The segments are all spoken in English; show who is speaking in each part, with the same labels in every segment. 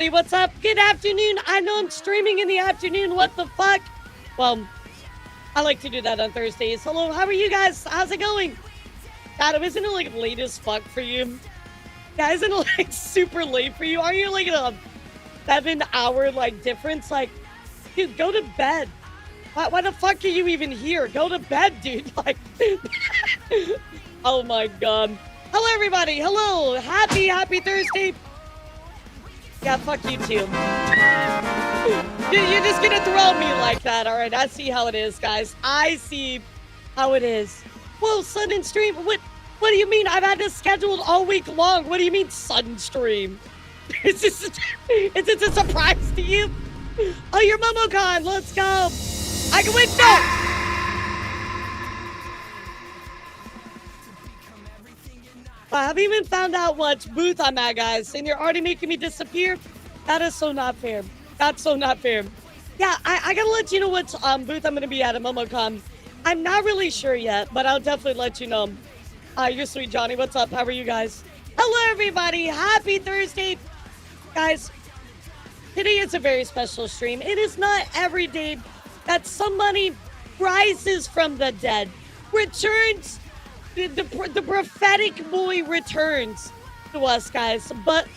Speaker 1: Hey, what's up? Good afternoon. I know I'm streaming in the afternoon. What the fuck? Well, I like to do that on Thursdays. Hello, how are you guys? How's it going? God, isn't it like late as fuck for you? Yeah, isn't it like super late for you? Are you like in a 7 hour like difference? Like, dude, go to bed. Why the fuck are you even here? Go to bed, dude. Like, oh my god. Hello, everybody. Hello. Happy Thursday. Yeah, fuck you too. You're just gonna throw me like that, all right? I see how it is, guys. I see how it is. Whoa, sudden stream. What do you mean? I've had this scheduled all week long. What do you mean sudden stream? Is this a surprise to you? Oh, you're MomoCon. Let's go. I can win. No. I haven't even found out what booth I'm at, guys, and you're already making me disappear? That is so not fair. That's so not fair. Yeah, I gotta let you know what booth I'm gonna be at MomoCon. I'm not really sure yet, but I'll definitely let you know. You're sweet, Johnny. What's up? How are you guys? Hello, everybody. Happy Thursday. Guys, today is a very special stream. It is not every day that somebody rises from the dead, returns. The prophetic boy returns to us, guys. But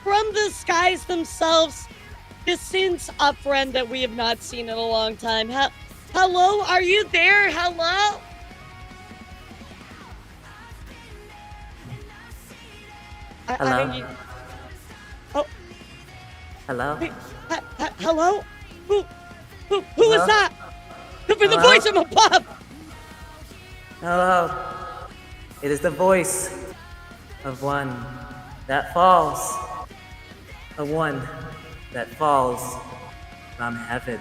Speaker 1: from the skies themselves descends a friend that we have not seen in a long time. Hello? Are you there? Hello?
Speaker 2: Hello?
Speaker 1: Oh.
Speaker 2: Hello?
Speaker 1: Wait, hello? Who is that? For the voice from above!
Speaker 2: Hello? It is the voice of one that falls. Of one that falls from heaven.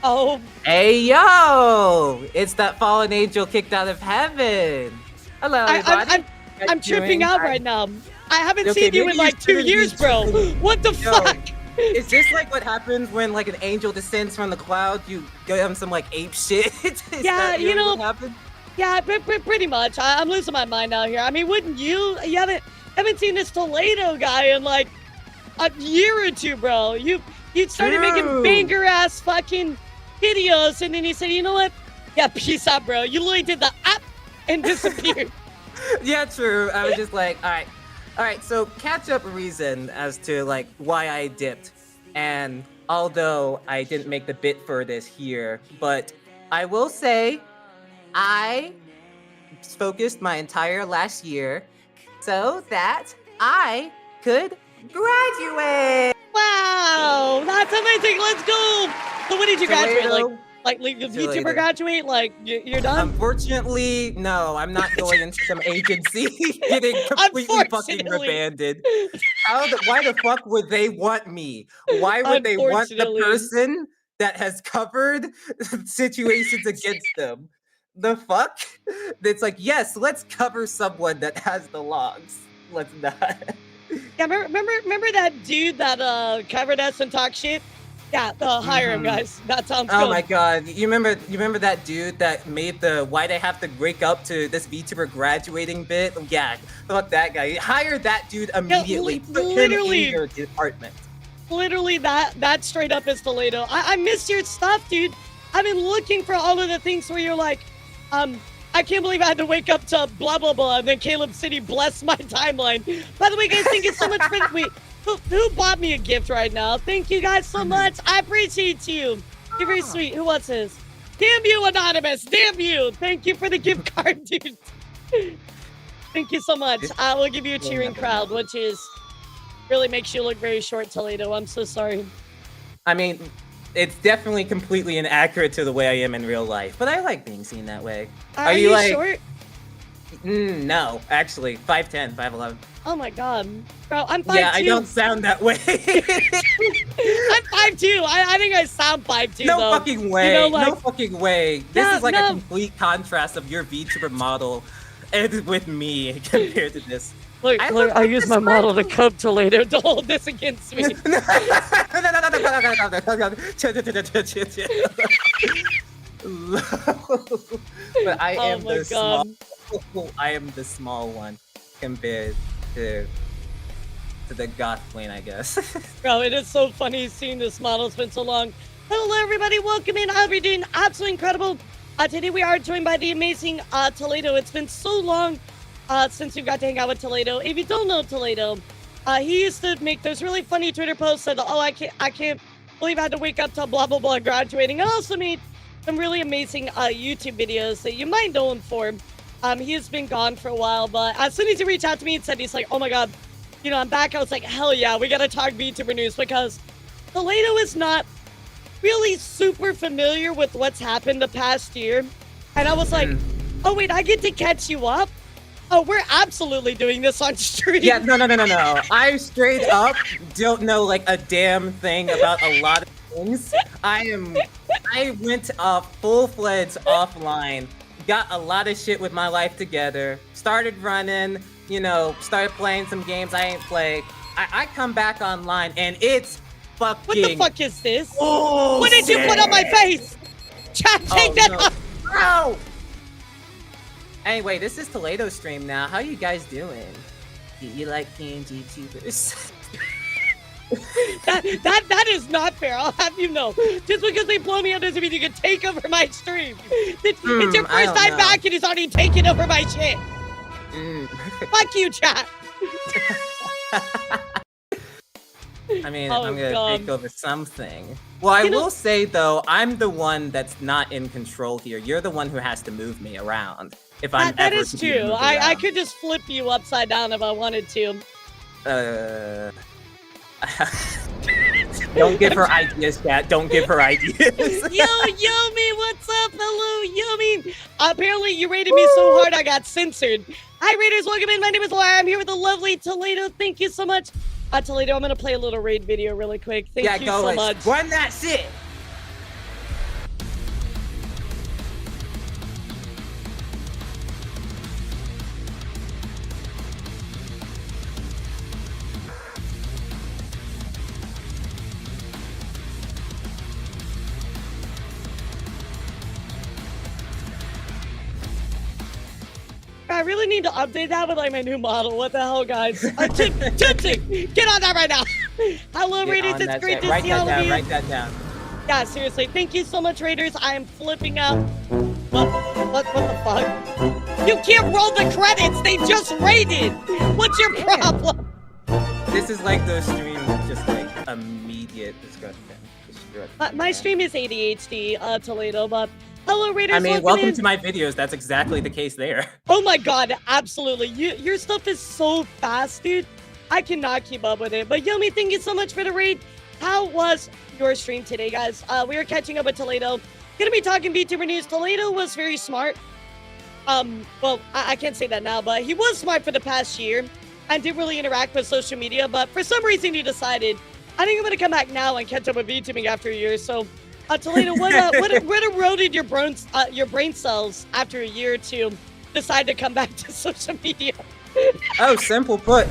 Speaker 1: Oh.
Speaker 2: Hey, yo! It's that fallen angel kicked out of heaven. Hello, everybody.
Speaker 1: I'm tripping out right now. I haven't seen you in like 2 years, bro. What the fuck?
Speaker 2: It's just like what happens when like an angel descends from the cloud. You give him some like ape shit.
Speaker 1: Yeah, you know.
Speaker 2: What happened?
Speaker 1: Yeah, pretty much. I'm losing my mind out here. I mean, wouldn't you? You haven't seen this Taledo guy in like a year or two, bro. You started making banger ass fucking videos, and then you said, you know what? Yeah, peace out, bro. You literally did the up and disappeared.
Speaker 2: Yeah, true. I was just like, all right. So catch up reason as to like why I dipped, and although I didn't make the bit for this here, but I will say I focused my entire last year so that I could graduate.
Speaker 1: Wow, that's amazing. Let's go. So when did you graduate? Like Vtuber graduate? Like you're done?
Speaker 2: Unfortunately, no. I'm not going into some agency getting completely fucking rebanded. Why the fuck would they want me? Why would they want the person that has covered situations against them? The fuck? It's like, yes, let's cover someone that has the logs. Let's not.
Speaker 1: Yeah, remember that dude that covered us and talk shit? Yeah, hire him, guys. That sounds good.
Speaker 2: Oh my god, you remember that dude that made the why they have to wake up to this VTuber graduating bit? Yeah, fuck that guy. Hire that dude immediately.
Speaker 1: Yeah,
Speaker 2: Put him in your department.
Speaker 1: Literally, that straight up is Taledo. I missed your stuff, dude. I've been looking for all of the things where you're like, I can't believe I had to wake up to blah, blah, blah, and then Caleb City bless my timeline. By the way, guys, thank you so much for... Wait, who bought me a gift right now? Thank you guys so much. I appreciate you. You're very sweet. Who wants this? Damn you, Anonymous. Damn you. Thank you for the gift card, dude. Thank you so much. I will give you a cheering crowd, which is... really makes you look very short, Taledo. I'm so sorry.
Speaker 2: I mean... it's definitely completely inaccurate to the way I am in real life, but I like being seen that way.
Speaker 1: Are you like short?
Speaker 2: No, actually, 5'10", 5'11".
Speaker 1: Oh my god, bro, I'm 5'2".
Speaker 2: Yeah, I don't sound that way.
Speaker 1: I'm 5'2". I think I sound 5'2".
Speaker 2: No
Speaker 1: though.
Speaker 2: fucking way.
Speaker 1: You know, like,
Speaker 2: no fucking way. This is like a complete contrast of your VTuber model and with me compared to this.
Speaker 1: Look, I use my model to cope Taledo to hold this against me.
Speaker 2: But I am the small. I am the small one compared to to the goth queen, I guess.
Speaker 1: Bro, it is so funny seeing this model. It's been so long. Hello, everybody. Welcome in. I hope you're doing absolutely incredible. Today we are joined by the amazing Taledo. It's been so long since we got to hang out with Taledo. If you don't know Taledo, he used to make those really funny Twitter posts that, oh, I can't believe I had to wake up till blah, blah, blah, graduating. I also made some really amazing YouTube videos that you might know him for. He has been gone for a while, but as soon as he reached out to me and said, he's like, oh my God, you know, I'm back. I was like, hell yeah, we got to talk VTuber news, because Taledo is not really super familiar with what's happened the past year. And I was like, oh wait, I get to catch you up? Oh, we're absolutely doing this on stream.
Speaker 2: Yeah, no. I straight up don't know like a damn thing about a lot of things. I went full-fledged offline, got a lot of shit with my life together, started running, you know, started playing some games I ain't played. I come back online and it's fucking...
Speaker 1: What the fuck is this?
Speaker 2: Oh,
Speaker 1: what did you put on my face? Chat, take that off.
Speaker 2: Bro! Anyway, this is Taledo's stream now. How you guys doing? Do you like PNG tubers?
Speaker 1: that is not fair. I'll have you know. Just because they blow me up doesn't mean you can take over my stream. It's your first time back and he's already taken over my shit. Fuck you, chat.
Speaker 2: I mean, I'm gonna take over something. Well, I will say though, I'm the one that's not in control here. You're the one who has to move me around. If I'm
Speaker 1: that is true. I could just flip you upside down if I wanted to.
Speaker 2: Don't give her ideas, chat. Don't give her ideas.
Speaker 1: Yo, Yomi, what's up? Hello, Yomi. Apparently, you rated me so hard I got censored. Hi, Raiders. Welcome in. My name is Elara. I'm here with the lovely Taledo. Thank you so much. Taledo, I'm going to play a little raid video really quick. Thank you so much.
Speaker 2: Run that shit.
Speaker 1: I really need to update that with like my new model. What the hell, guys? Tipsy, get on that right now. Hello, Raiders. It's great to see all of you.
Speaker 2: Write that down.
Speaker 1: Yeah, seriously. Thank you so much, Raiders. I am flipping out. What the fuck? You can't roll the credits. They just raided. What's your problem?
Speaker 2: This is like those streams, just like immediate discussion.
Speaker 1: My stream is ADHD, Taledo, but hello, Raiders.
Speaker 2: I mean, welcome to my videos. That's exactly the case there.
Speaker 1: Oh my God, absolutely. Your stuff is so fast, dude. I cannot keep up with it. But Yomi, thank you so much for the raid. How was your stream today, guys? We are catching up with Taledo. Gonna be talking VTuber news. Taledo was very smart. Well, I can't say that now, but he was smart for the past year and didn't really interact with social media. But for some reason, he decided, I think I'm gonna come back now and catch up with VTubing after a year. So, Taledo, what eroded your brain cells after a year or two decide to come back to social media?
Speaker 2: Oh, simple put.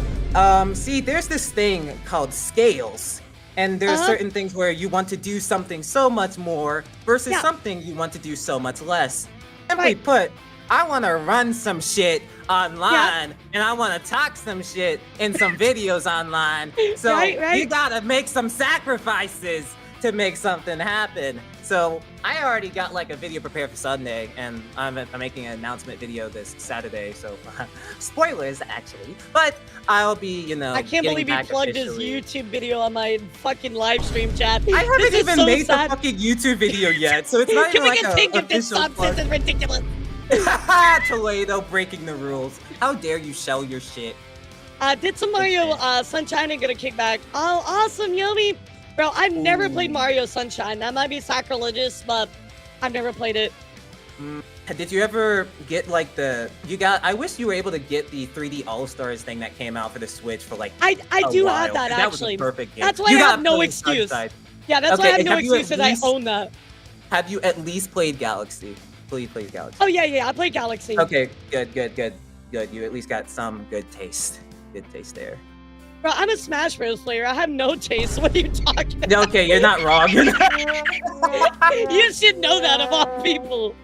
Speaker 2: See, there's this thing called scales. And there's certain things where you want to do something so much more versus something you want to do so much less. Simply put, I want to run some shit online and I want to talk some shit in some videos online. So you gotta make some sacrifices to make something happen. So I already got like a video prepared for Sunday, and I'm making an announcement video this Saturday. So spoilers, actually, but I'll be, you know,
Speaker 1: I can't believe he plugged his YouTube video on my fucking live stream, chat.
Speaker 2: I haven't even made the fucking YouTube video yet, so it's not even like a official plug.
Speaker 1: This is ridiculous.
Speaker 2: Toledo breaking the rules. How dare you shell your shit?
Speaker 1: Did some Mario Sunshine and get a kickback. Oh, awesome, Yomi. Bro, I've never played Mario Sunshine. That might be sacrilegious, but I've never played it.
Speaker 2: Did you ever get like I wish you were able to get the 3D All-Stars thing that came out for the Switch for like
Speaker 1: I do
Speaker 2: while.
Speaker 1: have that, actually.
Speaker 2: That was a perfect game.
Speaker 1: That's why I have no excuse. Yeah, that's why I have no excuse that I own that.
Speaker 2: Have you at least played Galaxy? Please play Galaxy.
Speaker 1: Oh, yeah, I played Galaxy.
Speaker 2: Okay, good. You at least got some good taste. Good taste there.
Speaker 1: Bro, I'm a Smash Bros. Player. I have no taste. What are you talking about?
Speaker 2: Okay, you're not wrong.
Speaker 1: You should know that of all people.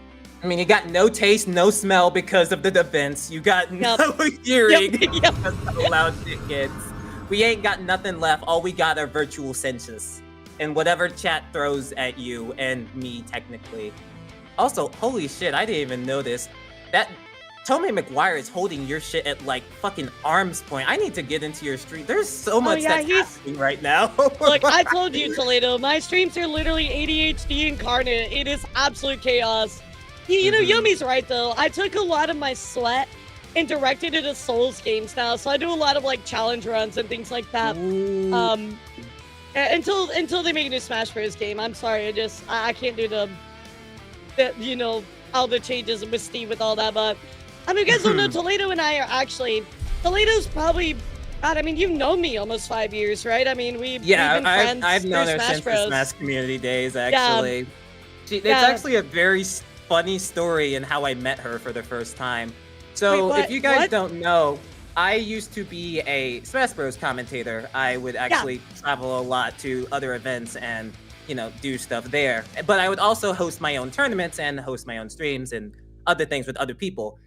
Speaker 2: I mean, you got no taste, no smell because of the events. You got no hearing because of how loud shit gets. We ain't got nothing left. All we got are virtual senses. And whatever chat throws at you and me, technically. Also, holy shit, I didn't even know this. That Tomei McGuire is holding your shit at like fucking arm's point. I need to get into your stream. There's so much that's happening right now.
Speaker 1: Look, I told you, Taledo, my streams are literally ADHD incarnate. It is absolute chaos. You know, Yumi's right though. I took a lot of my sweat and directed it at Souls games now, so I do a lot of like challenge runs and things like that. Until they make a new Smash Bros. Game. I'm sorry, I can't do the you know, all the changes with Steve with all that, but I mean, you guys don't know, Taledo and I are actually, Taledo's probably, God, I mean, you've known me almost 5 years, right? I mean, we've been friends
Speaker 2: I've known her since the Smash community days, actually. Yeah. It's actually a very funny story in how I met her for the first time. So, if you guys don't know, I used to be a Smash Bros. Commentator. I would actually travel a lot to other events and, you know, do stuff there. But I would also host my own tournaments and host my own streams and other things with other people.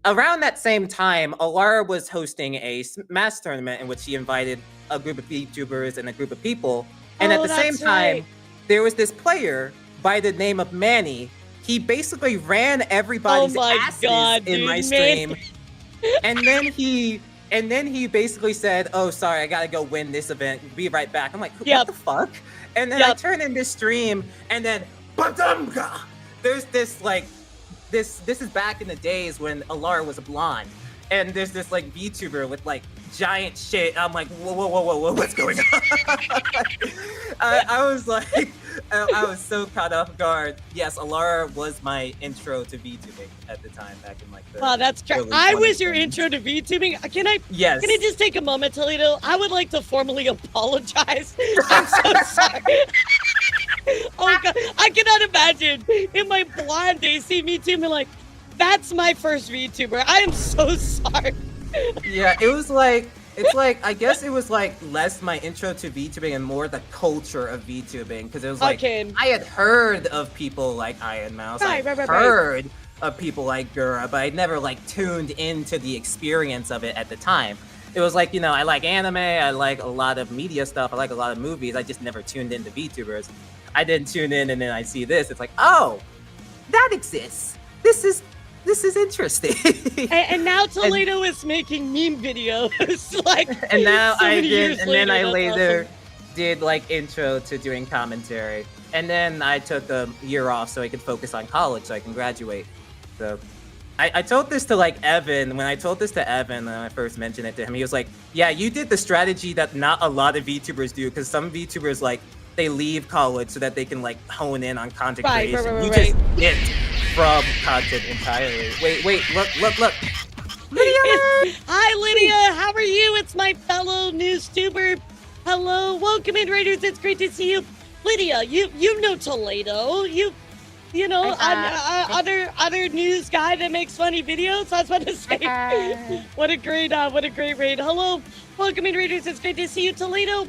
Speaker 2: Around that same time, Elara was hosting a Smash tournament in which she invited a group of VTubers and a group of people. And at the same time, there was this player by the name of Manny. He basically ran everybody's asses in my stream. And then he basically said, "Oh, sorry, I gotta go win this event. Be right back." I'm like, what the fuck? And then I turn in this stream, and then Badumga! There's this like this is back in the days when Elara was a blonde, and there's this like VTuber with like giant shit. I'm like, whoa, what's going on? I was like, I was so caught off guard. Yes, Elara was my intro to VTubing at the time, back in like the.
Speaker 1: Wow, that's correct. I was your intro to VTubing. Can I just take a moment, Taledo? I would like to formally apologize. I'm so sorry. Oh God, I cannot imagine in my blonde days seeing VTubing like, that's my first VTuber. I am so sorry.
Speaker 2: Yeah, I guess it was like less my intro to VTubing and more the culture of VTubing, because it was like I had heard of people like Iron Mouse, I heard of people like Gura, but I'd never like tuned into the experience of it at the time. It was like, you know, I like anime, I like a lot of media stuff, I like a lot of movies, I just never tuned into VTubers. I didn't tune in, and then I see this, it's like, oh, that exists. This is interesting.
Speaker 1: and now Taledo is making meme videos. Like,
Speaker 2: and now
Speaker 1: so
Speaker 2: I did, and then I later
Speaker 1: awesome.
Speaker 2: did like intro to doing commentary, and then I took a year off so I could focus on college, so I can graduate. So I told this to like Evan. When I told this to Evan, when I first mentioned it to him, he was like, "Yeah, you did the strategy that not a lot of VTubers do, because some VTubers like they leave college so that they can like hone in on content creation. You just did from content entirely." Wait, look. Lydia!
Speaker 1: Hi, Lydia. How are you? It's my fellow newstuber. Hello, welcome in, Raiders. It's great to see you, Lydia. You know Taledo. You know other news guy that makes funny videos. I was about to say, what a great raid. Hello, welcome in, Raiders. It's great to see you. Taledo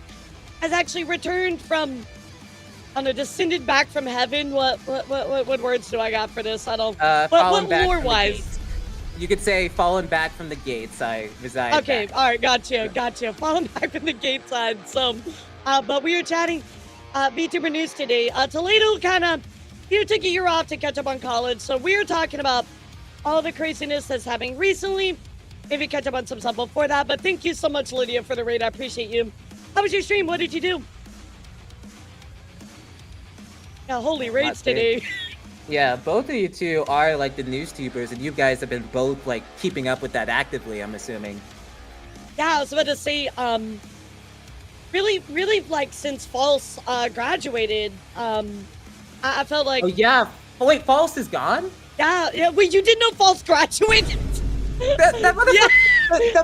Speaker 1: has actually returned from, I don't know, descended back from heaven. What words do I got for this? I don't. What lore-wise?
Speaker 2: You could say fallen back from the gates. I reside.
Speaker 1: Okay, all right, gotcha. Fallen back from the gate side. So, but we were chatting VTuber news today. Taledo kind of, took a year off to catch up on college. So we were talking about all the craziness that's happening recently. Maybe catch up on some stuff before that. But thank you so much, Lydia, for the raid. I appreciate you. How was your stream? What did you do? Yeah, holy raids today.
Speaker 2: Yeah, both of you two are like the newstubers, and you guys have been both like keeping up with that actively, I'm assuming.
Speaker 1: Yeah, I was about to say, really like since False graduated, I felt like.
Speaker 2: Oh yeah. Oh wait, False is gone?
Speaker 1: Yeah. Wait, you didn't know False graduated?
Speaker 2: That motherfucker.
Speaker 1: Yeah,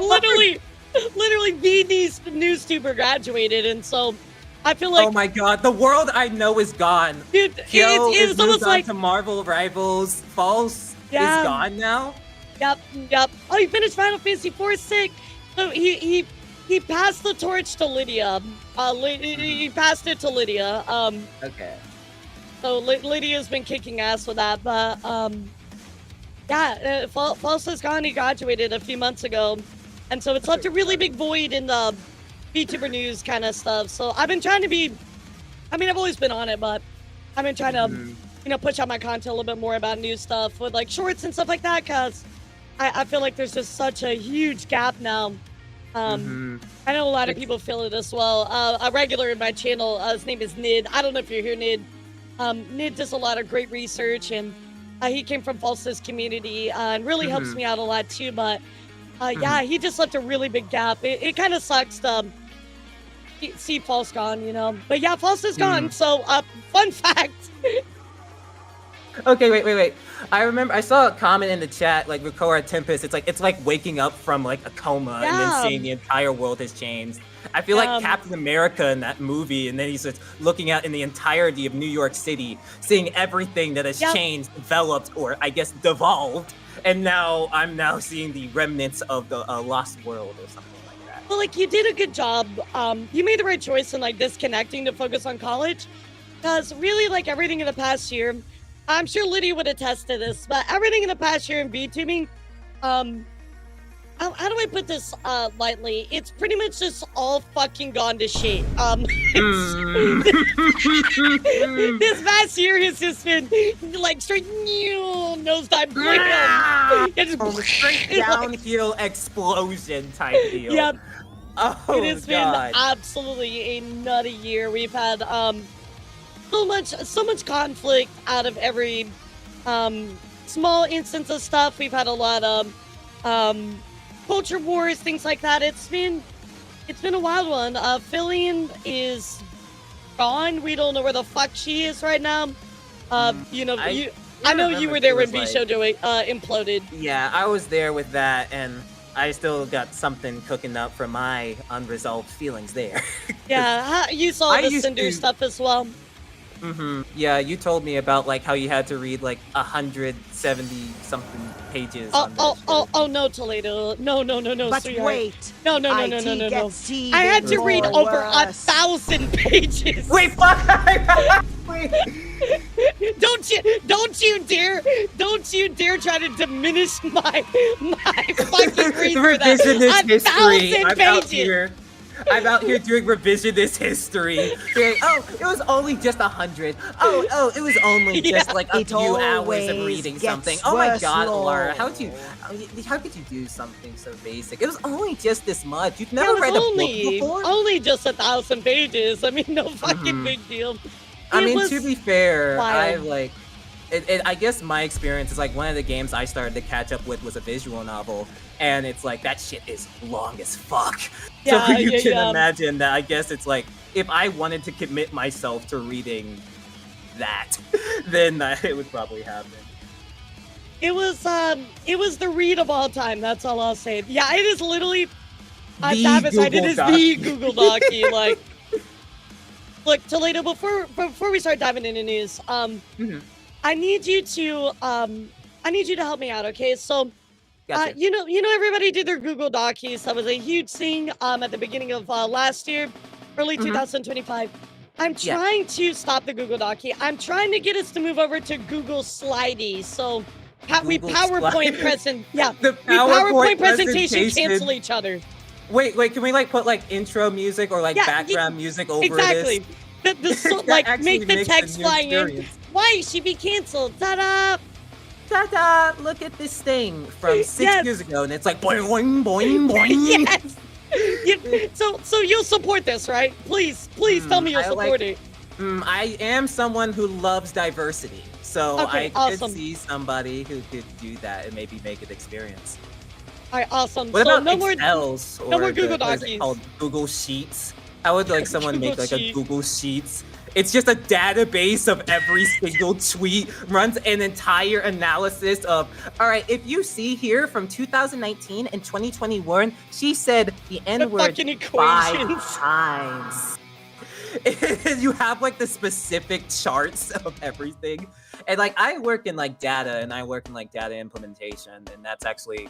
Speaker 1: literally, VD's newstuber graduated, and so I feel like.
Speaker 2: Oh my God, the world I know is gone.
Speaker 1: Dude, it was almost like
Speaker 2: to Marvel Rivals. False is gone now.
Speaker 1: Yep. Oh, he finished Final Fantasy 4 sick. So he passed the torch to Lydia. He passed it to Lydia.
Speaker 2: Okay.
Speaker 1: So Lydia's been kicking ass with that, but False is gone. He graduated a few months ago, and so it's left a really big void in the VTuber news kind of stuff. So I've been trying to be, I mean, I've always been on it, but I've been trying to, push out my content a little bit more about new stuff with like shorts and stuff like that, because I feel like there's just such a huge gap now. I know a lot of people feel it as well. A regular in my channel, his name is Nid. I don't know if you're here, Nid. Nid does a lot of great research, and he came from False's community and really helps me out a lot too. But yeah, he just left a really big gap. It kind of sucks to see False gone, But yeah, False is gone. So fun fact.
Speaker 2: Okay, wait. I remember I saw a comment in the chat, like Ricora Tempest. It's like waking up from like a coma and then seeing the entire world has changed. I feel like Captain America in that movie, and then he's just looking out in the entirety of New York City, seeing everything that has changed, developed, or I guess devolved. And now I'm seeing the remnants of the lost world or something like that.
Speaker 1: Well, like you did a good job. You made the right choice in like disconnecting to focus on college, because really like everything in the past year. I'm sure Lydia would attest to this, but everything in the past year in VTubing, how do I put this lightly? It's pretty much just all fucking gone to shit. This past year has just been like straight nosedive blam.
Speaker 2: Straight downhill explosion type deal.
Speaker 1: Yep.
Speaker 2: Oh,
Speaker 1: it has been absolutely a nutty year. We've had so much conflict out of every small instance of stuff. We've had a lot of culture wars, things like that. It's been a wild one. Fillion is gone. We don't know where the fuck she is right now. I know you were there when Bishojo imploded.
Speaker 2: Yeah, I was there with that, and I still got something cooking up for my unresolved feelings there.
Speaker 1: Yeah, you saw the Cinder stuff as well.
Speaker 2: Yeah, you told me about like how you had to read like 170 something pages.
Speaker 1: No, Taledo. No.
Speaker 3: But
Speaker 1: sweetheart.
Speaker 3: wait.
Speaker 1: No. I had to read over 1,000 pages.
Speaker 2: Wait, fuck! Wait.
Speaker 1: Don't you dare try to diminish my fucking read for that.
Speaker 2: Revisionist history.
Speaker 1: 1,000 pages.
Speaker 2: I'm out here doing revisionist history. It was only just 100. It was only just like a few hours of reading something. Oh my god, Elara, how could you do something so basic? It was only just this much. You've never read a book before?
Speaker 1: Only just 1,000 pages. I mean, no fucking big deal.
Speaker 2: To be fair, I guess my experience is like one of the games I started to catch up with was a visual novel, and it's like that shit is long as fuck. So you can imagine that. I guess it's like if I wanted to commit myself to reading that, then it would probably happen.
Speaker 1: It was the read of all time. That's all I'll say. Yeah, it is literally the Google Doc-y. Like, look, Taledo. Before we start diving into news, I need you to help me out, okay? So,
Speaker 2: Gotcha.
Speaker 1: Everybody did their Google Docs. That was a huge thing at the beginning of last year, early 2025. I'm trying to stop the Google Doc. I'm trying to get us to move over to Google Slidey. So, we PowerPoint present. Yeah,
Speaker 2: the PowerPoint
Speaker 1: presentation cancel each other.
Speaker 2: Wait, can we like put like intro music or like background music over
Speaker 1: this? Exactly. Like make the text flying in. Why she be canceled? Ta-da!
Speaker 2: Ta-da! Look at this thing from 6 years ago, and it's like boing, boing, boing, boing.
Speaker 1: Yes. So you'll support this, right? Please tell me you'll support it.
Speaker 2: I am someone who loves diversity, so I could see somebody who could do that and maybe make an experience.
Speaker 1: All right, awesome.
Speaker 2: What
Speaker 1: so
Speaker 2: about Excels or
Speaker 1: more Google Docs.
Speaker 2: Called Google Sheets? How would like someone make like a Google Sheets? It's just a database of every single tweet, runs an entire analysis of, all right, if you see here from 2019 and 2021, she said the N-word 5 times. You have like the specific charts of everything. And like I work in like data and I work in like data implementation, and that's actually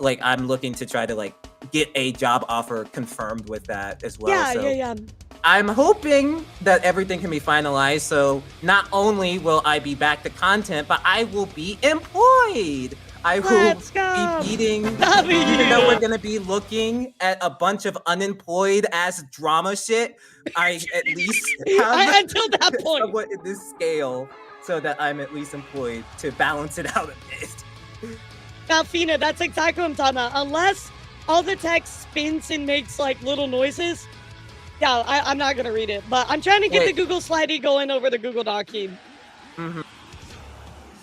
Speaker 2: like I'm looking to try to like get a job offer confirmed with that as well.
Speaker 1: Yeah.
Speaker 2: I'm hoping that everything can be finalized, so not only will I be back to content, but I will be employed. I will
Speaker 1: Let's go.
Speaker 2: be beating,
Speaker 1: W.
Speaker 2: even though we're gonna be looking at a bunch of unemployed ass drama shit. I at least have
Speaker 1: Until that point.
Speaker 2: somewhat in this scale so that I'm at least employed to balance it out a bit.
Speaker 1: Now, Fina, that's exactly what I'm talking about. Unless all the text spins and makes like little noises, yeah, I'm not gonna read it. But I'm trying to get the Google Slidey going over the Google Doc key.
Speaker 2: Mm-hmm.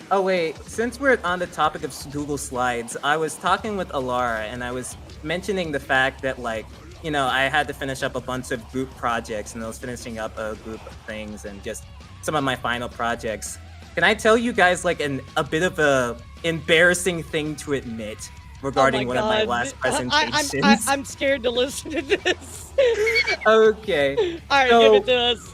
Speaker 2: Oh wait, since we're on the topic of Google Slides, I was talking with Elara and I was mentioning the fact that like, you know, I had to finish up a bunch of group projects and I was finishing up a group of things and just some of my final projects. Can I tell you guys like a bit of a embarrassing thing to admit regarding one of my last presentations?
Speaker 1: I'm scared to listen to this.
Speaker 2: Okay.
Speaker 1: All right, give it to us.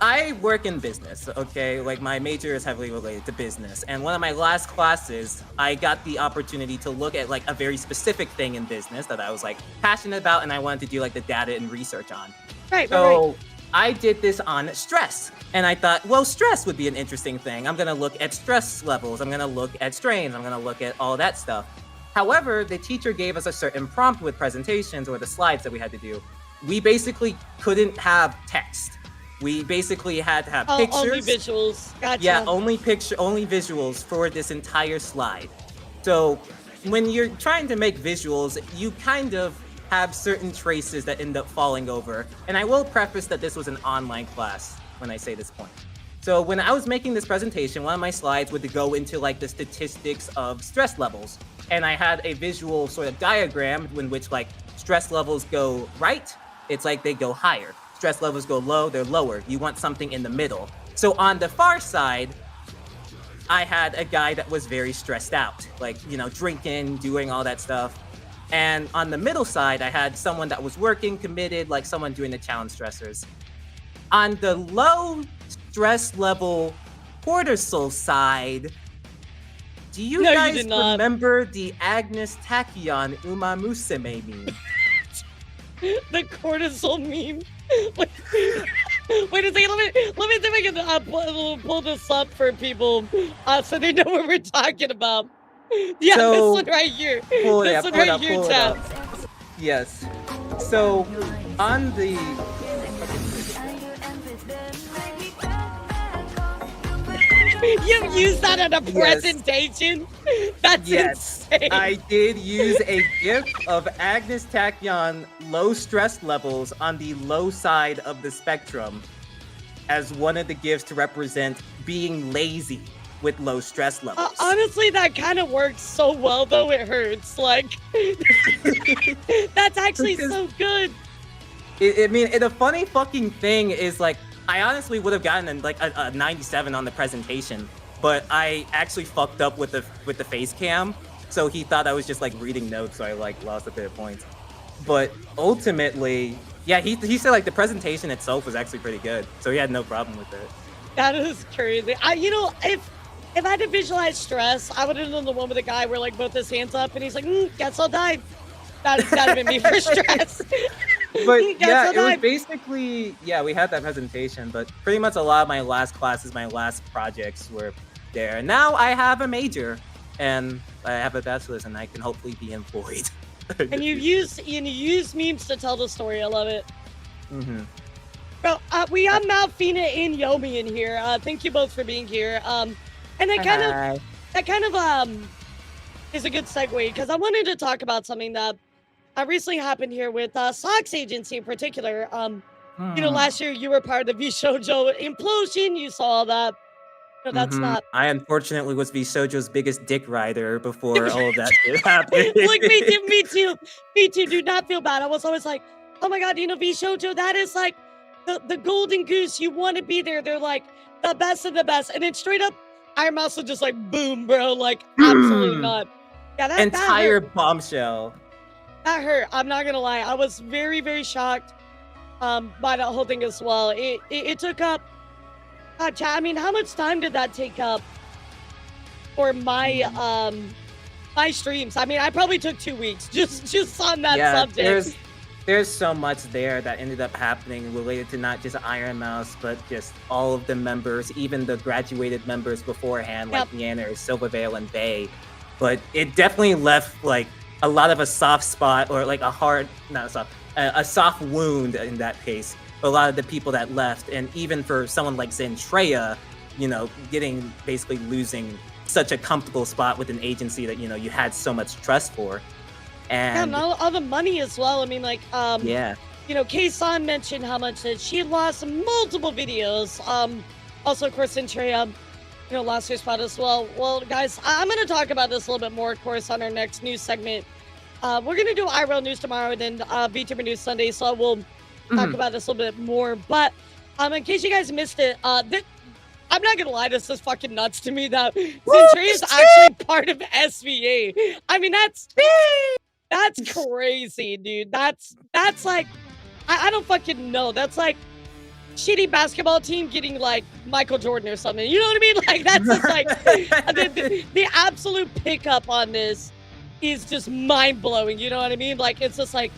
Speaker 2: I work in business, okay? Like my major is heavily related to business. And one of my last classes, I got the opportunity to look at like a very specific thing in business that I was like passionate about and I wanted to do like the data and research on.
Speaker 1: Right,
Speaker 2: so I did this on stress. And I thought, well, stress would be an interesting thing. I'm gonna look at stress levels. I'm gonna look at strains. I'm gonna look at all that stuff. However, the teacher gave us a certain prompt with presentations or the slides that we had to do. We basically couldn't have text. We basically had to have pictures.
Speaker 1: Only visuals. Gotcha.
Speaker 2: Yeah, only visuals for this entire slide. So when you're trying to make visuals, you kind of have certain traces that end up falling over. And I will preface that this was an online class when I say this point. So when I was making this presentation, one of my slides would go into like the statistics of stress levels. And I had a visual sort of diagram in which like stress levels go right, it's like they go higher. Stress levels go low, they're lower. You want something in the middle. So on the far side, I had a guy that was very stressed out, like, you know, drinking, doing all that stuff. And on the middle side, I had someone that was working, committed, like someone doing the challenge stressors. On the low stress level cortisol side, do you guys remember the Agnes Tachyon Umamusume meme?
Speaker 1: The cortisol meme. Wait a second, let me see if I can pull this up for people so they know what we're talking about. Yeah, so, this one right here. This one right here, chat.
Speaker 2: Yes. So, on the...
Speaker 1: You've used that at a presentation? That's insane.
Speaker 2: I did use a GIF of Agnes Tachyon low stress levels on the low side of the spectrum as one of the GIFs to represent being lazy with low stress levels.
Speaker 1: Honestly, that kind of works so well, though it hurts. Like, that's actually so good.
Speaker 2: I mean, the funny fucking thing is like, I honestly would have gotten like a 97 on the presentation, but I actually fucked up with the face cam, so he thought I was just like reading notes, so I like lost a bit of points. But ultimately, yeah, he said like the presentation itself was actually pretty good, so he had no problem with it.
Speaker 1: That is crazy. You know, if I had to visualize stress, I would have done the one with the guy where like both his hands up and he's like, guess I'll die. That'd have been me for stress.
Speaker 2: But yeah, it was basically, yeah, we had that presentation, but pretty much a lot of my last classes, my last projects were there. Now I have a major and I have a bachelor's and I can hopefully be employed.
Speaker 1: And you use memes to tell the story. I love it.
Speaker 2: Mm-hmm.
Speaker 1: Well, we have Malfina and Yomi in here. Thank you both for being here. And that kind of is a good segue because I wanted to talk about something that recently happened here with Sox Agency in particular. You know, last year you were part of the VShojo implosion. You saw that. No, that's not.
Speaker 2: I unfortunately was VShojo's biggest dick rider before all of that shit happened.
Speaker 1: Like me too. Me too. Do not feel bad. I was always like, oh my god, you know, VShojo, that is like the golden goose. You want to be there. They're like the best of the best. And then straight up, Iron Mouse was just like, boom, bro. Like, absolutely not. Yeah, that
Speaker 2: entire
Speaker 1: that
Speaker 2: bombshell.
Speaker 1: That hurt. I'm not gonna lie. I was very, very shocked by the whole thing as well. It took up. God, I mean, how much time did that take up for my my streams? I mean, I probably took 2 weeks just on that subject.
Speaker 2: There's so much there that ended up happening related to not just Iron Mouse, but just all of the members, even the graduated members beforehand, like Yanner, Silvervale, and Bay. but it definitely left like a lot of a soft spot, or like a hard, not a soft, a soft wound in that case for a lot of the people that left. And even for someone like Zentreya, you know, basically losing such a comfortable spot with an agency that, you know, you had so much trust for. And
Speaker 1: yeah, and all the money as well. I mean, like,
Speaker 2: yeah,
Speaker 1: you know, Kay-san mentioned how much that she lost multiple videos. Also, of course, Zentreya, you know, lost her spot as well. Well, guys, I'm going to talk about this a little bit more, of course, on our next news segment. We're going to do IRL news tomorrow and then VTuber news Sunday, so I will talk about this a little bit more. But in case you guys missed it, I'm not going to lie, this is fucking nuts to me that Zentreya is actually part of SVA. I mean, that's crazy, dude. That's like, I don't fucking know. That's like shitty basketball team getting like Michael Jordan or something. You know what I mean? Like that's just like the absolute pickup on this is just mind blowing. You know what I mean? Like it's just like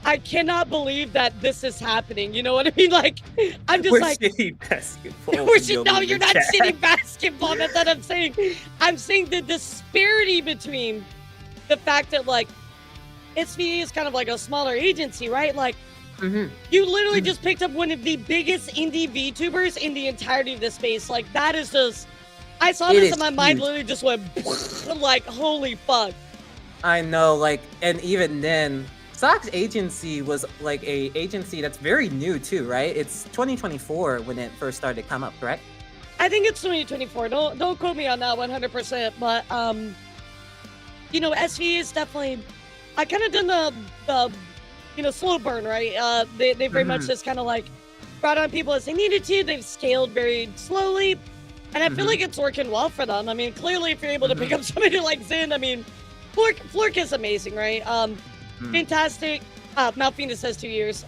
Speaker 1: I cannot believe that this is happening. You know what I mean? Like I'm just
Speaker 2: we're
Speaker 1: like
Speaker 2: shitty basketball.
Speaker 1: no, you're not shitty basketball. That's what I'm saying. I'm saying the disparity between the fact that like SVA is kind of like a smaller agency, right? Like you literally just picked up one of the biggest indie VTubers in the entirety of the space. Like that is just, I saw this and my mind literally just went like, holy fuck.
Speaker 2: I know, like, and even then, Sock's agency was like a agency that's very new too, right? It's 2024 when it first started to come up, correct?
Speaker 1: I think it's 2024. Don't quote me on that 100%. But you know, SVA is definitely. I kind of done the you know, slow burn, right? They very much just kind of like brought on people as they needed to. They've scaled very slowly, and I feel like it's working well for them. I mean, clearly, if you're able to pick up somebody like Zin, I mean, Flork is amazing, right? Fantastic. Malfina says 2 years.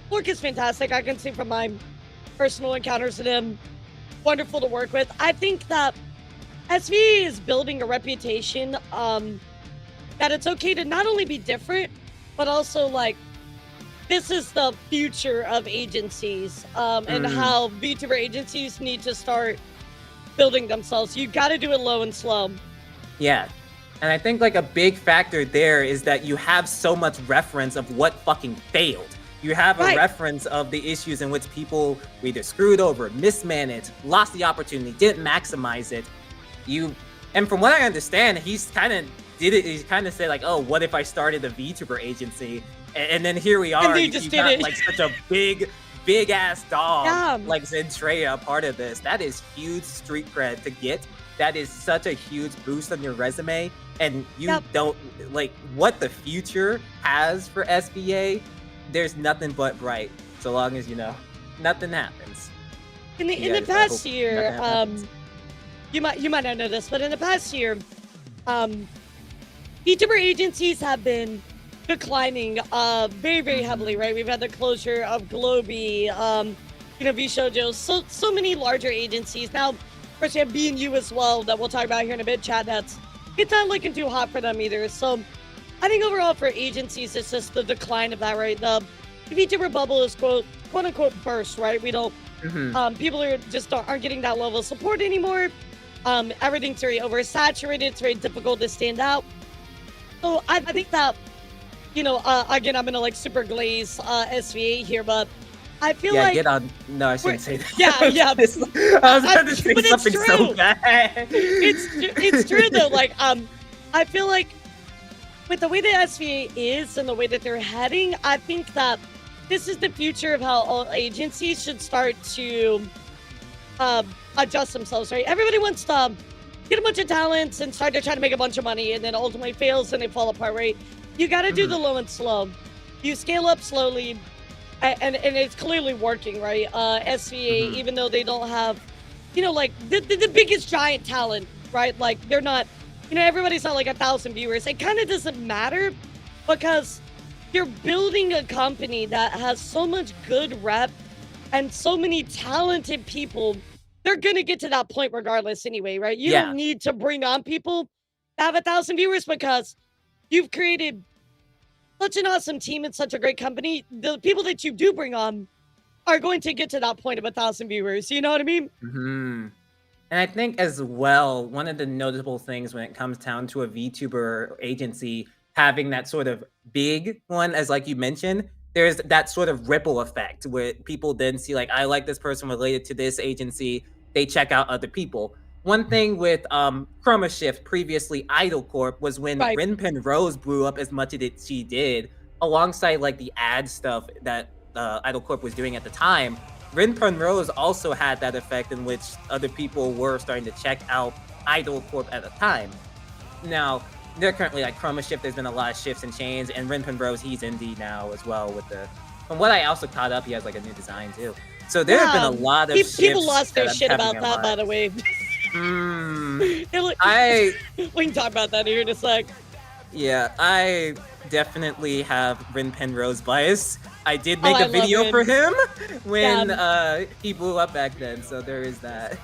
Speaker 1: Flork is fantastic. I can see from my personal encounters with him, wonderful to work with. I think that SV is building a reputation that it's okay to not only be different, but also like this is the future of agencies and how VTuber agencies need to start building themselves. You got to do it low and slow.
Speaker 2: Yeah. And I think like a big factor there is that you have so much reference of what fucking failed. You have a reference of the issues in which people either screwed over, mismanaged, lost the opportunity, didn't maximize it. And from what I understand, he's kind of did it. He kind of said like, "Oh, what if I started a VTuber agency?" And then here we are. You got like such a big ass dog like Zentreya part of this. That is huge street cred to get. That is such a huge boost on your resume. And you don't like what the future has for SVA. There's nothing but bright, so long as you know nothing happens.
Speaker 1: In the past year, you might not know this, but in the past year, VTuber agencies have been declining very, very heavily, right? We've had the closure of Globy, you know, VShojo, so many larger agencies. Now, of course, you have B&U as well that we'll talk about here in a bit, Chad. It's not looking too hot for them either. So I think overall for agencies, it's just the decline of that, right? The VTuber bubble is quote unquote burst, right? We don't, people aren't getting that level of support anymore. Everything's very oversaturated. It's very difficult to stand out. So I think that, you know, again, I'm gonna like super glaze SVA here, but I feel like
Speaker 2: get on. No, I shouldn't say that.
Speaker 1: Yeah.
Speaker 2: I was about to say something so bad.
Speaker 1: It's true though. Like I feel like with the way that SVA is and the way that they're heading, I think that this is the future of how all agencies should start to adjust themselves, right? Everybody wants to get a bunch of talents and start to try to make a bunch of money and then ultimately fails and they fall apart, right? You got to do the low and slow. You scale up slowly and it's clearly working, right? SVA, even though they don't have, you know, like the biggest giant talent, right? Like they're not, you know, everybody's not like 1,000 viewers. It kind of doesn't matter because you're building a company that has so much good rep and so many talented people. They're going to get to that point regardless anyway, right? You don't need to bring on people that have 1,000 viewers because you've created such an awesome team and such a great company. The people that you do bring on are going to get to that point of 1,000 viewers. You know what I mean?
Speaker 2: And I think as well, one of the notable things when it comes down to a VTuber agency having that sort of big one, as like you mentioned, there's that sort of ripple effect where people then see like, I like this person related to this agency. They check out other people. One thing with Chroma Shift, previously Idol Corp, was when
Speaker 1: Right.
Speaker 2: Rinpin Rose blew up as much as she did, alongside like the ad stuff that Idol Corp was doing at the time. Rinpin Rose also had that effect in which other people were starting to check out Idol Corp at the time. Now, they're currently like Chroma Shift, there's been a lot of shifts and changes, and Rinpin Rose, he's indie now as well with the from what I also caught up, he has like a new design too. So there have been a lot of
Speaker 1: people lost their
Speaker 2: that
Speaker 1: shit
Speaker 2: I'm
Speaker 1: about
Speaker 2: having a
Speaker 1: that,
Speaker 2: lot.
Speaker 1: by the way.
Speaker 2: I
Speaker 1: We can talk about that here in a sec.
Speaker 2: Yeah, I definitely have Rinpin Rose bias. I did make
Speaker 1: I
Speaker 2: a video
Speaker 1: love
Speaker 2: for
Speaker 1: Rin.
Speaker 2: him when he blew up back then, so there is that.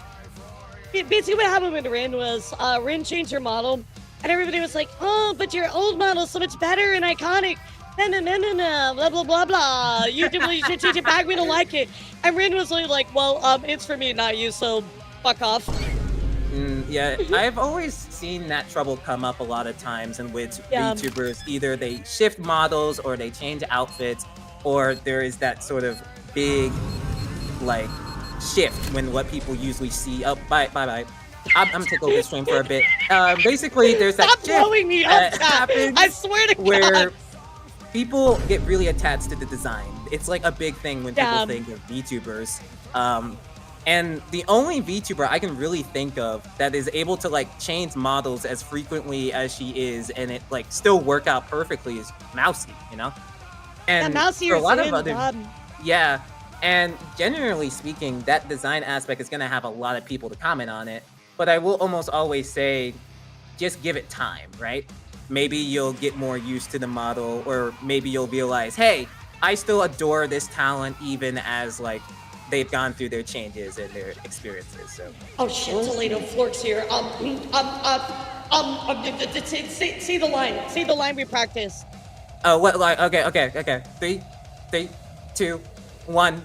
Speaker 1: Basically, what happened with Rin was Rin changed her model, and everybody was like, "Oh, but your old model's so much better and iconic." No, blah blah blah blah. You should change it back. We don't like it. And Rin was like, "Well, it's for me, not you. So, fuck off."
Speaker 2: Yeah, I've always seen that trouble come up a lot of times in which VTubers either they shift models or they change outfits, or there is that sort of big like shift when what people usually see. Oh, bye. I'm gonna take over the stream for a bit. Basically, there's that
Speaker 1: Stop
Speaker 2: shift
Speaker 1: blowing me up,
Speaker 2: happens
Speaker 1: I swear to
Speaker 2: where
Speaker 1: God.
Speaker 2: people get really attached to the design. It's like a big thing when people think of VTubers. And the only VTuber I can really think of that is able to like change models as frequently as she is and it like still work out perfectly is Mousy, you know? And
Speaker 1: Mousy
Speaker 2: for a
Speaker 1: is
Speaker 2: lot of
Speaker 1: in,
Speaker 2: other yeah, and generally speaking, that design aspect is gonna have a lot of people to comment on it. But I will almost always say, just give it time, right? Maybe you'll get more used to the model, or maybe you'll realize, hey, I still adore this talent even as like they've gone through their changes and their experiences. So.
Speaker 1: Oh shit, Taledo Forks here. Say the line. Say the line we practice.
Speaker 2: Oh, what line? Okay. 3, 2, 1.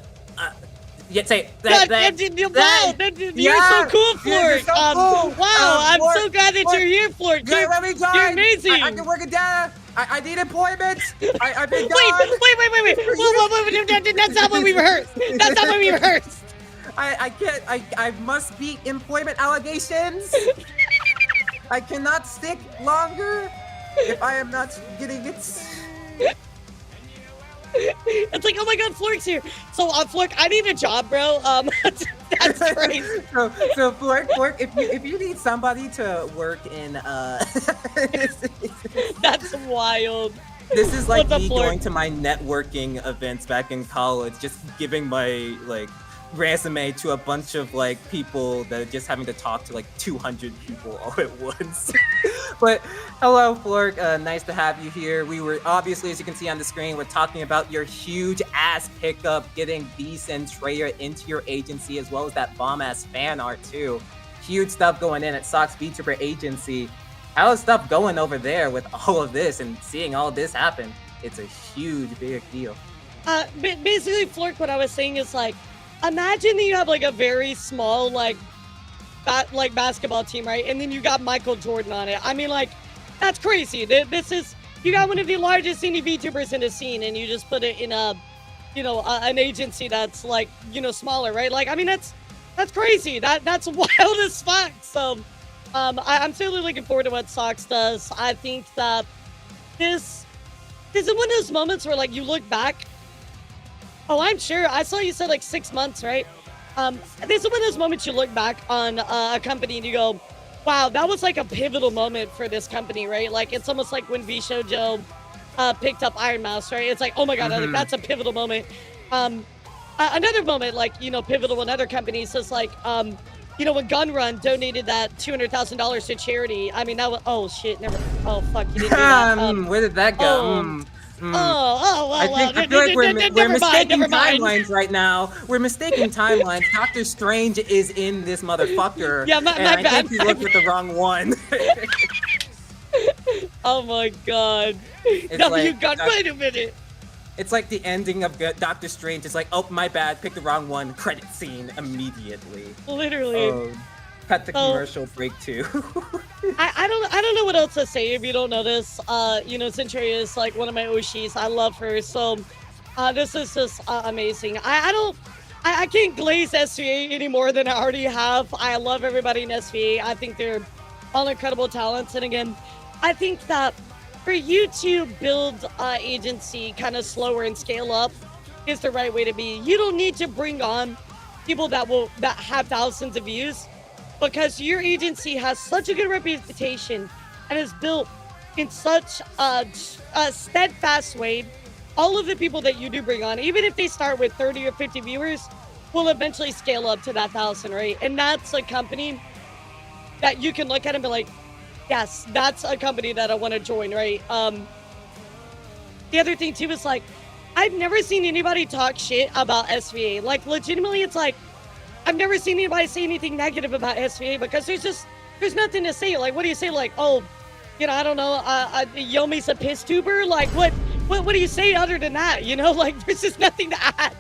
Speaker 2: Yeah, say that.
Speaker 1: You're so cool, Flork.
Speaker 2: So cool.
Speaker 1: Wow, I'm
Speaker 2: Flork,
Speaker 1: so glad that you're here, Flork.
Speaker 2: Let me join.
Speaker 1: You're amazing.
Speaker 2: I can work it down. I need employment. I've been gone.
Speaker 1: Wait. Whoa, that's not what we rehearsed. That's not what we rehearsed.
Speaker 2: I can't. I must beat employment allegations. I cannot stick longer if I am not getting it.
Speaker 1: It's like, oh my God, Flork's here. So, Flork, I need a job, bro. That's crazy.
Speaker 2: So Flork, if you need somebody to work in,
Speaker 1: that's wild.
Speaker 2: This is like me
Speaker 1: Flork?
Speaker 2: going to my networking events back in college, just giving my like resume to a bunch of like people that are just having to talk to like 200 people all at once. But hello, Flork. Nice to have you here. We were obviously, as you can see on the screen, we're talking about your huge ass pickup, getting Centraya into your agency, as well as that bomb ass fan art too. Huge stuff going in at Sox VTuber Agency. How is stuff going over there with all of this and seeing all this happen? It's a huge, big deal.
Speaker 1: Basically, Flork, what I was saying is like, imagine that you have like a very small like basketball team, right? And then you got Michael Jordan on it. I mean, like, that's crazy. This is, you got one of the largest indie VTubers in the scene, and you just put it in a, an agency that's like, smaller, right? Like, I mean, that's crazy. That's wild as fuck. So, I'm certainly looking forward to what Sox does. I think that this is one of those moments where like you look back. Oh, I'm sure. I saw you said like 6 months, right? This is one of those moments you look back on a company and you go, wow, that was like a pivotal moment for this company, right? Like, it's almost like when VShojo picked up Iron Mouse, right? It's like, oh my God, like, that's a pivotal moment. Another moment, like, pivotal in other companies is like, when Gunrun donated that $200,000 to charity. I mean, that was, oh shit, oh fuck, you didn't do that.
Speaker 2: Where did that go?
Speaker 1: Well,
Speaker 2: I feel like we're mistaking timelines right now. We're mistaking timelines. Doctor Strange is in this motherfucker.
Speaker 1: Yeah, my bad.
Speaker 2: I think he looked at the wrong one.
Speaker 1: Oh my God. Wait a minute.
Speaker 2: It's like the ending of Doctor Strange. It's like, oh, my bad, picked the wrong one. Credit scene immediately.
Speaker 1: Literally.
Speaker 2: Cut the
Speaker 1: So
Speaker 2: commercial break too.
Speaker 1: I don't know what else to say if you don't know this. You know, Centuria is like one of my Oshis. I love her. So this is just amazing. I can't glaze SVA any more than I already have. I love everybody in SVA. I think they're all incredible talents. And again, I think that for you to build agency kind of slower and scale up is the right way to be. You don't need to bring on people that have thousands of views because your agency has such a good reputation and is built in such a steadfast way. All of the people that you do bring on, even if they start with 30 or 50 viewers, will eventually scale up to that 1,000, right? And that's a company that you can look at and be like, yes, that's a company that I want to join, right? The other thing too is like, I've never seen anybody talk shit about SVA. Like legitimately, it's like, I've never seen anybody say anything negative about SVA because there's nothing to say. Like, what do you say? Like, oh, you know, I don't know, Yomi's a piss tuber. Like, what do you say other than that? You know, like, there's just nothing to add.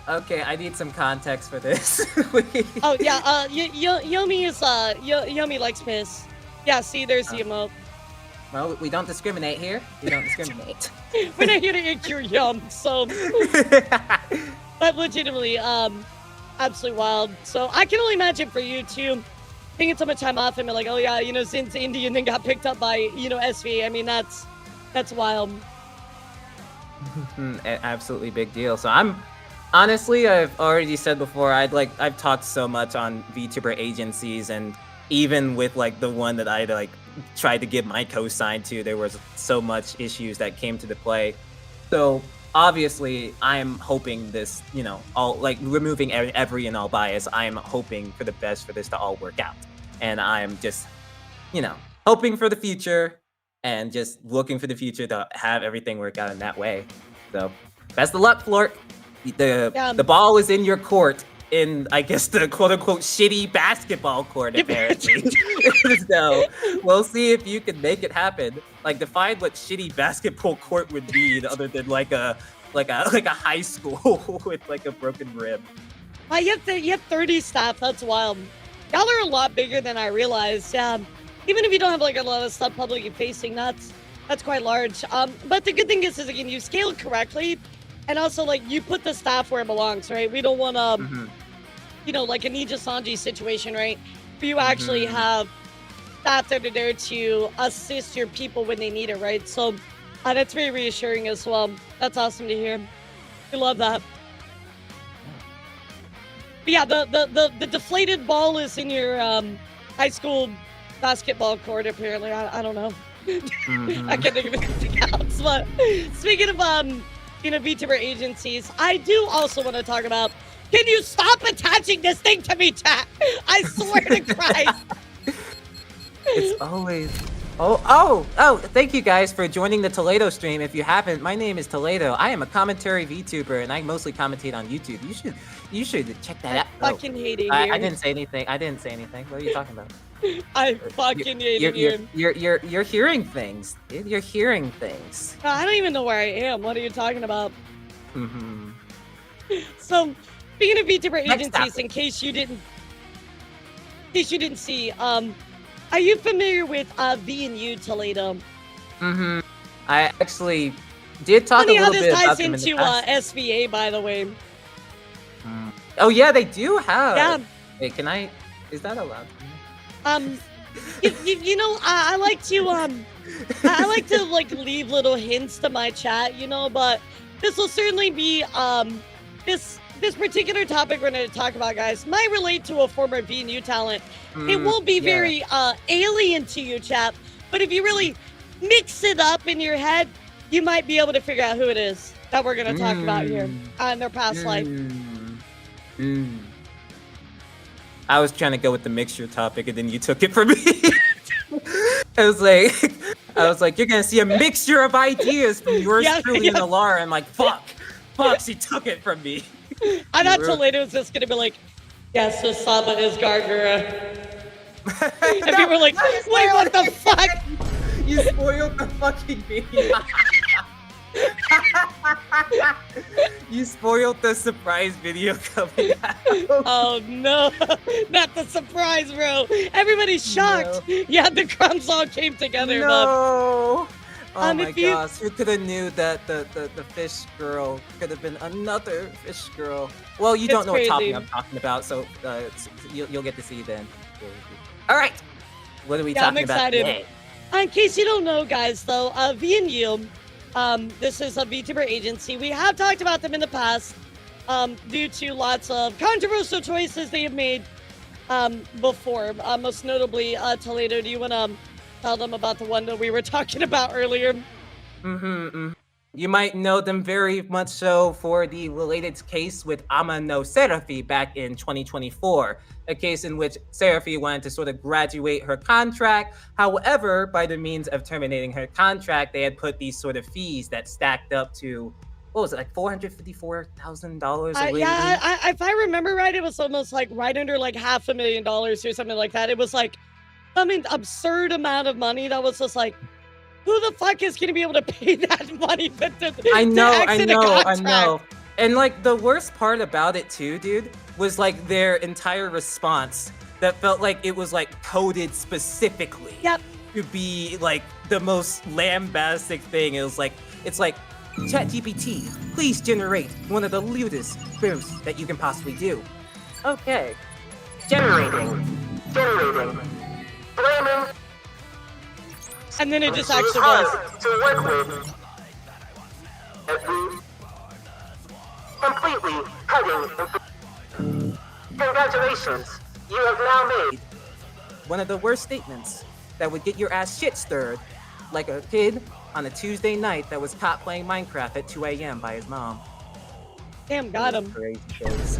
Speaker 2: Okay, I need some context for this.
Speaker 1: Oh yeah, Yomi is Yomi likes piss. Yeah, see, there's the emote.
Speaker 2: Well, we don't discriminate here. We don't discriminate.
Speaker 1: We're not here to eat your yum, so. But legitimately, absolutely wild. So I can only imagine for you too, taking so much time off and be like, oh yeah, you know, since India and then got picked up by, you know, SV. I mean, that's wild.
Speaker 2: Absolutely big deal. So I'm honestly, I've already said before, I've talked so much on VTuber agencies, and even with like the one that I like tried to give my cosign to, there was so much issues that came to the play. So obviously, I'm hoping this, you know, all like removing every and all bias. I'm hoping for the best for this to all work out, and I'm just, you know, hoping for the future and just looking for the future to have everything work out in that way. So, best of luck, Flort. The ball is in your court, in I guess the quote unquote shitty basketball court, apparently. So we'll see if you can make it happen. Like, define what shitty basketball court would be other than like a high school with like a broken rim.
Speaker 1: You have 30 staff. That's wild. Y'all are a lot bigger than I realized. Even if you don't have like a lot of stuff publicly facing, that's quite large. But the good thing is again, you scale correctly, and also like you put the staff where it belongs, right? We don't want to, you know, like a Ninja Sanji situation, right? Where you actually have staff that are there to assist your people when they need it, right? So that's very reassuring as well. That's awesome to hear. We love that. But yeah, the deflated ball is in your high school basketball court, apparently. I don't know. I can't think of anything else. But speaking of you know, VTuber agencies, I do also want to talk about, can you stop attaching this thing to me, chat? I swear to Christ.
Speaker 2: It's always oh, thank you guys for joining the Taledo stream. If you haven't, my name is Taledo. I am a commentary VTuber, and I mostly commentate on YouTube. You should check that out.
Speaker 1: I fucking hate it.
Speaker 2: I didn't say anything. What are you talking about?
Speaker 1: I fucking hate it.
Speaker 2: You're hearing things. You're hearing things.
Speaker 1: I don't even know where I am. What are you talking about? So, speaking of VTuber agencies, in case you didn't see, are you familiar with V&U Taledo?
Speaker 2: I actually did talk a little bit about them in the past.
Speaker 1: Funny how this ties into SVA, by the way.
Speaker 2: Oh yeah, they do have.
Speaker 1: Yeah.
Speaker 2: Wait, can I? Is that allowed?
Speaker 1: You know, I like to like leave little hints to my chat, you know, but this will certainly be this particular topic we're going to talk about, guys, might relate to a former V&U talent. It won't be very alien to you, chap, but if you really mix it up in your head, you might be able to figure out who it is that we're going to talk about here in their past life.
Speaker 2: I was trying to go with the mixture topic, and then you took it from me. I was like, you're gonna see a mixture of ideas from yours truly and elara. I'm like, fuck, she took it from me.
Speaker 1: I thought Taledo was just gonna be like, yes, so Saba is Gargura. And people were like, wait, what the fuck?
Speaker 2: You spoiled the fucking video. You spoiled the surprise video coming out.
Speaker 1: Oh no, not the surprise, bro. Everybody's shocked.
Speaker 2: No.
Speaker 1: Yeah, the crumbs all came together.
Speaker 2: No. Oh my
Speaker 1: if you-
Speaker 2: gosh, who could have knew that the fish girl could have been another fish girl? Well, you don't
Speaker 1: It's
Speaker 2: know what topic
Speaker 1: crazy.
Speaker 2: I'm talking about, so you'll get to see then. All right, what are we
Speaker 1: Yeah, I'm
Speaker 2: talking about
Speaker 1: excited.
Speaker 2: today?
Speaker 1: In case you don't know, guys, though, VNU, this is a VTuber agency. We have talked about them in the past due to lots of controversial choices they have made before. Most notably, Taledo. Do you want to tell them about the one that we were talking about earlier?
Speaker 2: You might know them very much so for the related case with Amano Serafi back in 2024, a case in which Serafi wanted to sort of graduate her contract. However, by the means of terminating her contract, they had put these sort of fees that stacked up to, what was it, like $454,000?
Speaker 1: Yeah, if I remember right, it was almost like right under like $500,000 or something like that. It was like some absurd amount of money that was just like, who the fuck is going to be able to pay that money?
Speaker 2: I know.
Speaker 1: Contract?
Speaker 2: And like the worst part about it too, dude, was like their entire response that felt like it was like coded specifically
Speaker 1: Yep.
Speaker 2: to be like the most lambastic thing. It's like ChatGPT, please generate one of the lewdest boosts that you can possibly do. Okay. Generating. Blaming.
Speaker 1: And then it just actually was.
Speaker 2: To work with. Completely cutting. Congratulations, you have now made one of the worst statements that would get your ass shit stirred, like a kid on a Tuesday night that was caught playing Minecraft at 2 a.m. by his mom.
Speaker 1: Damn, got him.
Speaker 2: Crazy days.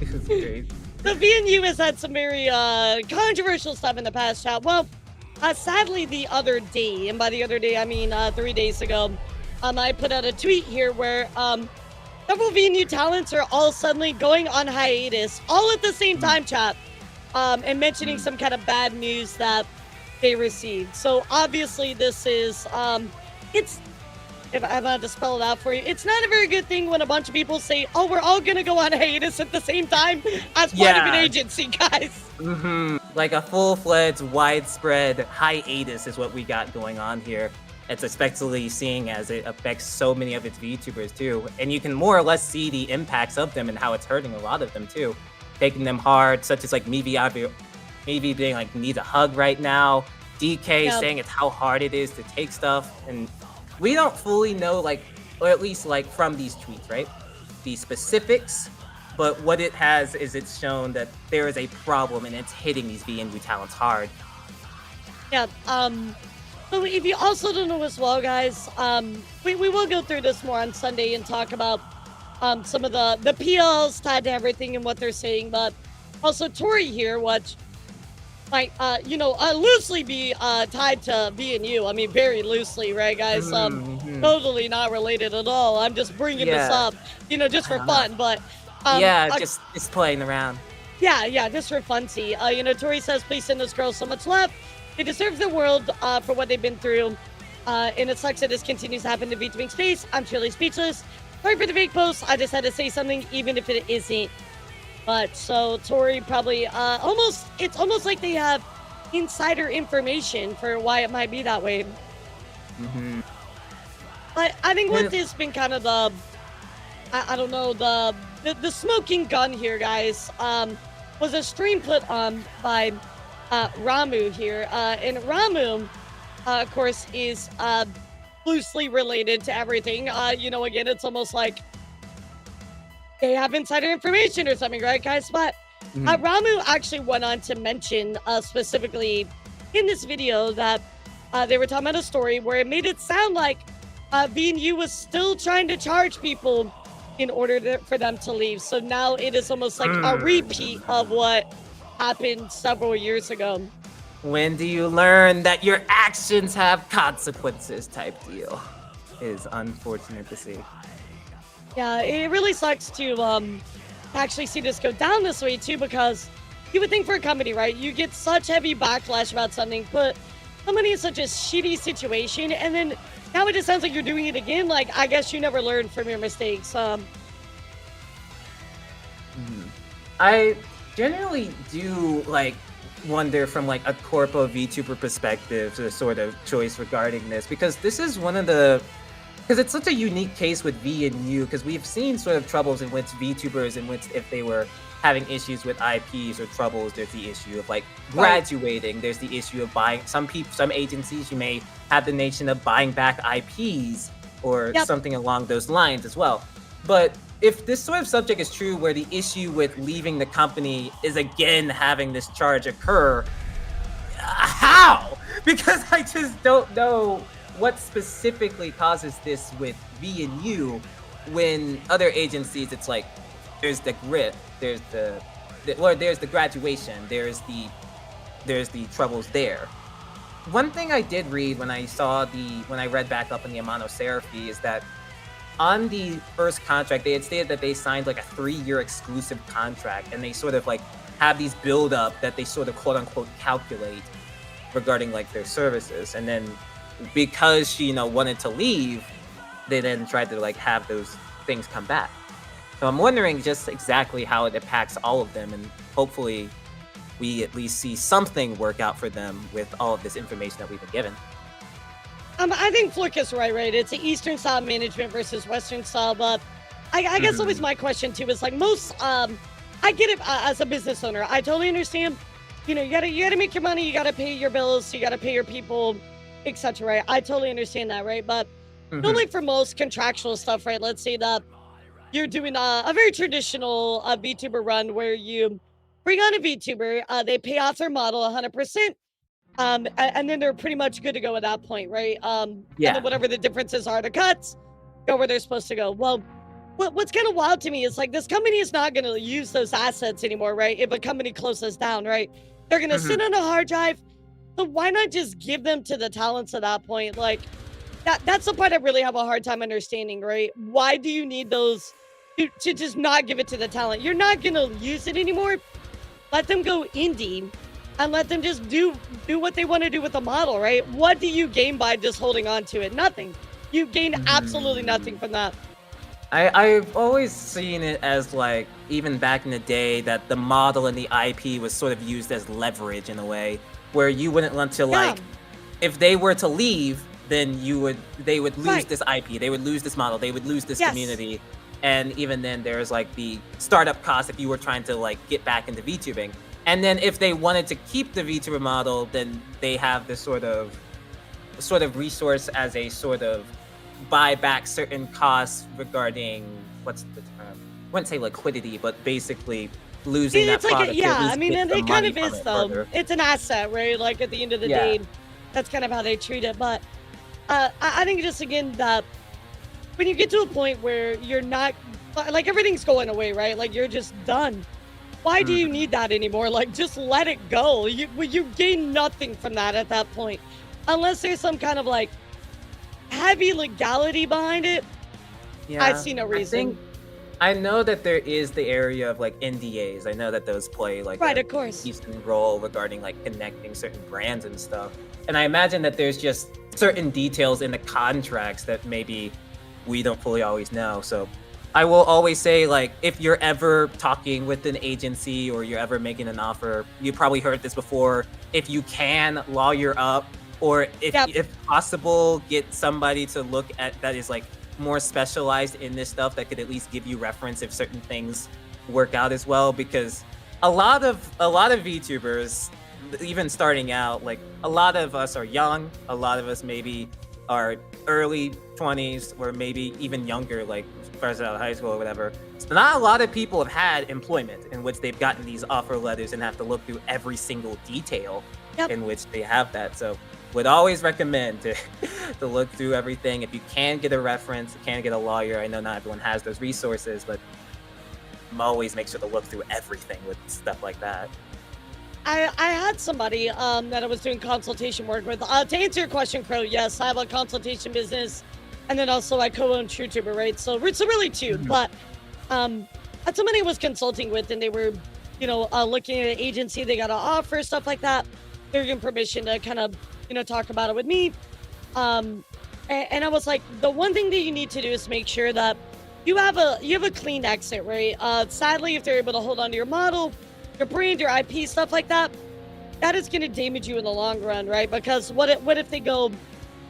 Speaker 2: It was crazy.
Speaker 1: The VNU has had some very controversial stuff in the past, chat. Well, sadly, the other day, and by the other day, I mean 3 days ago, I put out a tweet here where several VNU talents are all suddenly going on hiatus, all at the same time, chat, and mentioning some kind of bad news that they received. So obviously, this is it's. If I had to spell it out for you, it's not a very good thing when a bunch of people say, "Oh, we're all gonna go on hiatus at the same time" as part of an agency, guys.
Speaker 2: Like a full-fledged, widespread hiatus is what we got going on here. It's especially seeing as it affects so many of its VTubers too, and you can more or less see the impacts of them and how it's hurting a lot of them too, taking them hard, such as like maybe being like needs a hug right now. DK saying it's how hard it is to take stuff, and we don't fully know, like, or at least like from these tweets, right? The specifics, but what it has is it's shown that there is a problem and it's hitting these VNU talents hard.
Speaker 1: Yeah. So if you also don't know as well, guys, we will go through this more on Sunday and talk about some of the PLs tied to everything and what they're saying, but also Tori here, which might, loosely be tied to VNU. I mean, very loosely, right, guys? Totally not related at all. I'm just bringing this up, just for fun. But
Speaker 2: just playing around.
Speaker 1: Yeah, just for funsy. Tori says, please send those girls so much love. They deserve the world for what they've been through. And it sucks that this continues to happen to VTubing space. I'm truly speechless. Sorry for the fake post. I just had to say something, even if it isn't. But so Tori probably it's almost like they have insider information for why it might be that way. But I think what has been kind of the smoking gun here, guys, was a stream put on by Ramu here, and Ramu, of course, is loosely related to everything. Again, it's almost like they have insider information or something, right, guys? But Ramu actually went on to mention specifically in this video that they were talking about a story where it made it sound like VNU was still trying to charge people in order for them to leave. So now it is almost like a repeat of what happened several years ago.
Speaker 2: When do you learn that your actions have consequences type deal? It is unfortunate to see.
Speaker 1: Yeah, it really sucks to actually see this go down this way too, because you would think for a company, right? You get such heavy backlash about something, put somebody in such a shitty situation, and then now it just sounds like you're doing it again. Like, I guess you never learned from your mistakes.
Speaker 2: Mhm. I generally do like wonder from like a corpo VTuber perspective the sort of choice regarding this because this is one of the because it's such a unique case with V and U because we've seen sort of troubles in which VTubers in which if they were having issues with IPs or troubles, there's the issue of like
Speaker 1: Right.
Speaker 2: graduating. There's the issue of buying some agencies you may have the nation of buying back IPs or
Speaker 1: Yep.
Speaker 2: something along those lines as well. But if this sort of subject is true where the issue with leaving the company is again having this charge occur, how? Because I just don't know what specifically causes this with V and U when other agencies it's like there's the grit, there's there's the graduation, there's the troubles there. One thing I did read when I read back up in the Amano Seraphy is that on the first contract, they had stated that they signed like a 3-year exclusive contract, and they sort of like have these build up that they sort of quote unquote calculate regarding like their services, and then because she wanted to leave, they then tried to like have those things come back. So I'm wondering just exactly how it impacts all of them, and hopefully we at least see something work out for them with all of this information that we've been given.
Speaker 1: I think Flick is right. It's an Eastern style management versus Western style, but I guess always
Speaker 2: Mhm.
Speaker 1: my question too is like most. I get it as a business owner. I totally understand. You gotta make your money. You gotta pay your bills. You gotta pay your people, etc. Right? I totally understand that, right? But
Speaker 2: Mhm.
Speaker 1: normally for most contractual stuff, right? Let's say that you're doing a very traditional VTuber run where you bring on a VTuber, they pay off their model 100%, and then they're pretty much good to go at that point, right? And then
Speaker 2: Yeah.
Speaker 1: whatever the differences are, the cuts go where they're supposed to go. Well, what's kind of wild to me is like this company is not going to use those assets anymore, right? If a company closes down, right? They're going to sit
Speaker 2: Mhm.
Speaker 1: on a hard drive. So why not just give them to the talents at that point? Like that's the part I really have a hard time understanding, right? Why do you need those to just not give it to the talent? You're not going to use it anymore. Let them go indie and let them just do what they want to do with the model, right? What do you gain by just holding on to it? Nothing. You gain absolutely nothing
Speaker 2: Mm.
Speaker 1: from that.
Speaker 2: I've always seen it as like even back in the day that the model and the IP was sort of used as leverage in a way where you wouldn't want to
Speaker 1: Yeah,
Speaker 2: like if they were to leave, then they would lose
Speaker 1: right.
Speaker 2: this IP, they would lose this model, they would lose this
Speaker 1: Yes.
Speaker 2: community. And even then there's like the startup cost if you were trying to like get back into VTubing. And then if they wanted to keep the VTuber model, then they have this sort of resource as a sort of buy back certain costs regarding what's the term? I wouldn't say liquidity, but basically losing that
Speaker 1: It's like,
Speaker 2: product to
Speaker 1: yeah,
Speaker 2: at
Speaker 1: I
Speaker 2: least
Speaker 1: mean,
Speaker 2: get
Speaker 1: and
Speaker 2: some
Speaker 1: it kind
Speaker 2: money
Speaker 1: of
Speaker 2: from
Speaker 1: is,
Speaker 2: it
Speaker 1: though.
Speaker 2: further.
Speaker 1: It's an asset, right? Like, at the end of the
Speaker 2: Yeah.
Speaker 1: day, that's kind of how they treat it. But I think just, again, that when you get to a point where you're not, like, everything's going away, right? Like, you're just done. Why do you
Speaker 2: Mhm.
Speaker 1: need that anymore? Like, just let it go. You gain nothing from that at that point, unless there's some kind of like heavy legality behind it. I
Speaker 2: Yeah.
Speaker 1: see no
Speaker 2: I
Speaker 1: reason.
Speaker 2: think I know that there is the area of like NDAs. I know that those play like
Speaker 1: Right,
Speaker 2: a
Speaker 1: of course.
Speaker 2: decent role regarding like connecting certain brands and stuff. And I imagine that there's just certain details in the contracts that maybe we don't fully always know. So I will always say like if you're ever talking with an agency or you're ever making an offer, you probably heard this before. If you can lawyer up or
Speaker 1: Yep.
Speaker 2: if possible get somebody to look at that is like more specialized in this stuff that could at least give you reference if certain things work out as well because a lot of VTubers even starting out like a lot of us are young, a lot of us maybe are early 20s or maybe even younger like fresh out of high school or whatever. So not a lot of people have had employment in which they've gotten these offer letters and have to look through every single detail
Speaker 1: Yep.
Speaker 2: in which they have that. So would always recommend to to look through everything. If you can get a reference, you can get a lawyer. I know not everyone has those resources, but always make sure to look through everything with stuff like that.
Speaker 1: I had somebody that I was doing consultation work with. To answer your question, Crow, yes, I have a consultation business, and then also I co-own TrueTuber, right? So it's really two.
Speaker 2: Mhm.
Speaker 1: But had somebody I was consulting with, and they were, looking at an agency. They got an offer, stuff like that. They're given permission to kind of, talk about it with me. Um, And I was like, the one thing that you need to do is make sure that you have a clean exit, right? Sadly, if they're able to hold on to your model, your brand, your IP, stuff like that, that is going to damage you in the long run, right? Because what if they go,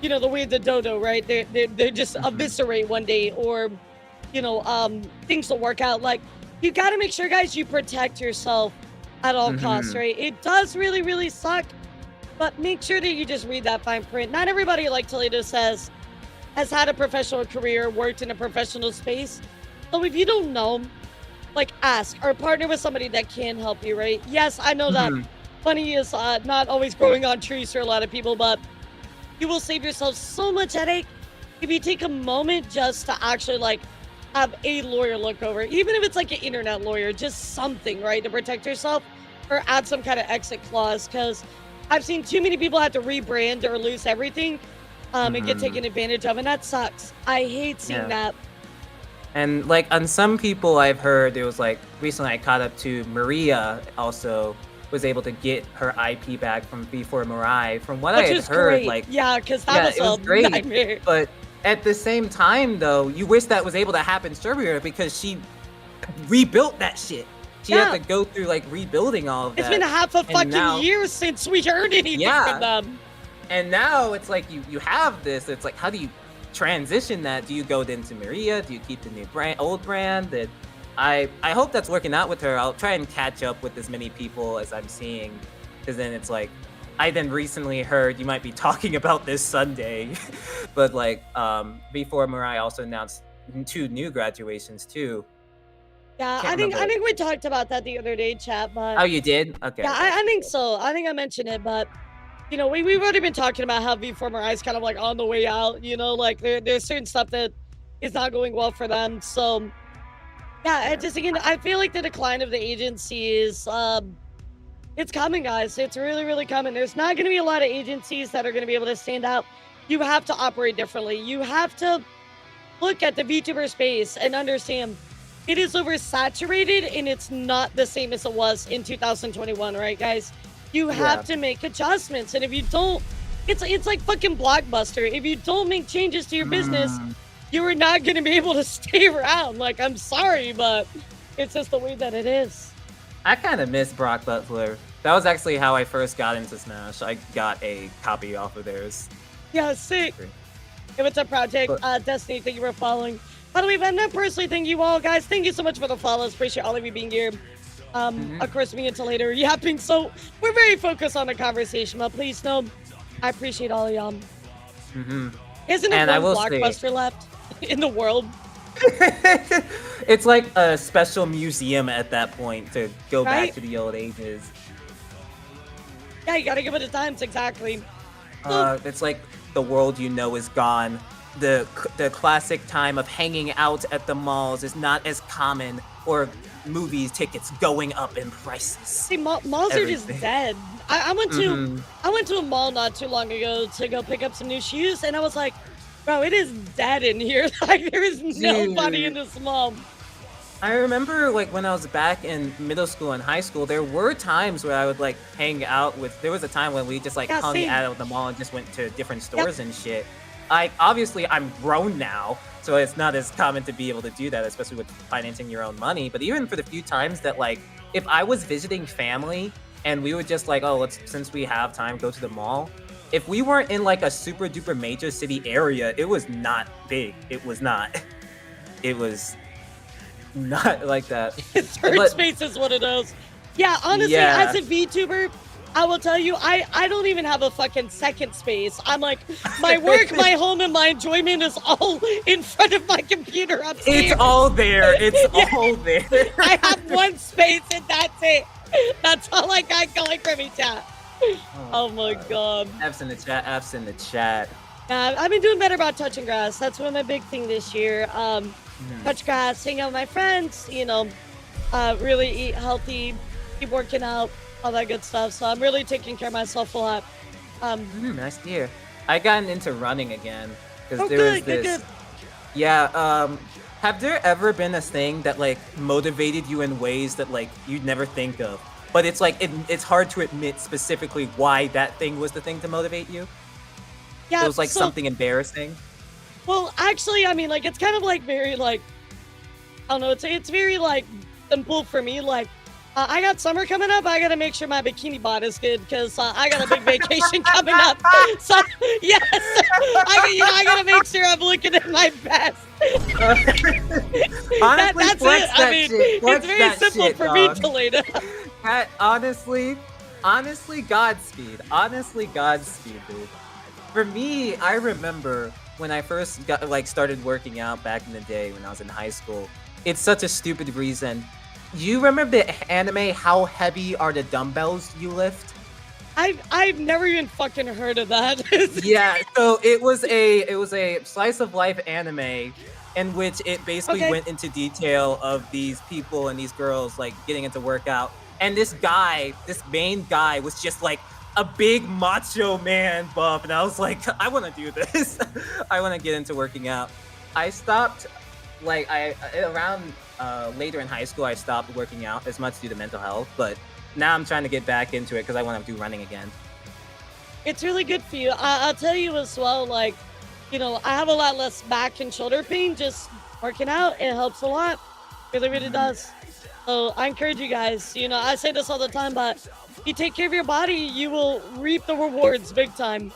Speaker 1: the way of the dodo, right? They just
Speaker 2: Mhm.
Speaker 1: eviscerate one day, or things will work out. Like, you got to make sure, guys, you protect yourself at all costs,
Speaker 2: Mhm.
Speaker 1: right? It does really, really suck, but make sure that you just read that fine print. Not everybody, like Toledo says, has had a professional career, worked in a professional space. So if you don't know, like, ask or partner with somebody that can help you, right? Yes, I know that
Speaker 2: Mhm.
Speaker 1: money is not always growing on trees for a lot of people, but you will save yourself so much headache if you take a moment just to actually, like, have a lawyer look over, even if it's like an internet lawyer, just something, right, to protect yourself, or add some kind of exit clause. Because I've seen too many people have to rebrand or lose everything, and get
Speaker 2: Mhm.
Speaker 1: taken advantage of, and that sucks. I hate seeing
Speaker 2: Yeah.
Speaker 1: that.
Speaker 2: And like on some people I've heard it was like recently I caught up to Maria also was able to get her IP back from Before Mirai. From what I
Speaker 1: Which
Speaker 2: had
Speaker 1: is
Speaker 2: heard,
Speaker 1: great.
Speaker 2: like
Speaker 1: Yeah, because that
Speaker 2: yeah,
Speaker 1: was
Speaker 2: it
Speaker 1: a
Speaker 2: was great.
Speaker 1: nightmare.
Speaker 2: But at the same time though, you wish that was able to happen earlier because she rebuilt that shit. She had
Speaker 1: Yeah,
Speaker 2: to go through like rebuilding all of
Speaker 1: it's been
Speaker 2: that.
Speaker 1: a half a
Speaker 2: And
Speaker 1: fucking
Speaker 2: now
Speaker 1: year since we heard anything from
Speaker 2: yeah,
Speaker 1: them.
Speaker 2: and now it's like you have this. It's like how do you transition that? Do you go into Maria? Do you keep the new brand, old brand? That I hope that's working out with her. I'll try and catch up with as many people as I'm seeing, because then it's like I then recently heard you might be talking about this Sunday, but like before Mariah also announced two new graduations too.
Speaker 1: Yeah,
Speaker 2: Can't
Speaker 1: I
Speaker 2: remember.
Speaker 1: think we talked about that the other day, chat,
Speaker 2: Oh,
Speaker 1: but
Speaker 2: you did? Okay,
Speaker 1: yeah,
Speaker 2: okay,
Speaker 1: I
Speaker 2: okay,
Speaker 1: think
Speaker 2: cool.
Speaker 1: so. I think I mentioned it, but we've already been talking about how V Former Eyes kind of like on the way out, like there's certain stuff that is not going well for them. So yeah,
Speaker 2: Yeah.
Speaker 1: I feel like the decline of the agency is it's coming, guys. It's really, really coming. There's not gonna be a lot of agencies that are gonna be able to stand out. You have to operate differently. You have to look at the VTuber space and understand it is oversaturated and it's not the same as it was in 2021, right, guys? You have
Speaker 2: Yeah.
Speaker 1: to make adjustments, and if you don't, it's like fucking Blockbuster. If you don't make changes to your business,
Speaker 2: Mm,
Speaker 1: you are not going to be able to stay around. Like, I'm sorry, but it's just the way that it is.
Speaker 2: I kind of miss Brock Butler. That was actually how I first got into Smash. I got a copy off of theirs.
Speaker 1: Yeah, sick. If it's a project,
Speaker 2: But
Speaker 1: Destiny, thank you for following. By the way, if I'm not personally, thank you all, guys. Thank you so much for the follows. Appreciate all of you being here.
Speaker 2: mhm,
Speaker 1: Of course, me and Taledo are yapping, so we're very focused on the conversation. But please know, I appreciate all of y'all.
Speaker 2: mhm.
Speaker 1: Isn't there
Speaker 2: And I
Speaker 1: one
Speaker 2: will say,
Speaker 1: blockbuster left in the world?
Speaker 2: it's like a special museum at that point to go back
Speaker 1: Right?
Speaker 2: to the old ages.
Speaker 1: Yeah, you gotta give it a times, exactly. So,
Speaker 2: It's like the world you know is gone. The classic time of hanging out at the malls is not as common, or movies tickets going up in prices.
Speaker 1: see, malls are just
Speaker 2: Everything.
Speaker 1: dead. I went to
Speaker 2: Hmm.
Speaker 1: I went to a mall not too long ago to go pick up some new shoes, and I was like, bro, it is dead in here. Like, there is nobody in
Speaker 2: Dude,
Speaker 1: this mall.
Speaker 2: I remember like when I was back in middle school and high school, there were times where I would like hang out with. There was a time when we just like
Speaker 1: Yeah,
Speaker 2: hung
Speaker 1: same.
Speaker 2: out at the mall and just went to different
Speaker 1: Yep.
Speaker 2: stores and shit. I obviously I'm grown now, so it's not as common to be able to do that, especially with financing your own money. But even for the few times that like if I was visiting family and we would just like, oh, let's since we have time, go to the mall. If we weren't in like a super duper major city area, it was not big. It was not. It was not like that.
Speaker 1: Third
Speaker 2: But
Speaker 1: space is what it is. Yeah, honestly, as
Speaker 2: yeah.
Speaker 1: a VTuber, I will tell you, I don't even have a fucking second space. I'm like, my work, my home, and my enjoyment is all in front of my computer
Speaker 2: It's
Speaker 1: upstairs.
Speaker 2: all there. It's
Speaker 1: Yeah,
Speaker 2: all there.
Speaker 1: I have one space and that's it. That's all I got going for me, chat.
Speaker 2: Oh
Speaker 1: Oh my
Speaker 2: god.
Speaker 1: god.
Speaker 2: Apps in the chat. Apps in the chat.
Speaker 1: I've been doing better about touching grass. That's one of my big thing this year.
Speaker 2: Mhm.
Speaker 1: Touch grass, hang out with my friends, really eat healthy, keep working out, all that good stuff. So I'm really taking care of myself a lot. Um,
Speaker 2: Nice to hear. I gotten into running again because
Speaker 1: oh,
Speaker 2: there was
Speaker 1: good, good,
Speaker 2: this.
Speaker 1: good.
Speaker 2: Yeah. Have there ever been a thing that like motivated you in ways that like you'd never think of? But it's like it's hard to admit specifically why that thing was the thing to motivate you. It
Speaker 1: Yeah,
Speaker 2: was like
Speaker 1: so
Speaker 2: something embarrassing.
Speaker 1: well, actually, I mean, like, it's kind of like very like I don't know. It's very like simple for me. Like, I got summer coming up. I gotta make sure my bikini bot is good because I got a big vacation coming up. So yes, I gotta make sure I'm looking at my best.
Speaker 2: Honestly,
Speaker 1: That's it.
Speaker 2: flex
Speaker 1: I
Speaker 2: that
Speaker 1: mean,
Speaker 2: shit.
Speaker 1: it's
Speaker 2: Flex
Speaker 1: very
Speaker 2: that
Speaker 1: simple
Speaker 2: shit,
Speaker 1: for me,
Speaker 2: dog.
Speaker 1: Toledo.
Speaker 2: That honestly, Godspeed. Honestly, Godspeed, dude. For me, I remember when I first got started working out back in the day when I was in high school. It's such a stupid reason. You remember the anime How Heavy Are the Dumbbells You Lift?
Speaker 1: I've never even fucking heard of that.
Speaker 2: Yeah, so it was a slice of life anime in which it basically
Speaker 1: Okay.
Speaker 2: went into detail of these people and these girls like getting into workout. And this guy, this main guy, was just like a big macho man buff, and I was like, I want to do this. I want to get into working out. I stopped around later in high school. I stopped working out as much due to mental health, but now I'm trying to get back into it because I want to do running again.
Speaker 1: It's really good for you. I'll tell you as well, like, I have a lot less back and shoulder pain just working out. It helps a lot. Really, really does. So I encourage you guys. I say this all the time, but if you take care of your body, you will reap the rewards big time.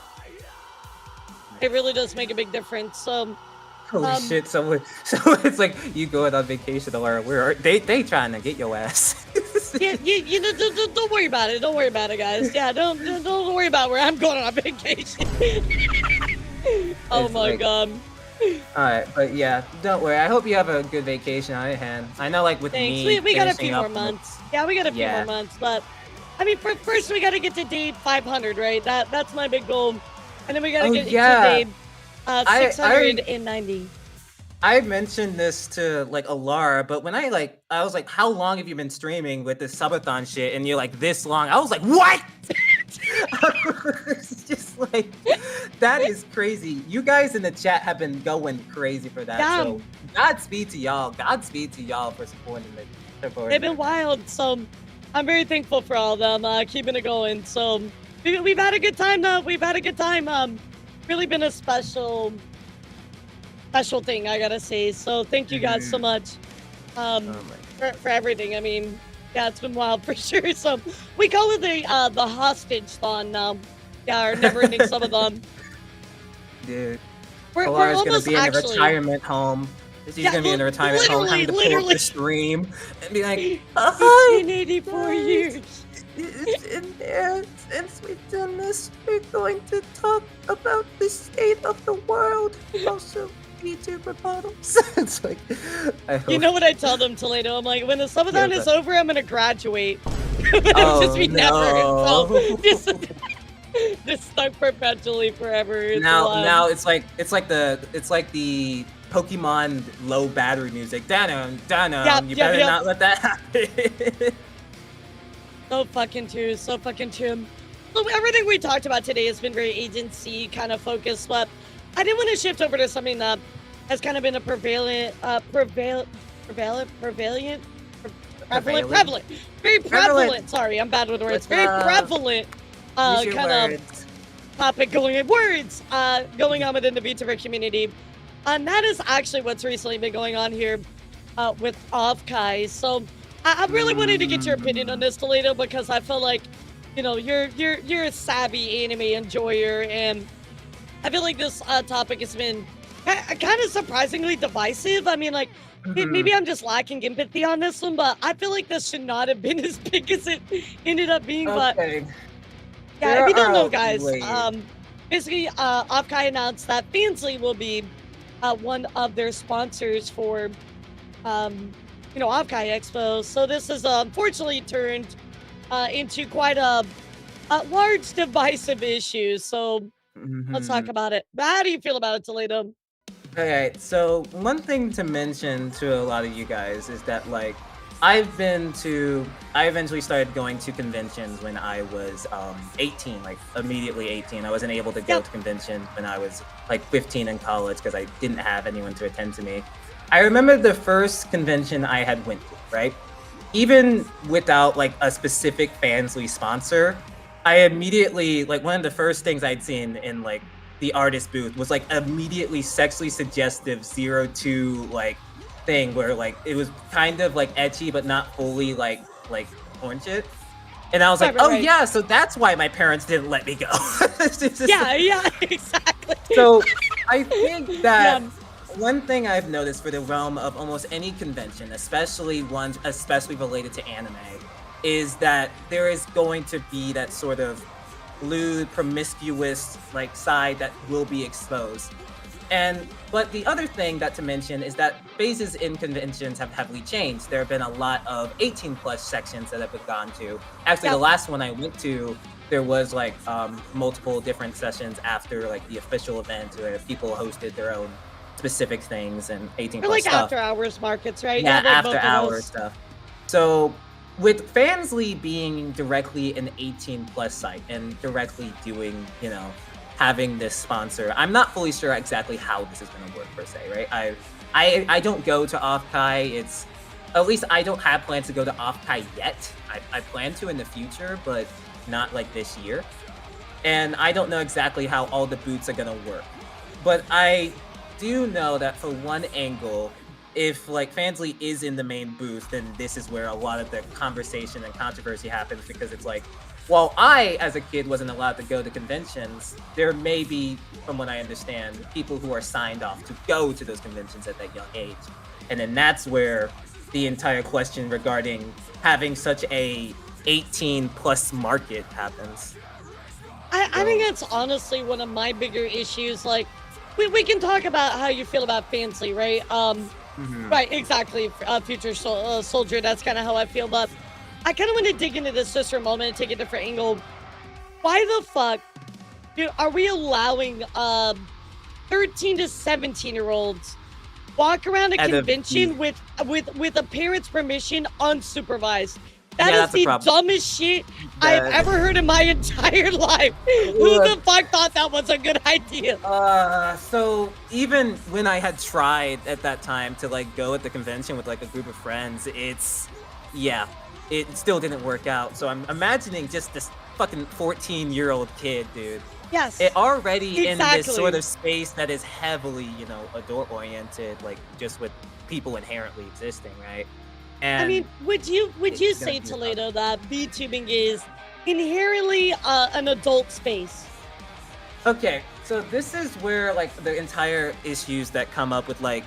Speaker 1: It really does make a big difference. So,
Speaker 2: Holy
Speaker 1: um,
Speaker 2: shit! So it's like you going on vacation, or where are they trying to get your ass?
Speaker 1: yeah, don't worry about it. Don't worry about it, guys. Yeah, don't worry about where I'm going on vacation. Oh
Speaker 2: It's
Speaker 1: my
Speaker 2: like,
Speaker 1: god.
Speaker 2: all right, but yeah, don't worry. I hope you have a good vacation on your hand. I know, like with
Speaker 1: Thanks.
Speaker 2: me,
Speaker 1: We got a
Speaker 2: finishing
Speaker 1: few more
Speaker 2: up
Speaker 1: months. Yeah, we got a few more
Speaker 2: yeah.
Speaker 1: months, but I mean, first we got to get to day 500, right? That's my big goal, and then we got to
Speaker 2: Oh
Speaker 1: get to
Speaker 2: yeah,
Speaker 1: day
Speaker 2: I
Speaker 1: 690.
Speaker 2: I mentioned this to like Alara, but when I was like, how long have you been streaming with this subathon shit? And you're like, this long. I was like, what? It's just like that is crazy. You guys in the chat have been going crazy for that. So
Speaker 1: Damn,
Speaker 2: Godspeed to y'all. Godspeed to y'all for supporting the
Speaker 1: they've
Speaker 2: supporting
Speaker 1: been
Speaker 2: the
Speaker 1: wild. So I'm very thankful for all of them keeping it going. So we've had a good time though. We've had a good time. Really been a special thing, I gotta say. So thank you guys so
Speaker 2: Mhm.
Speaker 1: much
Speaker 2: Oh
Speaker 1: um,
Speaker 2: my
Speaker 1: for everything. I mean, yeah, it's been wild for sure. So we call it the hostage thon now. Yeah, our never ending some of them.
Speaker 2: dude.
Speaker 1: We're
Speaker 2: Alara's gonna
Speaker 1: almost
Speaker 2: be in a
Speaker 1: actually.
Speaker 2: retirement home. She's
Speaker 1: Yeah,
Speaker 2: gonna be in a retirement home
Speaker 1: literally,
Speaker 2: having to pull up
Speaker 1: literally.
Speaker 2: the stream and be like,
Speaker 1: 1884
Speaker 2: guys.
Speaker 1: years.
Speaker 2: It's in there. Since we've done this, we're going to talk about the state of the world. Also, Vtuber bottles. It's like, I
Speaker 1: You
Speaker 2: hope.
Speaker 1: know what I tell them, Toledo? I'm like, when the
Speaker 2: Yeah,
Speaker 1: subathon is
Speaker 2: but,
Speaker 1: over, I'm gonna graduate. It'll just
Speaker 2: oh
Speaker 1: be never. So
Speaker 2: no.
Speaker 1: just stuck perpetually forever. It's
Speaker 2: Now it's like the Pokemon low battery music. Danum,
Speaker 1: Yep,
Speaker 2: danum. You
Speaker 1: yep,
Speaker 2: better
Speaker 1: yep.
Speaker 2: not let that happen.
Speaker 1: So fucking true. So fucking true. So everything we talked about today has been very agency kind of focused, but I did want to shift over to something that has kind of been a prevalent,
Speaker 2: Prevalent.
Speaker 1: very
Speaker 2: Prevalent.
Speaker 1: prevalent. Sorry, I'm bad with words.
Speaker 2: What's
Speaker 1: Very
Speaker 2: up?
Speaker 1: prevalent,
Speaker 2: Use your
Speaker 1: kind of
Speaker 2: words.
Speaker 1: topic going on within the VTuber community. And that is actually what's recently been going on here with Offkai. So I really wanted to get your opinion on
Speaker 2: Mm.
Speaker 1: this, Toledo, because I feel like, you're a savvy anime enjoyer, and I feel like this topic has been kind of surprisingly divisive. I mean, like,
Speaker 2: Mhm.
Speaker 1: maybe I'm just lacking empathy on this one, but I feel like this should not have been as big as it ended up being. But
Speaker 2: Okay.
Speaker 1: yeah, if
Speaker 2: There
Speaker 1: you don't know,
Speaker 2: are
Speaker 1: guys,
Speaker 2: ways.
Speaker 1: basically, Offkai announced that Fansly will be one of their sponsors for, um, Offkai Expo. So this has unfortunately turned into quite a large divisive issue. So let's talk
Speaker 2: Mhm.
Speaker 1: about it. How do you feel about it, Toledo?
Speaker 2: Okay, so one thing to mention to a lot of you guys is that I eventually started going to conventions when I was 18, like immediately 18. I wasn't able to go
Speaker 1: Yep.
Speaker 2: to conventions when I was like 15 in college because I didn't have anyone to attend to me. I remember the first convention I had went to, right? Even without like a specific Fansly sponsor, I immediately like one of the first things I'd seen in like the artist booth was like immediately sexually suggestive 02 like thing where like it was kind of like etchy but not fully like orange it. And I was like, oh
Speaker 1: Right.
Speaker 2: yeah, so that's why my parents didn't let me go. It's just
Speaker 1: Yeah, exactly.
Speaker 2: so I think that
Speaker 1: Yeah.
Speaker 2: one thing I've noticed for the realm of almost any convention, especially ones especially related to anime, is that there is going to be that sort of lewd, promiscuous like side that will be exposed. But the other thing that to mention is that phases in conventions have heavily changed. There have been a lot of 18 plus sections that I've gone to. Actually, the last one I went to, there was like multiple different sessions after like the official event where people hosted their own specific things and 18
Speaker 1: Or
Speaker 2: plus
Speaker 1: like
Speaker 2: stuff.
Speaker 1: after hours markets, right?
Speaker 2: Yeah,
Speaker 1: like
Speaker 2: after
Speaker 1: both of
Speaker 2: hours
Speaker 1: those.
Speaker 2: stuff. So with Fansly being directly an 18 plus site and directly doing, having this sponsor, I'm not fully sure exactly how this is going to work per se, right? I don't go to Offkai. It's at least I don't have plans to go to Offkai yet. I plan to in the future, but not like this year. And I don't know exactly how all the booths are going to work. But I do know that for one angle, if like Fansly is in the main booth, then this is where a lot of the conversation and controversy happens, because it's like, while I, as a kid, wasn't allowed to go to conventions, there may be, from what I understand, people who are signed off to go to those conventions at that young age. And then that's where the entire question regarding having such a 18 plus market happens.
Speaker 1: I think that's honestly one of my bigger issues. Like, we can talk about how you feel about Fansly, right? Right, exactly. Future Soldier, that's kind of how I feel. But I kind of want to dig into this just for a moment and take a different angle. Why the fuck, dude, are we allowing 13 to 17-year-olds walk around a convention with a parent's permission unsupervised? That is the dumbest shit I've ever heard in my entire life. Who the fuck thought that was a good idea?
Speaker 2: So even when I had tried at that time to like go at the convention with like a group of friends, it still didn't work out. So I'm imagining just this fucking 14-year-old kid, dude.
Speaker 1: Yes.
Speaker 2: It already in this sort of space that is heavily, adult oriented, like just with people inherently existing, right? And
Speaker 1: I mean, would you say, Taledo, that VTubing is inherently an adult space?
Speaker 2: Okay, so this is where like the entire issues that come up with like,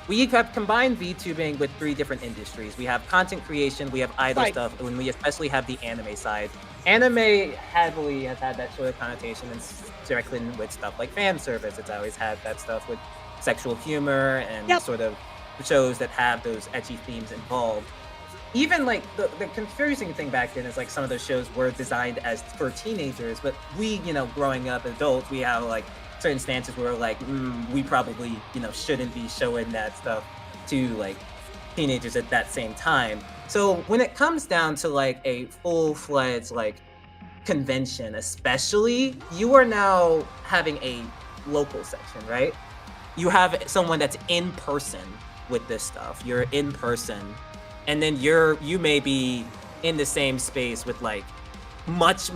Speaker 2: we have combined VTubing with 3 different industries. We have content creation, we have idol stuff, and we especially have the anime side. Anime heavily has had that sort of connotation and directly with stuff like fan service. It's always had that stuff with sexual humor and sort of shows that have those ecchi themes involved. Even like the confusing thing back then is like some of those shows were designed as for teenagers, but we, growing up adults, we have like certain stances where like we probably shouldn't be showing that stuff to like teenagers at that same time. So when it comes down to like a full-fledged like convention, especially, you are now having a local section, right? You have someone that's in person with this stuff. You're in person, and then you may be in the same space with like much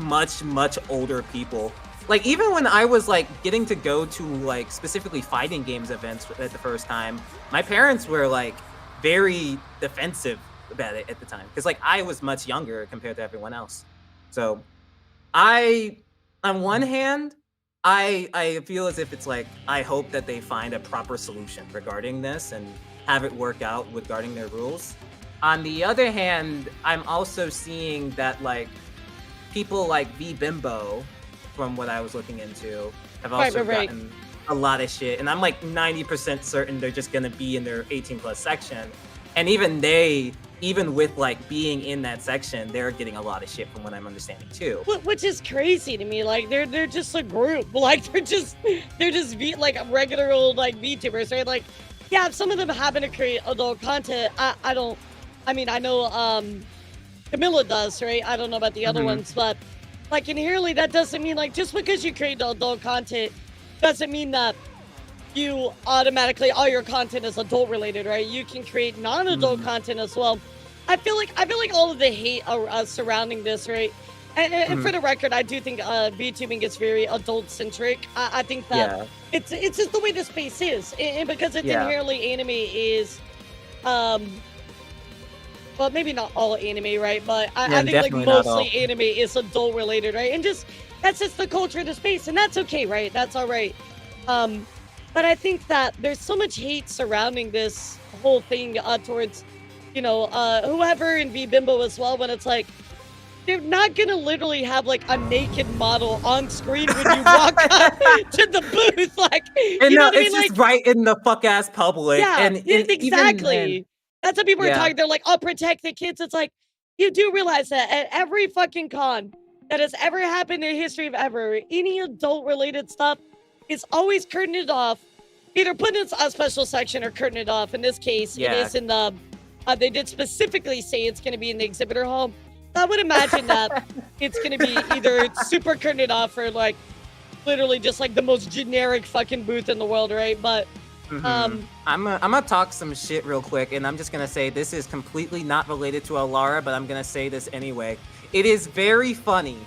Speaker 2: older people. Like even when I was like getting to go to like specifically fighting games events at the first time, my parents were like very defensive about it at the time, because like I was much younger compared to everyone else. So on one hand, I feel as if it's like, I hope that they find a proper solution regarding this and have it work out regarding their rules. On the other hand, I'm also seeing that like people like VBimbo, from what I was looking into, have also gotten a lot of shit. And I'm like 90% certain they're just gonna be in their 18 plus section. And even with like being in that section, they're getting a lot of shit from what I'm understanding too.
Speaker 1: Which is crazy to me. Like they're just a group. Like they're just like regular old like VTubers, right? Like, yeah, if some of them happen to create adult content, I know Camilla does, right? I don't know about the other ones, but like inherently that doesn't mean like just because you create adult content doesn't mean that you automatically all your content is adult related, right? You can create non-adult content as well. I feel like all of the hate surrounding this, right, And
Speaker 2: Mhm.
Speaker 1: for the record, I do think VTubing is very adult centric. I think that
Speaker 2: Yeah.
Speaker 1: it's just the way the space is, and because it's
Speaker 2: Yeah.
Speaker 1: inherently anime is um well, maybe not all anime, right? But
Speaker 2: Yeah,
Speaker 1: I think like
Speaker 2: definitely not
Speaker 1: mostly
Speaker 2: all.
Speaker 1: anime is adult related, right? And just that's just the culture of the space, and that's okay, right? That's all right. Um, but I think that there's so much hate surrounding this whole thing towards, whoever in V Bimbo as well. When it's like they're not gonna literally have like a naked model on screen when you walk up to the booth, like
Speaker 2: And
Speaker 1: you know
Speaker 2: no,
Speaker 1: what I mean?
Speaker 2: it's just
Speaker 1: Like
Speaker 2: right in the fuck ass public,
Speaker 1: yeah,
Speaker 2: and even then,
Speaker 1: exactly. That's what people are
Speaker 2: yeah,
Speaker 1: talking. They're like, "I'll protect the kids." It's like, you do realize that at every fucking con that has ever happened in the history of ever, any adult-related stuff is always curtained off, either put in a special section or curtain it off. In this case, it
Speaker 2: yeah.
Speaker 1: is in the. They did specifically say it's going to be in the exhibitor hall. I would imagine that it's going to be either super curtained off or like literally just like the most generic fucking booth in the world, right? But
Speaker 2: Mhm.
Speaker 1: um
Speaker 2: I'm gonna talk some shit real quick, and I'm just gonna say this is completely not related to elara, but I'm gonna say this anyway. It is very funny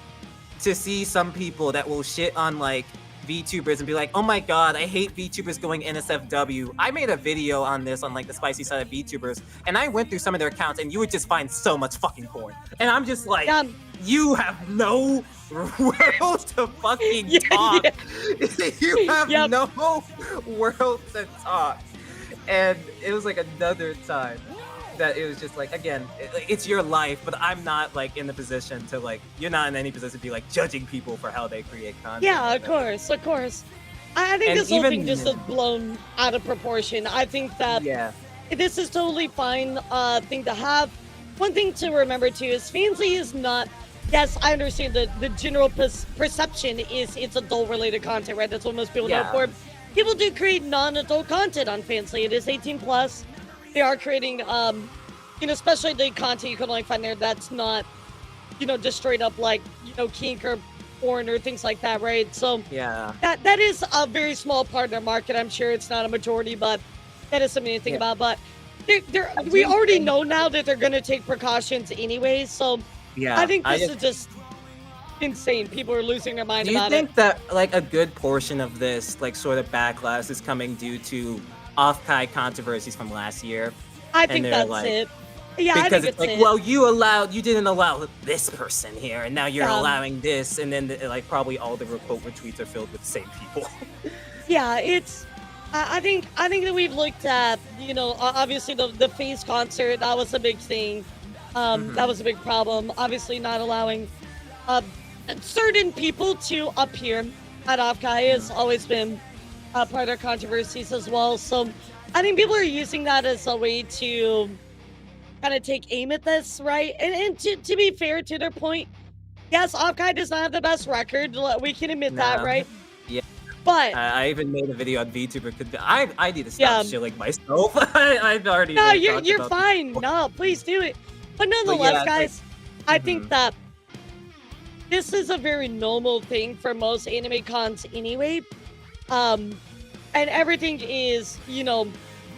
Speaker 2: to see some people that will shit on like VTubers and be like, "Oh my god, I hate VTubers going NSFW." I made a video on this on like the spicy side of VTubers, and I went through some of their accounts, and you would just find so much fucking porn. And I'm just like,
Speaker 1: yeah.
Speaker 2: you have no world to fucking
Speaker 1: Yeah,
Speaker 2: talk.
Speaker 1: yeah.
Speaker 2: You have
Speaker 1: Yep.
Speaker 2: no world to talk. And it was like another time that it was just like, again, it's your life, but I'm not like in the position to like, you're not in any position to be like judging people for how they create content.
Speaker 1: Yeah,
Speaker 2: You
Speaker 1: of
Speaker 2: know?
Speaker 1: course, of course. I think
Speaker 2: And
Speaker 1: this whole thing
Speaker 2: even
Speaker 1: just is blown out of proportion. I think that
Speaker 2: yeah,
Speaker 1: this is totally fine thing to have. One thing to remember too is Fansly is not. Yes, I understand the general perception is it's adult related content, right? That's what most people know
Speaker 2: yeah,
Speaker 1: for. People do create non-adult content on Fansly. It is 18 plus. They are creating especially the content you can only find there that's not, just straight up like, kink or porn or things like that, right? So
Speaker 2: yeah,
Speaker 1: that is a very small part of their market. I'm sure it's not a majority, but that is something to think
Speaker 2: yeah.
Speaker 1: about. But
Speaker 2: I
Speaker 1: we
Speaker 2: do
Speaker 1: already
Speaker 2: think,
Speaker 1: know now that they're going to take precautions anyways. So I
Speaker 2: yeah,
Speaker 1: think
Speaker 2: I
Speaker 1: this
Speaker 2: just
Speaker 1: is just insane. People are losing their mind
Speaker 2: do you
Speaker 1: about it.
Speaker 2: think that like a good portion of this like sort of backlash is coming due to Offkai controversies from last year?
Speaker 1: I
Speaker 2: And
Speaker 1: think
Speaker 2: they're
Speaker 1: that's
Speaker 2: like,
Speaker 1: it. Yeah, I
Speaker 2: because
Speaker 1: think
Speaker 2: it's
Speaker 1: it's
Speaker 2: like,
Speaker 1: it.
Speaker 2: well, you didn't allow this person here, and now you're
Speaker 1: Yeah,
Speaker 2: allowing this, and then like probably all the quote retweets are filled with the same people.
Speaker 1: yeah. It's. I think that we've looked at, obviously the Phase concert. That was a big thing. That
Speaker 2: Hmm.
Speaker 1: was a big problem. Obviously, not allowing uh, certain people to appear at Offkai has always been part of their controversies as well. So I think people are using that as a way to kind of take aim at this, right? And to be fair to their point, yes, Offkai does not have the best record. We can admit that,
Speaker 2: No,
Speaker 1: right?
Speaker 2: yeah,
Speaker 1: But
Speaker 2: I even made a video on VTuber because I need to stop
Speaker 1: yeah,
Speaker 2: shilling myself. I've already
Speaker 1: no,
Speaker 2: like
Speaker 1: you're
Speaker 2: talked
Speaker 1: you're
Speaker 2: about this
Speaker 1: fine.
Speaker 2: before.
Speaker 1: No, please do it. But
Speaker 2: But
Speaker 1: nonetheless,
Speaker 2: yeah, it's like,
Speaker 1: guys, I think
Speaker 2: hmm
Speaker 1: that this is a very normal thing for most anime cons anyway. Um, and everything is,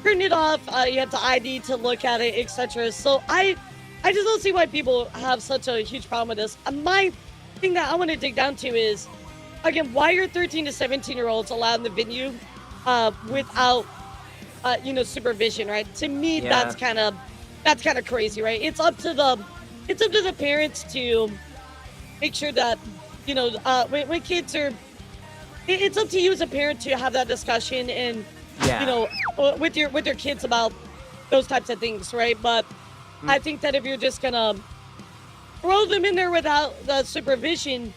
Speaker 1: turn it off. You have to ID to look at it, etc. So I just don't see why people have such a huge problem with this. My thing that I want to dig down to is, again, why are 13 to 17-year-olds allowed in the venue without, supervision, right? To me,
Speaker 2: yeah,
Speaker 1: that's kind of crazy, right? It's up to the parents to make sure that, when kids are it's up to you as a parent to have that discussion and
Speaker 2: yeah,
Speaker 1: with your kids about those types of things, right? But
Speaker 2: mm,
Speaker 1: I think that if you're just gonna throw them in there without the supervision,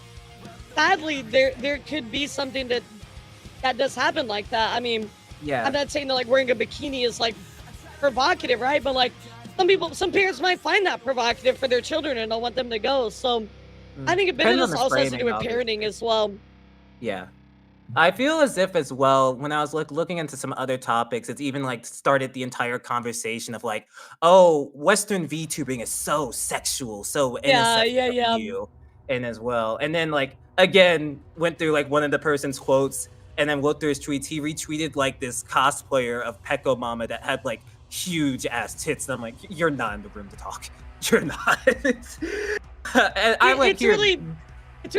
Speaker 1: sadly there could be something that does happen like that. I mean, I'm
Speaker 2: yeah.
Speaker 1: not saying that like wearing a bikini is like provocative, right? But like some parents might find that provocative for their children and don't want them to go. So I think a bit of
Speaker 2: Depends on
Speaker 1: this
Speaker 2: the
Speaker 1: also has to do
Speaker 2: framing,
Speaker 1: with parenting
Speaker 2: obviously.
Speaker 1: as well.
Speaker 2: Yeah. I feel as if as well, when I was like looking into some other topics, it's even like started the entire conversation of like, oh, Western VTubing is so sexual, so
Speaker 1: Yeah, yeah, yeah.
Speaker 2: NSFW, and as well. And then like again, went through like one of the person's quotes and then looked through his tweets. He retweeted like this cosplayer of Pecco Mama that had like huge ass tits. And I'm like, you're not in the room to talk. You're not. And I went
Speaker 1: It's
Speaker 2: here.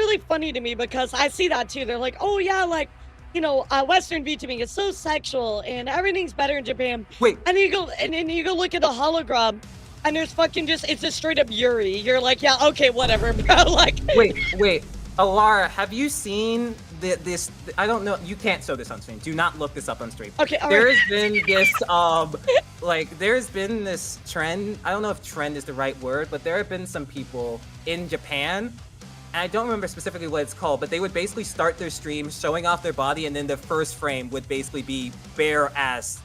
Speaker 1: really funny to me because I see that too. They're like, oh yeah, like Western VTubing is so sexual and everything's better in Japan.
Speaker 2: Wait,
Speaker 1: And then you go look at the hologram, and there's fucking it's just straight up Yuri. You're like, yeah, okay, whatever, bro. Like,
Speaker 2: wait, Elara, have you seen this? I don't know. You can't show this on stream. Do not look this up on stream.
Speaker 1: Okay, all
Speaker 2: There
Speaker 1: right.
Speaker 2: has been this there's been this trend. I don't know if trend is the right word, but there have been some people in Japan. And I don't remember specifically what it's called, but they would basically start their stream showing off their body, and then the first frame would basically be bare ass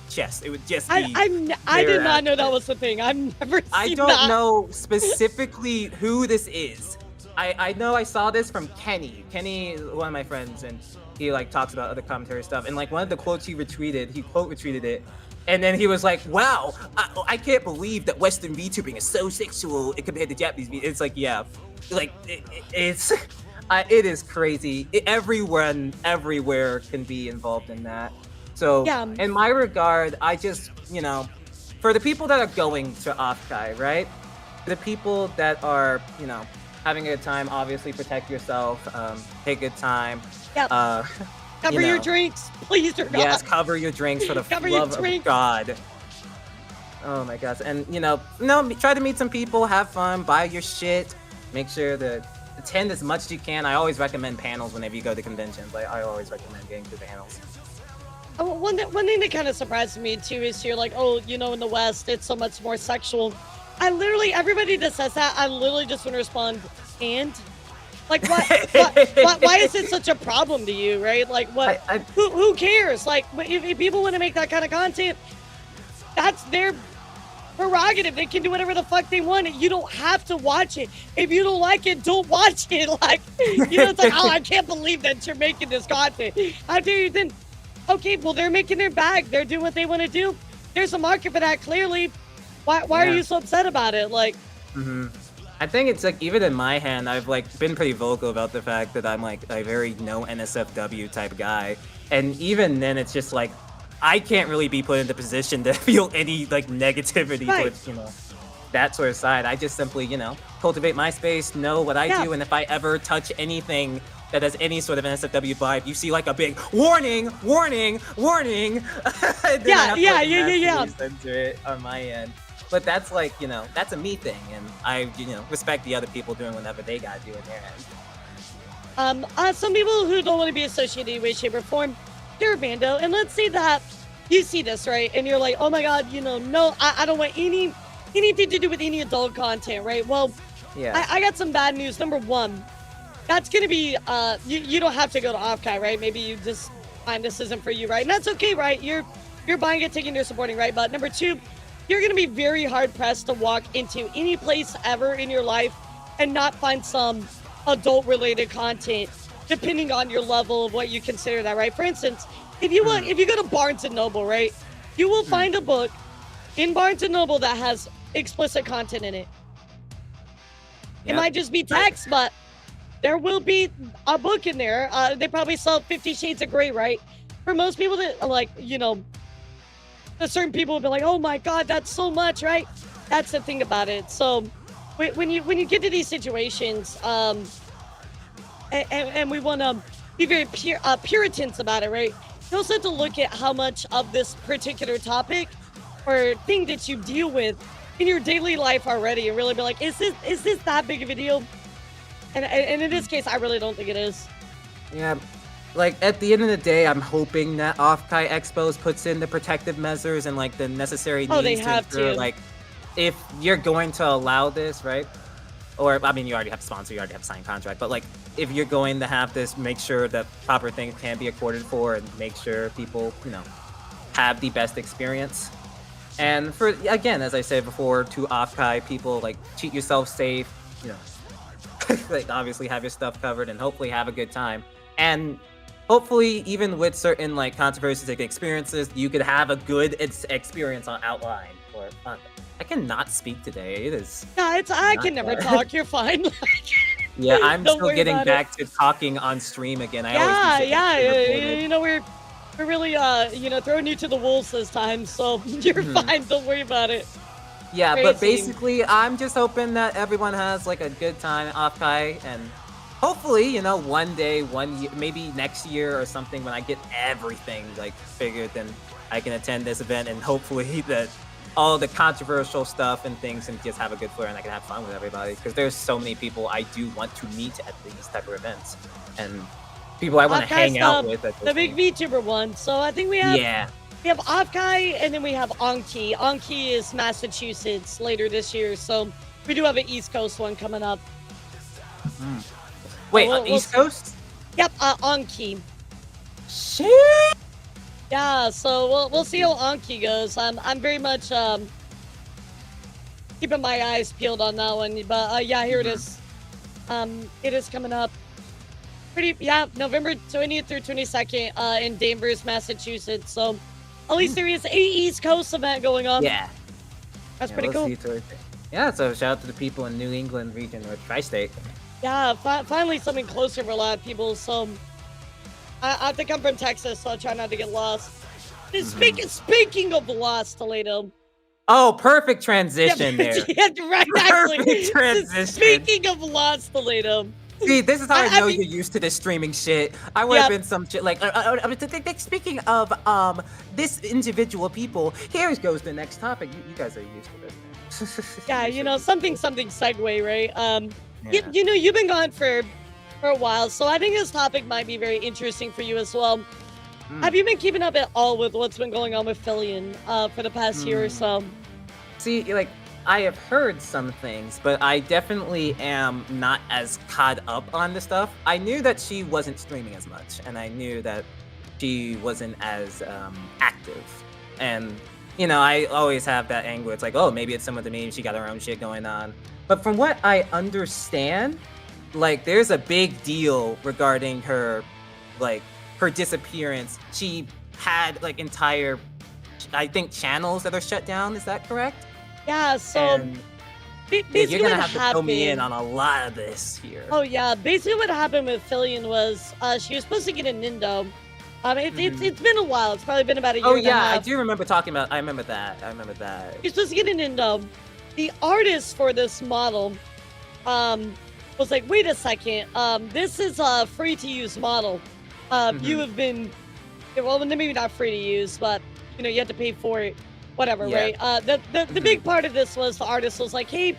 Speaker 2: chest. It would just be.
Speaker 1: I did not know that was the thing. I've never seen
Speaker 2: I don't
Speaker 1: that.
Speaker 2: know specifically who this is. I know I saw this from Kenny. Kenny is one of my friends, and he like talks about other commentary stuff. And like one of the quotes he quote retweeted it. And then he was like, wow, I can't believe that Western VTubing is so sexual compared to Japanese VTubing. It's like, yeah, like it is crazy. Everyone, everywhere can be involved in that. So
Speaker 1: Yeah.
Speaker 2: in my regard, I just, for the people that are going to Offkai, right? The people that are, having a good time, obviously protect yourself, take a good time.
Speaker 1: Yep. Cover your drinks, please do not.
Speaker 2: Yes, cover your drinks for the
Speaker 1: Cover your
Speaker 2: love of
Speaker 1: drinks.
Speaker 2: God. Oh my gosh. And, try to meet some people, have fun, buy your shit, make sure to attend as much as you can. I always recommend panels whenever you go to conventions. Like, I always recommend getting to panels.
Speaker 1: Oh, one thing that kind of surprised me too is you're like, oh, in the West, it's so much more sexual. Everybody that says that, I literally just want to respond, and? Like, why is it such a problem to you, right? Like, what? Who cares? Like, if people want to make that kind of content, that's their prerogative. They can do whatever the fuck they want. You don't have to watch it. If you don't like it, don't watch it. Like, it's like, oh, I can't believe that you're making this content. How dare you then? Okay, well, they're making their bag. They're doing what they want to do. There's a market for that, clearly. Why are you so upset about it? Like,
Speaker 2: I think it's like, even in my hand, I've like been pretty vocal about the fact that I'm like a very no NSFW type guy. And even then, it's just like, I can't really be put in the position to feel any like negativity towards, that sort of side. I just simply, cultivate my space, know what I do. And if I ever touch anything that has any sort of NSFW vibe, you see like a big warning, warning, warning. Censor it on my end. But that's like, that's a me thing, and I, respect the other people doing whatever they gotta do in their end.
Speaker 1: Some people who don't want to be associated in any way, shape, or form, they're a bando, and let's say that you see this, right, and you're like, oh my god, no, I don't want anything to do with any adult content, right? Well,
Speaker 2: yeah,
Speaker 1: I got some bad news. Number one, that's gonna be, you don't have to go to Offkai, right? Maybe you just find this isn't for you, right? And that's okay, right? You're buying it, taking, you're supporting, right? But number two, you're going to be very hard-pressed to walk into any place ever in your life and not find some adult-related content, depending on your level of what you consider that, right? For instance, if you go to Barnes & Noble, right, you will find a book in Barnes & Noble that has explicit content in it. It might just be text, but there will be a book in there. They probably sell 50 Shades of Grey, right? For most people that are like, certain people will be like, oh my god, that's so much, right? That's the thing about it. So when you get to these situations, and we want to be very Puritans about it, right? You also have to look at how much of this particular topic or thing that you deal with in your daily life already, and really be like, is this that big of a deal? And in this case, I really don't think it is.
Speaker 2: Yeah. Like, at the end of the day, I'm hoping that Offkai Expos puts in the protective measures and, like, the necessary needs
Speaker 1: they have
Speaker 2: ensure,
Speaker 1: to.
Speaker 2: like, if you're going to allow this, right? Or, I mean, you already have a sponsor, you already have a signed contract, but, like, if you're going to have this, make sure that proper things can be accorded for and make sure people, have the best experience. And for, again, as I said before, to Offkai, people, like, treat yourself safe, like, obviously have your stuff covered and hopefully have a good time. And hopefully, even with certain like controversies and experiences, you could have a good experience on Outline. Or I cannot speak today. It is.
Speaker 1: Yeah, I can never talk. You're fine.
Speaker 2: Yeah, I'm
Speaker 1: Don't
Speaker 2: still
Speaker 1: worry
Speaker 2: getting
Speaker 1: about
Speaker 2: back to talking on stream again.
Speaker 1: We're really throwing you to the wolves this time, so you're fine. Don't worry about it.
Speaker 2: Yeah, but
Speaker 1: Crazy.
Speaker 2: basically, I'm just hoping that everyone has like a good time at Offkai, and hopefully, one day, 1 year, maybe next year or something, when I get everything like figured, then I can attend this event, and hopefully that all the controversial stuff and things, and just have a good flair, and I can have fun with everybody. Because there's so many people I do want to meet at these type of events, and people I want to
Speaker 1: Offkai's
Speaker 2: hang out with at
Speaker 1: the
Speaker 2: those
Speaker 1: big
Speaker 2: things.
Speaker 1: VTuber one. So I think
Speaker 2: Yeah.
Speaker 1: we have Offkai and then we have Anki. Anki is Massachusetts later this year. So we do have an East Coast one coming up.
Speaker 2: Mm. Wait,
Speaker 1: we'll
Speaker 2: East
Speaker 1: see.
Speaker 2: Coast?
Speaker 1: Yep, Anki.
Speaker 2: Shit.
Speaker 1: Yeah, so we'll see how Anki goes. I'm very much keeping my eyes peeled on that one. But yeah, here it is. It is coming up. November 20th through 22nd in Danvers, Massachusetts. So at least there is a East Coast event going on.
Speaker 2: Yeah.
Speaker 1: That's
Speaker 2: Yeah,
Speaker 1: pretty
Speaker 2: we'll
Speaker 1: cool.
Speaker 2: see towards it. Yeah, so shout out to the people in New England region or tri-state.
Speaker 1: Yeah, finally something closer for a lot of people. So I think I'm from Texas, so I try not to get lost. Speaking of lost, Taledo.
Speaker 2: Oh, perfect transition there.
Speaker 1: Yeah, right, actually.
Speaker 2: Perfect transition.
Speaker 1: Speaking of lost, Taledo.
Speaker 2: See, this is how I
Speaker 1: I
Speaker 2: know
Speaker 1: mean-
Speaker 2: you're used to this streaming shit. I would have
Speaker 1: Yep.
Speaker 2: been some shit like, speaking of this individual people, here goes the next topic. You guys are used to this.
Speaker 1: Yeah, something segue, right?
Speaker 2: Yeah.
Speaker 1: You've been gone for a while, so I think this topic might be very interesting for you as well. Have you been keeping up at all with what's been going on with Fillion for the past year or so?
Speaker 2: See, like, I have heard some things, but I definitely am not as caught up on the stuff. I knew that she wasn't streaming as much, and I knew that she wasn't as active. And, I always have that angle. It's like, oh, maybe it's some of the memes. She got her own shit going on. But from what I understand, like, there's a big deal regarding her, like, her disappearance. She had, like, entire, I think, channels that are shut down. Is that correct?
Speaker 1: Yeah, so
Speaker 2: And
Speaker 1: basically
Speaker 2: you're gonna
Speaker 1: what
Speaker 2: have to fill me in
Speaker 1: happened-
Speaker 2: on a lot of this here.
Speaker 1: Oh yeah, basically what happened with Fillion was she was supposed to get a Nindo. It's been a while. It's probably been about a year
Speaker 2: Oh
Speaker 1: and a
Speaker 2: yeah, I
Speaker 1: half.
Speaker 2: do remember talking about. I remember that.
Speaker 1: You're supposed to get an Nindo. The artist for this model was like, wait a second, this is a free to use model. You have been, well, maybe not free to use, but you have to pay for it, whatever,
Speaker 2: Yeah.
Speaker 1: right? The big part of this was the artist was like, hey,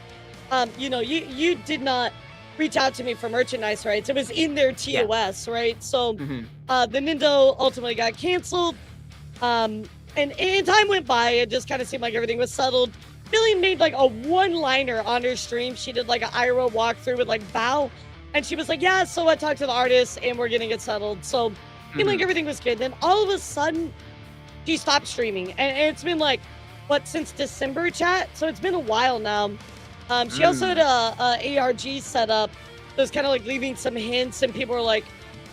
Speaker 1: you did not reach out to me for merchandise rights. It was in their TOS, right? So the Nindo ultimately got canceled. And time went by. It just kind of seemed like everything was settled. Billy made like a one-liner on her stream. She did like an IRL walkthrough with like Bow. And she was like, yeah, so I talked to the artist and we're getting it settled. So it seemed like everything was good. Then all of a sudden, she stopped streaming. And it's been like, since December, chat? So it's been a while now. She also had a ARG set up. It was kind of like leaving some hints and people were like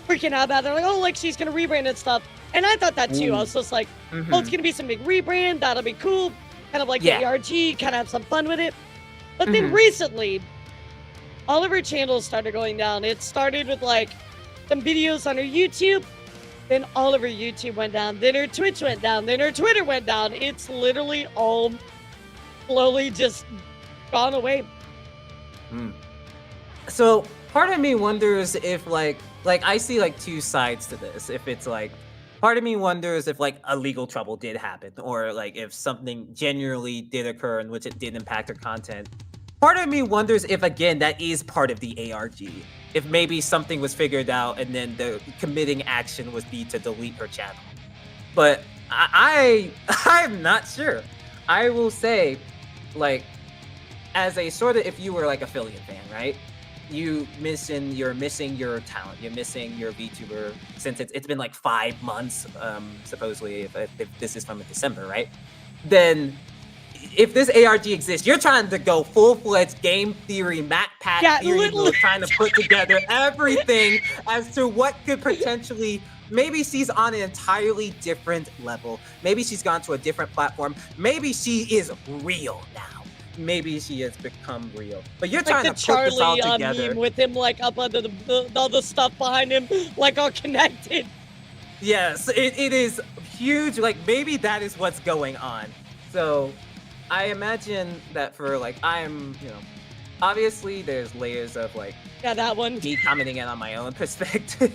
Speaker 1: freaking out about it. They're like, oh, like she's going to rebrand and stuff. And I thought that too. I was just like, oh, it's going to be some big rebrand. That'll be cool. Kind of like the ARG, kind of have some fun with it. But then recently, all of her channels started going down. It started with like some videos on her YouTube. Then all of her YouTube went down. Then her Twitch went down. Then her Twitter went down. It's literally all slowly just gone away.
Speaker 2: So part of me wonders if like I see like two sides to this. If it's like, part of me wonders if like a legal trouble did happen, or like if something genuinely did occur in which it did impact her content. Part of me wonders if, again, that is part of the ARG. If maybe something was figured out and then the committing action would be to delete her channel. But I'm not sure. I will say, like, as a sort of, if you were like a Fillion fan, right? You're missing your talent. You're missing your VTuber since it's been like 5 months, supposedly, if this is from December, right? Then if this ARG exists, you're trying to go full-fledged game theory, MatPat theory mode, trying to put together everything as to what could potentially, maybe she's on an entirely different level. Maybe she's gone to a different platform. Maybe she is real now. Maybe she has become real. But you're trying to put this all together.
Speaker 1: Meme with him like up under all the stuff behind him, like all connected.
Speaker 2: Yes, it is huge. Like maybe that is what's going on. So I imagine that for like obviously there's layers of like
Speaker 1: Yeah, that one.
Speaker 2: me commenting in on my own perspective.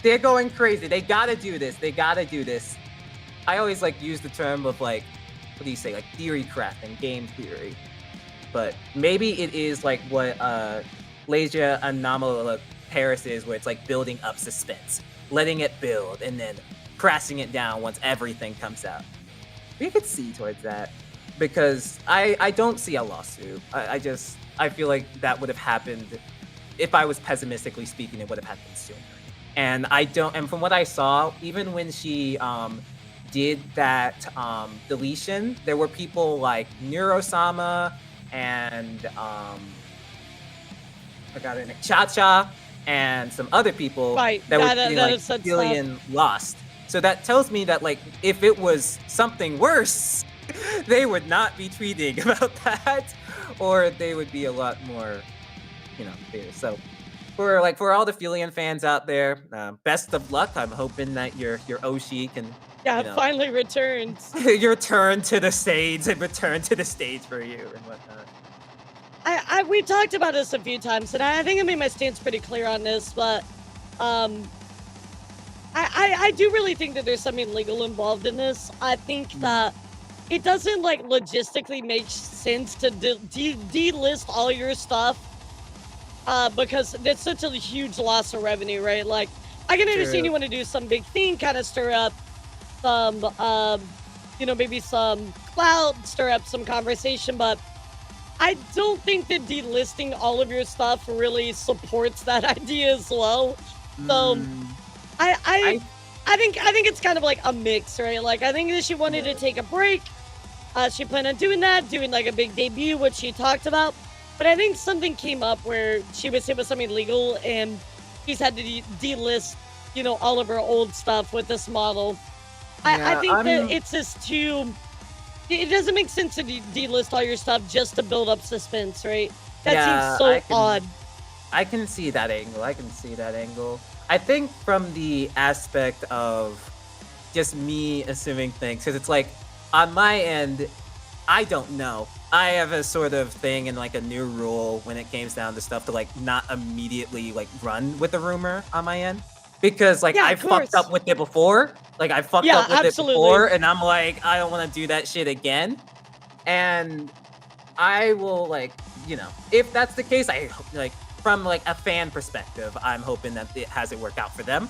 Speaker 2: They're going crazy. They gotta do this. They gotta do this. I always like use the term of like, what do you say, like theory crafting, game theory. But maybe it is like what Lasia Anomaly Paris is, where it's like building up suspense, letting it build, and then crashing it down once everything comes out. We could see towards that, because I don't see a lawsuit. I feel like that would have happened if I was pessimistically speaking. It would have happened sooner. And I don't. And from what I saw, even when she did that deletion, there were people like Neurosama and I forgot her name, Cha and some other people
Speaker 1: Right.
Speaker 2: that were
Speaker 1: That,
Speaker 2: getting
Speaker 1: that
Speaker 2: like
Speaker 1: is such
Speaker 2: feeling lost. So that tells me that like if it was something worse, they would not be tweeting about that, or they would be a lot more, there. So for all the Filian fans out there, best of luck. I'm hoping that your Oshi can
Speaker 1: finally returned.
Speaker 2: your turn to the stage and return to the stage for you and whatnot.
Speaker 1: We talked about this a few times, and I think I made my stance pretty clear on this, but I do really think that there's something legal involved in this. I think that it doesn't like logistically make sense to delist all your stuff because that's such a huge loss of revenue, right? Like, I can understand you want to do some big thing, kind of stir up some, maybe some clout, stir up some conversation, but I don't think that delisting all of your stuff really supports that idea as well. So I think it's kind of like a mix, right? Like, I think that she wanted to take a break. She planned on doing that, doing like a big debut, which she talked about. But I think something came up where she was hit with something legal, and she's had to delist, all of her old stuff with this model. I think that it's just too. It doesn't make sense to delist all your stuff just to build up suspense, right? That seems so odd.
Speaker 2: I can see that angle. I think from the aspect of just me assuming things, because it's like, on my end, I don't know. I have a sort of thing and like a new rule when it comes down to stuff to like not immediately like run with the rumor on my end. Because like I fucked up with it before. Like I fucked up with it before, and I'm like, I don't want to do that shit again. And I will like, if that's the case, I like from like a fan perspective, I'm hoping that it hasn't worked out for them.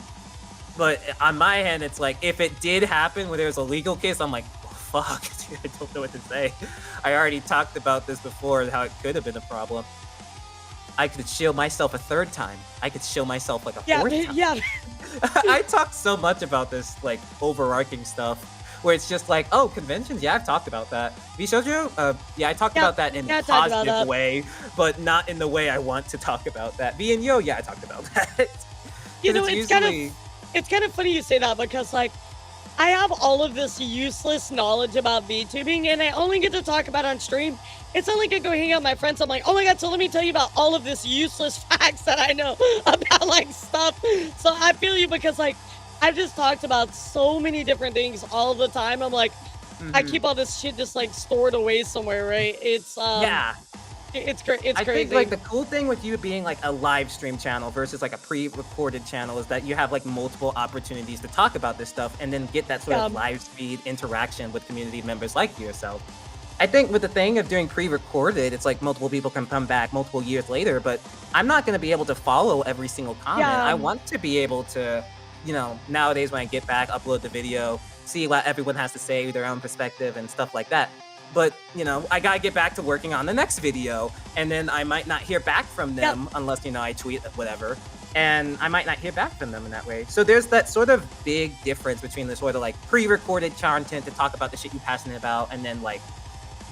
Speaker 2: But on my end, it's like if it did happen where there's a legal case, I'm like, oh, fuck, dude, I don't know what to say. I already talked about this before and how it could have been a problem. I could shield myself a third time. I could shield myself like a fourth time.
Speaker 1: Yeah.
Speaker 2: I talked so much about this like overarching stuff where it's just like, oh, conventions, yeah, I've talked about that. Bishoujo, yeah, I talked about that in a positive way, but not in the way I want to talk about that. V and Yo, yeah, I talked about that.
Speaker 1: It's kind of funny you say that, because like I have all of this useless knowledge about VTubing, and I only get to talk about it on stream. It's not like I go hang out with my friends. I'm like, oh my god, so let me tell you about all of this useless facts that I know about like stuff. So I feel you, because like I've just talked about so many different things all the time. I'm like, I keep all this shit just like stored away somewhere, right? It's it's great. It's crazy.
Speaker 2: I think like the cool thing with you being like a live stream channel versus like a pre-recorded channel is that you have like multiple opportunities to talk about this stuff and then get that sort of live speed interaction with community members like yourself. I think with the thing of doing pre-recorded, it's like multiple people can come back multiple years later, but I'm not going to be able to follow every single comment. I want to be able to, nowadays when I get back, upload the video, see what everyone has to say, their own perspective and stuff like that. But, I gotta get back to working on the next video, and then I might not hear back from them unless, I tweet whatever, and I might not hear back from them in that way. So there's that sort of big difference between the sort of like pre-recorded content to talk about the shit you're passionate about, and then like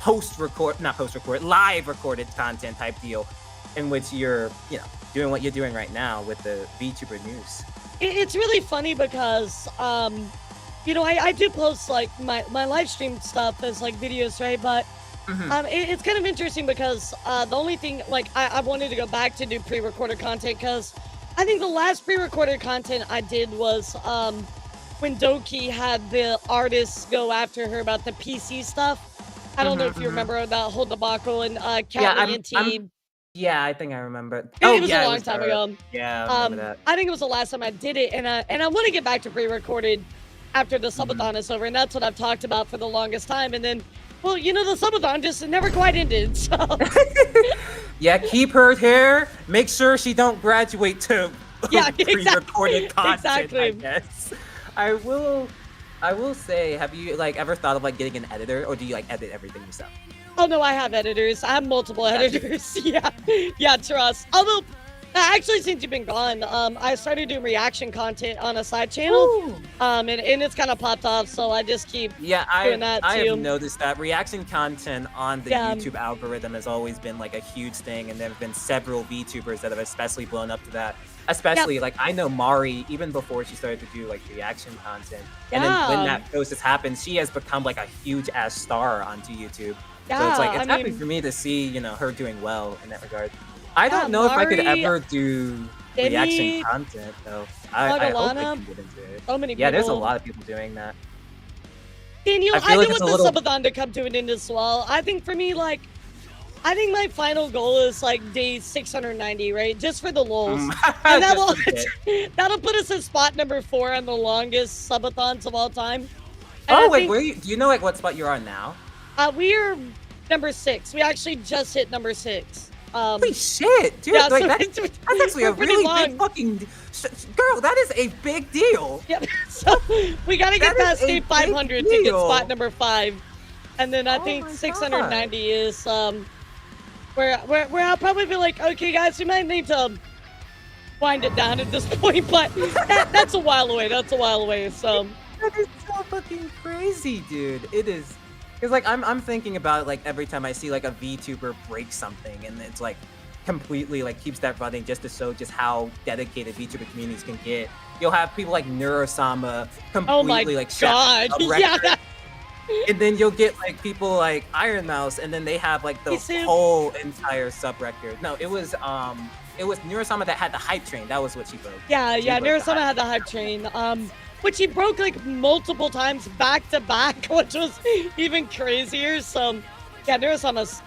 Speaker 2: live recorded content type deal, in which you're, doing what you're doing right now with the VTuber news.
Speaker 1: It's really funny because, I do post like my live stream stuff as like videos, right? But it's kind of interesting because the only thing like I wanted to go back to do pre-recorded content, because I think the last pre-recorded content I did was when Doki had the artists go after her about the PC stuff. I don't know
Speaker 2: Mhm,
Speaker 1: if you
Speaker 2: mhm.
Speaker 1: remember that whole debacle and
Speaker 2: Yeah,
Speaker 1: Cat Lee and
Speaker 2: I'm
Speaker 1: T.
Speaker 2: yeah, I think I remember.
Speaker 1: It
Speaker 2: Oh,
Speaker 1: was a
Speaker 2: yeah, it
Speaker 1: long
Speaker 2: was
Speaker 1: time
Speaker 2: her.
Speaker 1: ago.
Speaker 2: Yeah, I remember that.
Speaker 1: I think it was the last time I did it, and I want to get back to pre-recorded after the
Speaker 2: Mhm.
Speaker 1: subathon is over, and that's what I've talked about for the longest time. And then, well, you know, the subathon just never quite ended. So
Speaker 2: Yeah, keep her here. Make sure she don't graduate to
Speaker 1: yeah,
Speaker 2: pre-recorded content, I
Speaker 1: exactly.
Speaker 2: guess. I will I will say, have you like ever thought of like getting an editor or do you like edit everything yourself?
Speaker 1: Oh no, I have editors. I have multiple
Speaker 2: Gotcha.
Speaker 1: editors. Yeah, yeah, trust. Although, actually, since you've been gone, I started doing reaction content on a side channel,
Speaker 2: Woo!
Speaker 1: and it's kind of popped off. So I just keep
Speaker 2: Yeah,
Speaker 1: doing that
Speaker 2: I have
Speaker 1: too.
Speaker 2: noticed that reaction content on the
Speaker 1: Yeah,
Speaker 2: YouTube algorithm has always been like a huge thing, and there have been several VTubers that have especially blown up to that.
Speaker 1: yep,
Speaker 2: Especially like I know Mari even before she started to do like reaction content, and then when
Speaker 1: yeah,
Speaker 2: that process happened, she has become like a huge ass star onto YouTube. So it's like
Speaker 1: yeah. I
Speaker 2: it's happy
Speaker 1: mean,
Speaker 2: for me to see her doing well in that regard. I
Speaker 1: yeah,
Speaker 2: don't know if I could
Speaker 1: Mari,
Speaker 2: ever do reaction
Speaker 1: Demi,
Speaker 2: content though. I hope I
Speaker 1: Agalana,
Speaker 2: can get into it.
Speaker 1: so many
Speaker 2: Yeah, there's a
Speaker 1: people.
Speaker 2: lot of people doing that.
Speaker 1: Daniel,
Speaker 2: I
Speaker 1: I
Speaker 2: feel
Speaker 1: do
Speaker 2: like it's
Speaker 1: want
Speaker 2: a
Speaker 1: the
Speaker 2: little
Speaker 1: subathon to come to an end as well. I think for me, like, I think my final goal is like day 690, right? Just for the lulz. And that
Speaker 2: just
Speaker 1: will
Speaker 2: for the bit.
Speaker 1: that'll put us at spot number 4 on the longest subathons of all time. And I
Speaker 2: Oh, wait,
Speaker 1: think
Speaker 2: where you do you know, like, what spot you're on now?
Speaker 1: we are number 6. We actually just hit number 6.
Speaker 2: Holy shit, dude,
Speaker 1: Yeah,
Speaker 2: like,
Speaker 1: so
Speaker 2: that's actually a
Speaker 1: we're pretty
Speaker 2: really big
Speaker 1: long.
Speaker 2: fucking girl, that is a big deal.
Speaker 1: Yep. So we got to
Speaker 2: That
Speaker 1: get
Speaker 2: is
Speaker 1: past
Speaker 2: a
Speaker 1: day
Speaker 2: big
Speaker 1: 500 to get spot
Speaker 2: deal.
Speaker 1: number 5. And then I
Speaker 2: Oh
Speaker 1: think
Speaker 2: my god.
Speaker 1: 690 is where I'll probably be like, okay, guys, we might need to wind it down at this point, but that's a while away. That's a while away. So
Speaker 2: That is so fucking crazy, dude. It is. Cause like I'm thinking about it, like every time I see like a VTuber break something and it's like completely like keeps that running just to show just how dedicated VTuber communities can get. You'll have people like Neurosama
Speaker 1: oh my
Speaker 2: completely like shatter
Speaker 1: god,
Speaker 2: a
Speaker 1: yeah,
Speaker 2: record. And then you'll get like people like Iron Mouse and then they have like the
Speaker 1: me too.
Speaker 2: whole entire sub record. No, it was Neurosama that had the hype train. That was what she broke.
Speaker 1: Yeah,
Speaker 2: She
Speaker 1: yeah.
Speaker 2: broke the
Speaker 1: Neurosama
Speaker 2: hype
Speaker 1: had the hype train, which he broke like multiple times back to back, which was even crazier. So yeah, Neurosama's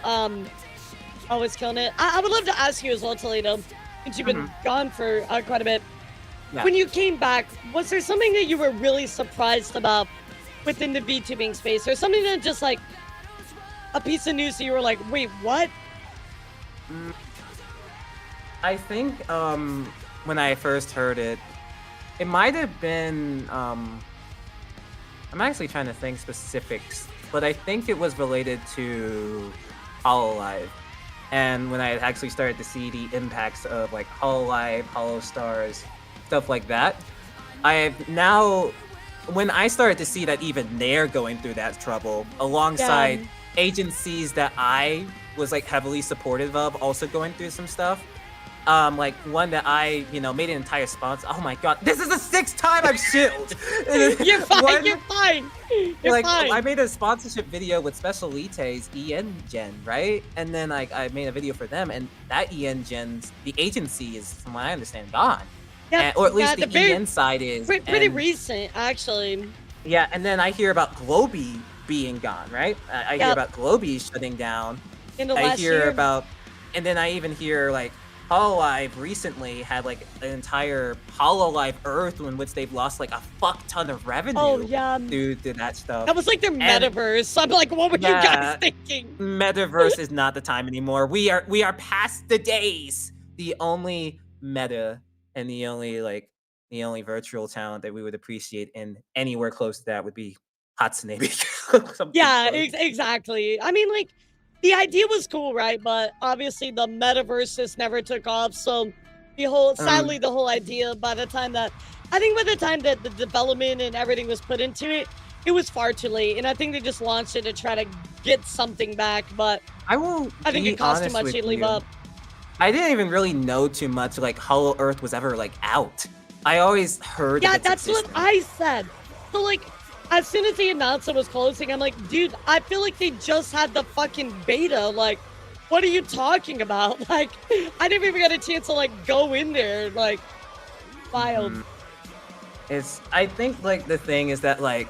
Speaker 1: always killing it. I would love to ask you as well, Toledo, since you've
Speaker 2: train.
Speaker 1: been gone for quite a bit.
Speaker 2: Yeah.
Speaker 1: When you came back, was there something that you were really surprised about within the VTubing space, or something that just like a piece of news that you were like, wait, what?
Speaker 2: Mm, I think when I first heard it, it might have been I'm actually trying to think specifics, but I think it was related to Hololive. And when I had actually started to see the impacts of like Hololive, Hollow Stars, stuff like that, I've now when I started to see that even they're going through that trouble
Speaker 1: Yeah.
Speaker 2: alongside agencies that I was like heavily supportive of also going through some stuff. Like one that I, made an entire sponsor. Oh my god, this is the 6th time I've shilled.
Speaker 1: You're fine.
Speaker 2: One,
Speaker 1: You're fine. You're
Speaker 2: like I
Speaker 1: fine.
Speaker 2: made a sponsorship video with Special Lite's EN Gen, right? And then like I made a video for them, and that EN Gen's the agency is, from what I understand, gone.
Speaker 1: Yeah,
Speaker 2: Or at
Speaker 1: yeah.
Speaker 2: least the EN side is.
Speaker 1: Pretty
Speaker 2: And
Speaker 1: recent, actually.
Speaker 2: yeah, and then I hear about Globy being gone, right? I hear
Speaker 1: Yep.
Speaker 2: about Globy shutting down.
Speaker 1: In the
Speaker 2: I
Speaker 1: last
Speaker 2: hear
Speaker 1: year.
Speaker 2: about, and then I even hear like Hololive recently had like an entire Hololive Earth in which they've lost like a fuck ton of revenue
Speaker 1: Oh yeah.
Speaker 2: due to that stuff.
Speaker 1: That was like their
Speaker 2: And
Speaker 1: metaverse. So I'm like, what were you guys
Speaker 2: yeah,
Speaker 1: thinking?
Speaker 2: metaverse is not the time anymore. We are past the days. The only meta and the only virtual talent that we would appreciate in anywhere close to that would be Hatsune Miku. Something
Speaker 1: Yeah,
Speaker 2: close.
Speaker 1: exactly. I mean, like, the idea was cool, right? But obviously, the metaverse just never took off. So,
Speaker 2: Um,
Speaker 1: sadly, the whole idea, I think by the time that the development and everything was put into it, it was far too late. And I think they just launched it to try to get something back. But
Speaker 2: I will
Speaker 1: I think
Speaker 2: be
Speaker 1: it cost too
Speaker 2: honest
Speaker 1: much
Speaker 2: with
Speaker 1: to leave
Speaker 2: you.
Speaker 1: up.
Speaker 2: I didn't even really know too much like Hollow Earth was ever like out. I always heard of
Speaker 1: Yeah,
Speaker 2: its
Speaker 1: that's what
Speaker 2: existence.
Speaker 1: I said. So, like, as soon as they announced it was closing, I'm like, dude, I feel like they just had the fucking beta. Like, what are you talking about? Like, I never even got a chance to, like, go in there. Like, wild.
Speaker 2: Mhm. I think like the thing is that like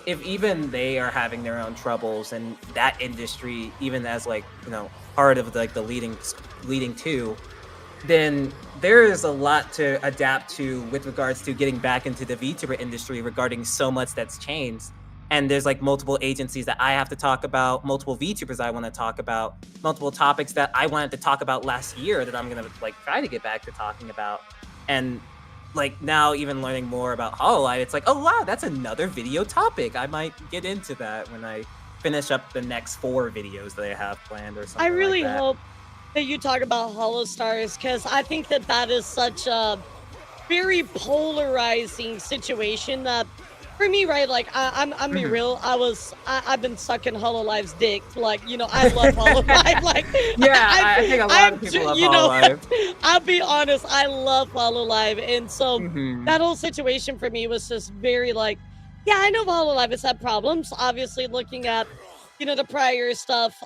Speaker 2: if even they are having their own troubles, and that industry, even as like part of like the leading two, then there is a lot to adapt to with regards to getting back into the VTuber industry regarding so much that's changed. And there's like multiple agencies that I have to talk about, multiple VTubers I want to talk about, multiple topics that I wanted to talk about last year that I'm gonna like try to get back to talking about. And like now even learning more about HoloLive, it's like, oh wow, that's another video topic. I might get into that when I finish up the next 4 videos that I have planned or something.
Speaker 1: I really
Speaker 2: like that.
Speaker 1: hope that you talk about HoloStars, because I think that that is such a very polarizing situation that for me, right, like I'm be real, I've been sucking HoloLive's dick, like, I love HoloLive, like,
Speaker 2: yeah, I think a lot of people love HoloLive.
Speaker 1: I'll be honest, I love HoloLive, and so that whole situation for me was just very like, yeah, I know HoloLive has had problems, obviously looking at, the prior stuff,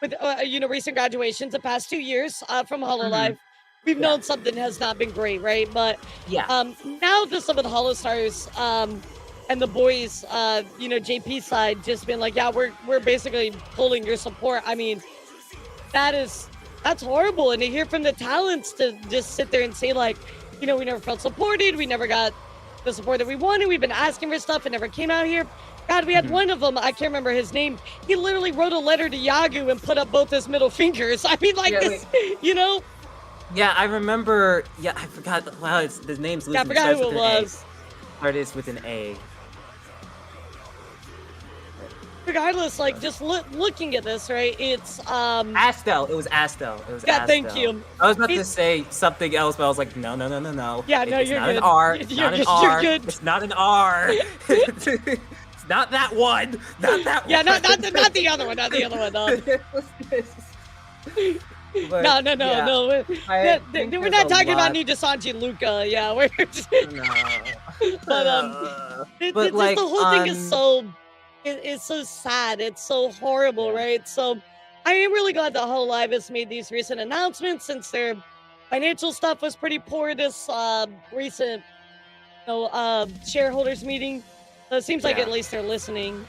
Speaker 1: with recent graduations the past 2 years from HoloLive. We've known something has not been great, right? But now just some of the HoloStars and the boys, JP side just been like, yeah, we're basically pulling your support. I mean, that's horrible. And to hear from the talents to just sit there and say like, we never felt supported, we never got the support that we wanted, we've been asking for stuff and never came out here. God, we had one of them, I can't remember his name. He literally wrote a letter to Yagu and put up both his middle fingers. I mean, like,
Speaker 2: Yeah, I remember. Yeah, I forgot. Wow, the name's losing.
Speaker 1: Yeah, I forgot who it was.
Speaker 2: Artist with an A.
Speaker 1: Regardless, like, just looking at this, right? It's
Speaker 2: Astel. It was Astel.
Speaker 1: Yeah, thank you.
Speaker 2: I was about to say something else, but I was like, no.
Speaker 1: Yeah, no,
Speaker 2: it's
Speaker 1: you're
Speaker 2: not
Speaker 1: good.
Speaker 2: an R. It's not an R.
Speaker 1: You're good.
Speaker 2: It's not an R. It's not that one. Not that one.
Speaker 1: Yeah, not the other one. Not the other one. No.
Speaker 2: But,
Speaker 1: no. We're not talking about Nita Sanji Luca. Yeah, we're just, but like, the whole thing is so it's so sad. It's so horrible, right? So I am really glad that HoloLive has made these recent announcements, since their financial stuff was pretty poor this recent shareholders meeting. So it seems like at least they're listening.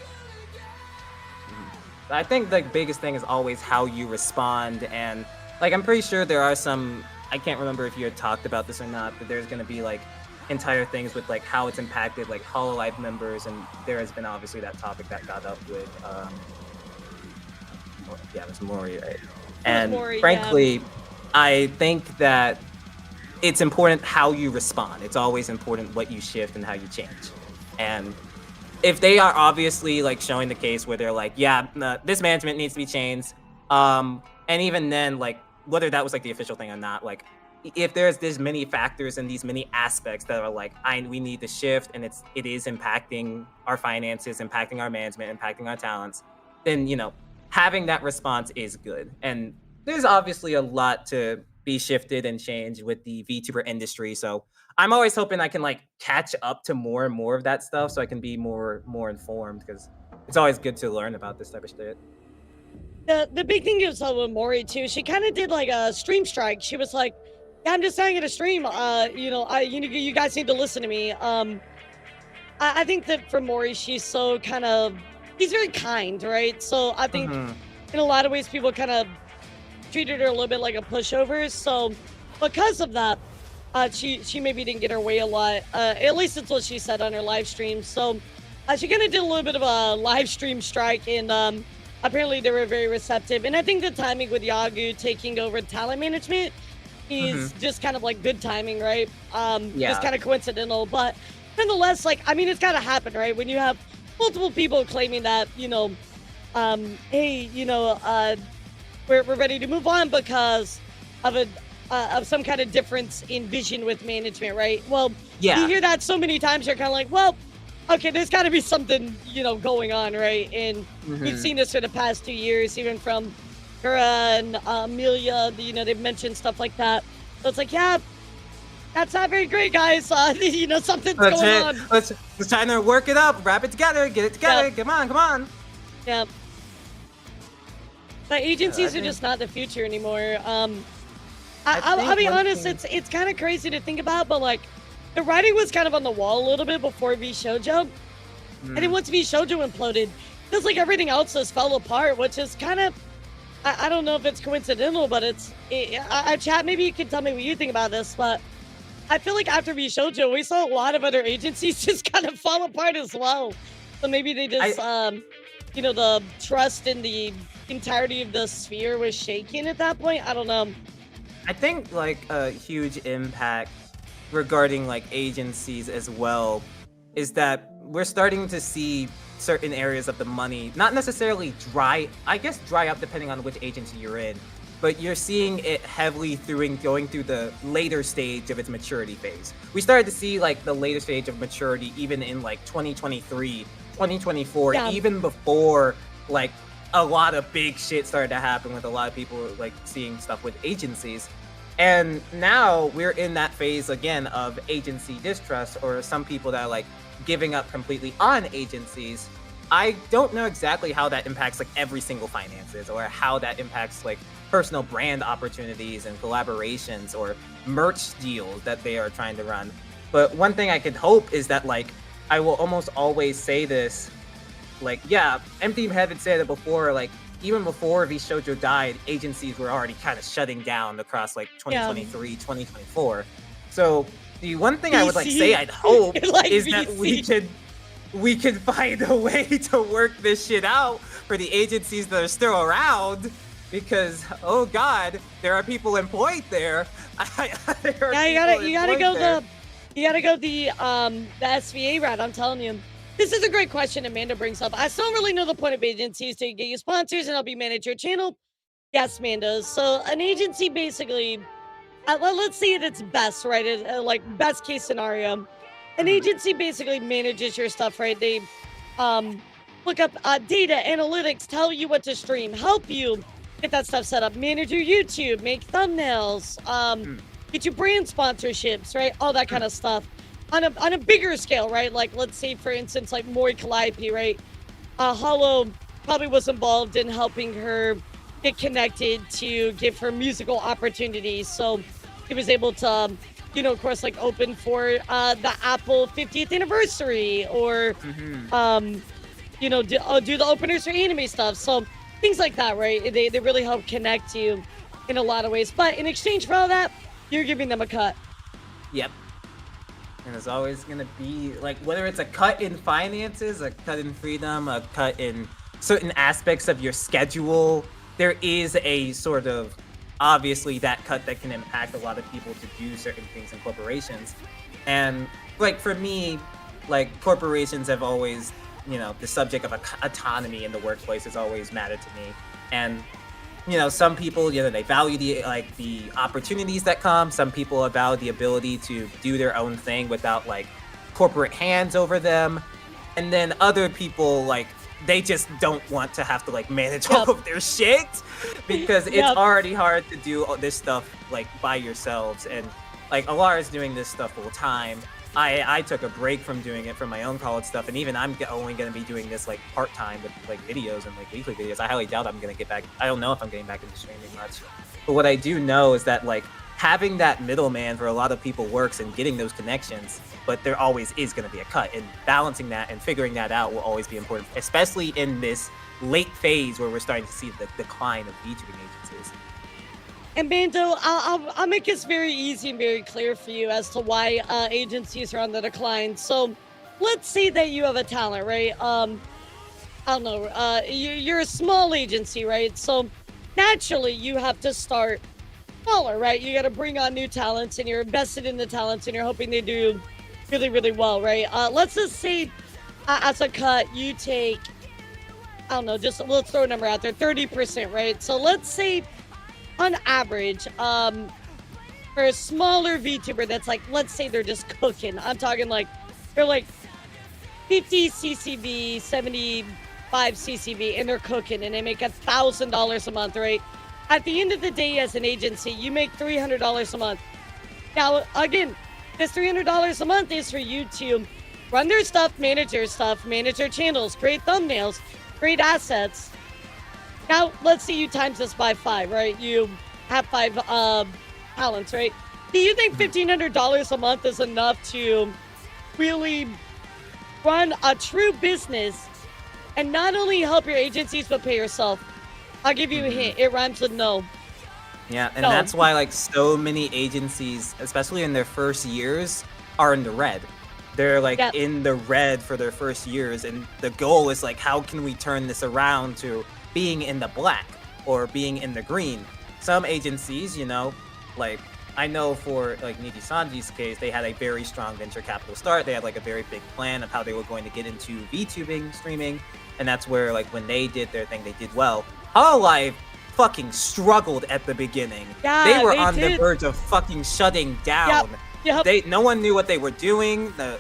Speaker 2: I think the biggest thing is always how you respond, and like I'm pretty sure there are some, I can't remember if you had talked about this or not, but there's going to be like entire things with like how it's impacted like HoloLive members, and there has been obviously that topic that got up with it was Mori, right? And
Speaker 1: Mori,
Speaker 2: frankly, I think that it's important how you respond. It's always important what you shift and how you change. And if they are obviously like showing the case where they're like, this management needs to be changed, and even then, like whether that was like the official thing or not, like if there's this many factors and these many aspects that are like, we need to shift, and it is impacting our finances, impacting our management, impacting our talents, then having that response is good. And there's obviously a lot to be shifted and changed with the VTuber industry, so I'm always hoping I can like catch up to more and more of that stuff, so I can be more informed, because it's always good to learn about this type of shit.
Speaker 1: The big thing is with Mori too. She kind of did like a stream strike. She was like, "Yeah, I'm just not gonna stream. You guys need to listen to me." I think that for Mori, she's so he's very kind, right? So I think in a lot of ways people kind of treated her a little bit like a pushover. So because of that, she maybe didn't get her way a lot. At least it's what she said on her live stream. So she kind of did a little bit of a live stream strike, and apparently they were very receptive. And I think the timing with Yagu taking over talent management is just kind of like good timing, right? Just kind of coincidental. But nonetheless, like, I mean, it's got to happen, right? When you have multiple people claiming that, hey, we're ready to move on because of some kind of difference in vision with management, right? Well, you hear that so many times, you're kind of like, well, okay, there's got to be something, going on, right? And we've seen this for the past 2 years, even from Kura and Amelia, they've mentioned stuff like that. So it's like, yeah, that's not very great, guys. Something's going on.
Speaker 2: Let's try to work it up, wrap it together, get it together. Come on.
Speaker 1: Yeah. But agencies are just not the future anymore. I'll be honest, it's kind of crazy to think about, but like the writing was kind of on the wall a little bit before V Shoujo. And then once Shoujo imploded, feels like everything else just fell apart, which is kind of, I don't know if it's coincidental, but chat, maybe you can tell me what you think about this, but I feel like after Shoujo, we saw a lot of other agencies just kind of fall apart as well. So maybe they just, the trust in the entirety of the sphere was shaken at that point. I don't know.
Speaker 2: I think like a huge impact regarding like agencies as well is that we're starting to see certain areas of the money not necessarily dry up depending on which agency you're in, but you're seeing it heavily going through the later stage of its maturity phase. We started to see like the later stage of maturity even in like 2023, 2024, even before like a lot of big shit started to happen with a lot of people like seeing stuff with agencies. And now we're in that phase again of agency distrust, or some people that are like giving up completely on agencies. I don't know exactly how that impacts like every single finances, or how that impacts like personal brand opportunities and collaborations or merch deals that they are trying to run. But one thing I could hope is that like I will almost always say this, like, yeah, Empty Head had said it before, like even before Vshoujo died, agencies were already kind of shutting down across like 2023, 2024. So the one thing I would like say I'd hope like is that we can find a way to work this shit out for the agencies that are still around, because oh god, there are people employed there.
Speaker 1: You gotta go the SVA route. I'm telling you. This is a great question Amanda brings up. I still don't really know the point of agencies to get you sponsors and help you manage your channel. Yes, Amanda. So an agency basically, let's see at its best, right? Like best case scenario. An agency basically manages your stuff, right? They look up data, analytics, tell you what to stream, help you get that stuff set up, manage your YouTube, make thumbnails, get you brand sponsorships, right? All that kind of stuff. On a bigger scale, right? Like, let's say, for instance, like Mori Calliope, right? Hollow probably was involved in helping her get connected to give her musical opportunities. So he was able to, of course, like open for the Apple 50th anniversary, or, do the openers for anime stuff. So things like that, right? They really help connect you in a lot of ways. But in exchange for all that, you're giving them a cut.
Speaker 2: Yep. And it's always going to be like, whether it's a cut in finances, a cut in freedom, a cut in certain aspects of your schedule, there is a sort of, obviously, that cut that can impact a lot of people to do certain things in corporations. And like for me, like corporations have always, the subject of autonomy in the workplace has always mattered to me. And some people, they value the opportunities that come. Some people value the ability to do their own thing without like corporate hands over them. And then other people, like, they just don't want to have to like manage all of their shit, because it's already hard to do all this stuff like by yourselves. And like Elara's doing this stuff full time. I took a break from doing it for my own college stuff, and even I'm only going to be doing this like part-time with like videos and like weekly videos. I highly doubt I'm going to get back. I don't know if I'm getting back into streaming much, but what I do know is that like having that middleman for a lot of people works, and getting those connections, but there always is going to be a cut, and balancing that and figuring that out will always be important, especially in this late phase where we're starting to see the decline of VTubing agencies.
Speaker 1: And Bando, I'll make this very easy and very clear for you as to why agencies are on the decline. So let's say that you have a talent, right? I don't know, you're a small agency, right? So naturally you have to start smaller, right? You got to bring on new talents, and you're invested in the talents, and you're hoping they do really, really well, right? Let's just say as a cut, you take, I don't know, let's throw a number out there, 30%, right? So let's say on average, for a smaller VTuber that's like, let's say they're just cooking. I'm talking like, they're like 50 CCB, 75 CCB, and they're cooking, and they make $1,000 a month, right? At the end of the day, as an agency, you make $300 a month. Now, again, this $300 a month is for you to run their stuff, manage their channels, create thumbnails, create assets. Now, let's say you times this by 5, right? You have 5 talents, right? Do you think $1,500 a month is enough to really run a true business and not only help your agencies but pay yourself. I'll give you a
Speaker 2: Mhm.
Speaker 1: hint. It rhymes with no.
Speaker 2: Yeah, and
Speaker 1: No.
Speaker 2: that's why like so many agencies, especially in their first years, are in the red. They're like
Speaker 1: Yep.
Speaker 2: in the red for their first years, and the goal is like, how can we turn this around to being in the black or being in the green? Some agencies, like I know for like Niji Sanji's case, they had a very strong venture capital start. They had like a very big plan of how they were going to get into VTubing, streaming, and that's where like when they did their thing, they did well. Hololive fucking struggled at the beginning. They
Speaker 1: Yeah,
Speaker 2: were
Speaker 1: they
Speaker 2: on the
Speaker 1: did.
Speaker 2: verge of fucking shutting
Speaker 1: Yep.
Speaker 2: down.
Speaker 1: Yep.
Speaker 2: No one knew what they were doing. The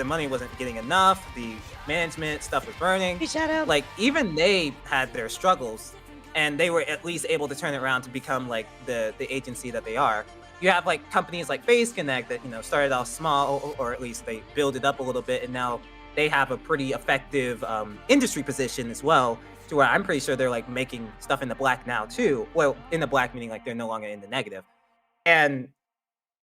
Speaker 2: money wasn't getting enough. The management stuff was burning.
Speaker 1: Hey, shout out.
Speaker 2: Like even they had their struggles, and they were at least able to turn it around to become like the agency that they are. You have like companies like Base Connect that started off small, or at least they build it up a little bit, and now they have a pretty effective industry position as well. To where I'm pretty sure they're like making stuff in the black now too. Well, in the black meaning like they're no longer in the negative. And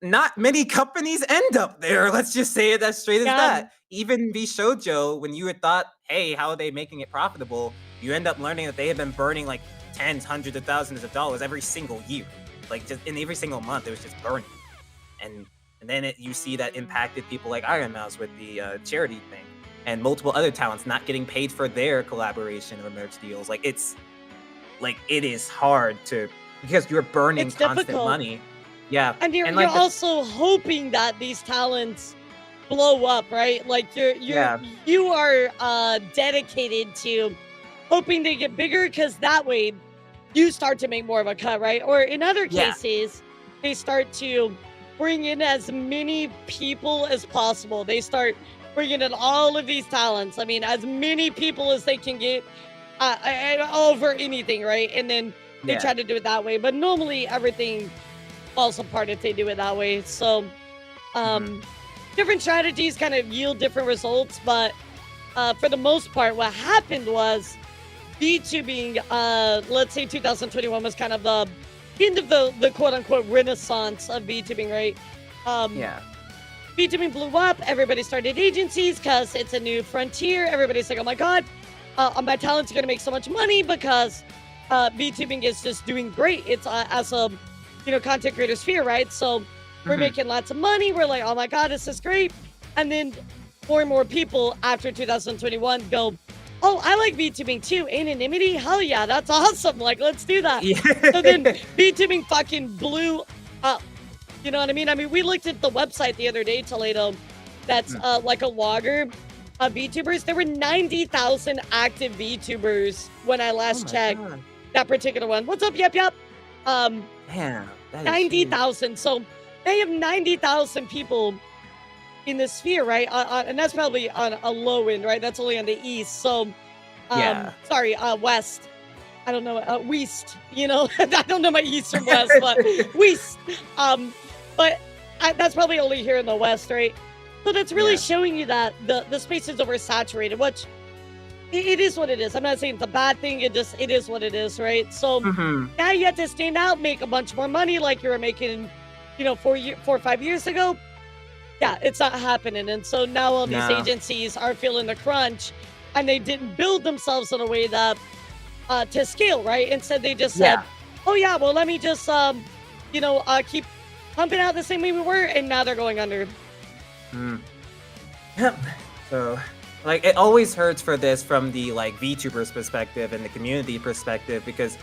Speaker 2: not many companies end up there. Let's just say it as straight as
Speaker 1: Yeah.
Speaker 2: that. Even Shoujo, when you had thought, hey, how are they making it profitable? You end up learning that they have been burning like tens, hundreds of thousands of dollars every single year. Like just in every single month, it was just burning. And then you see that impacted people like Iron Mouse with the charity thing, and multiple other talents not getting paid for their collaboration or merch deals. Like it is hard to, because you're burning
Speaker 1: It's
Speaker 2: constant
Speaker 1: difficult.
Speaker 2: money. Yeah.
Speaker 1: And you're,
Speaker 2: And
Speaker 1: you're
Speaker 2: like
Speaker 1: also hoping that these talents blow up, right? Like
Speaker 2: Yeah.
Speaker 1: you are dedicated to hoping they get bigger because that way you start to make more of a cut, right? Or in other
Speaker 2: Yeah.
Speaker 1: cases, they start to bring in as many people as possible. They start bringing in all of these talents. I mean, as many people as they can get over anything, right? And then they
Speaker 2: Yeah.
Speaker 1: try to do it that way. But normally everything falls apart if they do it that way. So,
Speaker 2: Mhm.
Speaker 1: different strategies kind of yield different results. But for the most part, what happened was VTubing, let's say 2021 was kind of the end of the quote unquote renaissance of VTubing, right?
Speaker 2: Yeah.
Speaker 1: VTubing blew up. Everybody started agencies because it's a new frontier. Everybody's like, oh my God, my talents are going to make so much money because VTubing is just doing great. It's as a, content creator sphere, right? So we're
Speaker 2: Mhm.
Speaker 1: making lots of money. We're like, oh my God, this is great. And then more and more people after 2021 go, oh, I like VTubing too. Anonymity? Hell yeah, that's awesome. Like, let's do that.
Speaker 2: Yeah.
Speaker 1: So then VTubing fucking blew up. You know what I mean? I mean, we looked at the website the other day, Taledo, that's like a logger of VTubers. There were 90,000 active VTubers when I
Speaker 2: Oh
Speaker 1: last
Speaker 2: my
Speaker 1: checked
Speaker 2: God.
Speaker 1: that particular one. What's up? Yep, yep.
Speaker 2: Damn. That is huge.
Speaker 1: 90,000. So they have 90,000 people in the sphere, right? And that's probably on a low end, right? That's only on the east. So,
Speaker 2: Yeah.
Speaker 1: sorry, west. I don't know, west. I don't know my east from west, but west. But that's probably only here in the west, right? So that's really
Speaker 2: Yeah.
Speaker 1: showing you that the space is oversaturated, which it is what it is. I'm not saying it's a bad thing. It is what it is, right? So
Speaker 2: Mhm.
Speaker 1: now you have to stand out, make a bunch more money like you were making, 4 or 5 years ago. Yeah, it's not happening. And so now all these
Speaker 2: No.
Speaker 1: agencies are feeling the crunch, and they didn't build themselves in a way that to scale, right? Instead, they just said,
Speaker 2: Yeah.
Speaker 1: oh yeah, well, let me just keep pumping out the same way we were, and now they're going under.
Speaker 2: Mm. Yep. So, like, it always hurts for this from the like VTubers perspective and the community perspective, because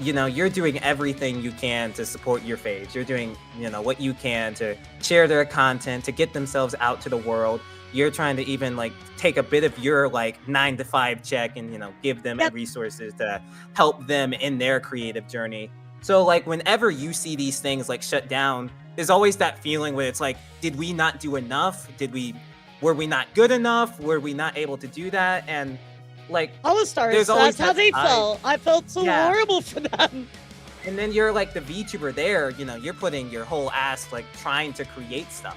Speaker 2: you're doing everything you can to support your faves. You're doing what you can to share their content, to get themselves out to the world. You're trying to even like take a bit of your like 9-to-5 check and give them
Speaker 1: Yep.
Speaker 2: resources to help them in their creative journey. So like whenever you see these things like shut down, there's always that feeling where it's like, did we not do enough? Were we not good enough? Were we not able to do that? And like
Speaker 1: All stars.
Speaker 2: there's always
Speaker 1: That's how
Speaker 2: that
Speaker 1: they
Speaker 2: side.
Speaker 1: felt. I felt so
Speaker 2: Yeah.
Speaker 1: horrible for them.
Speaker 2: And then you're like the VTuber there, you're putting your whole ass like trying to create stuff.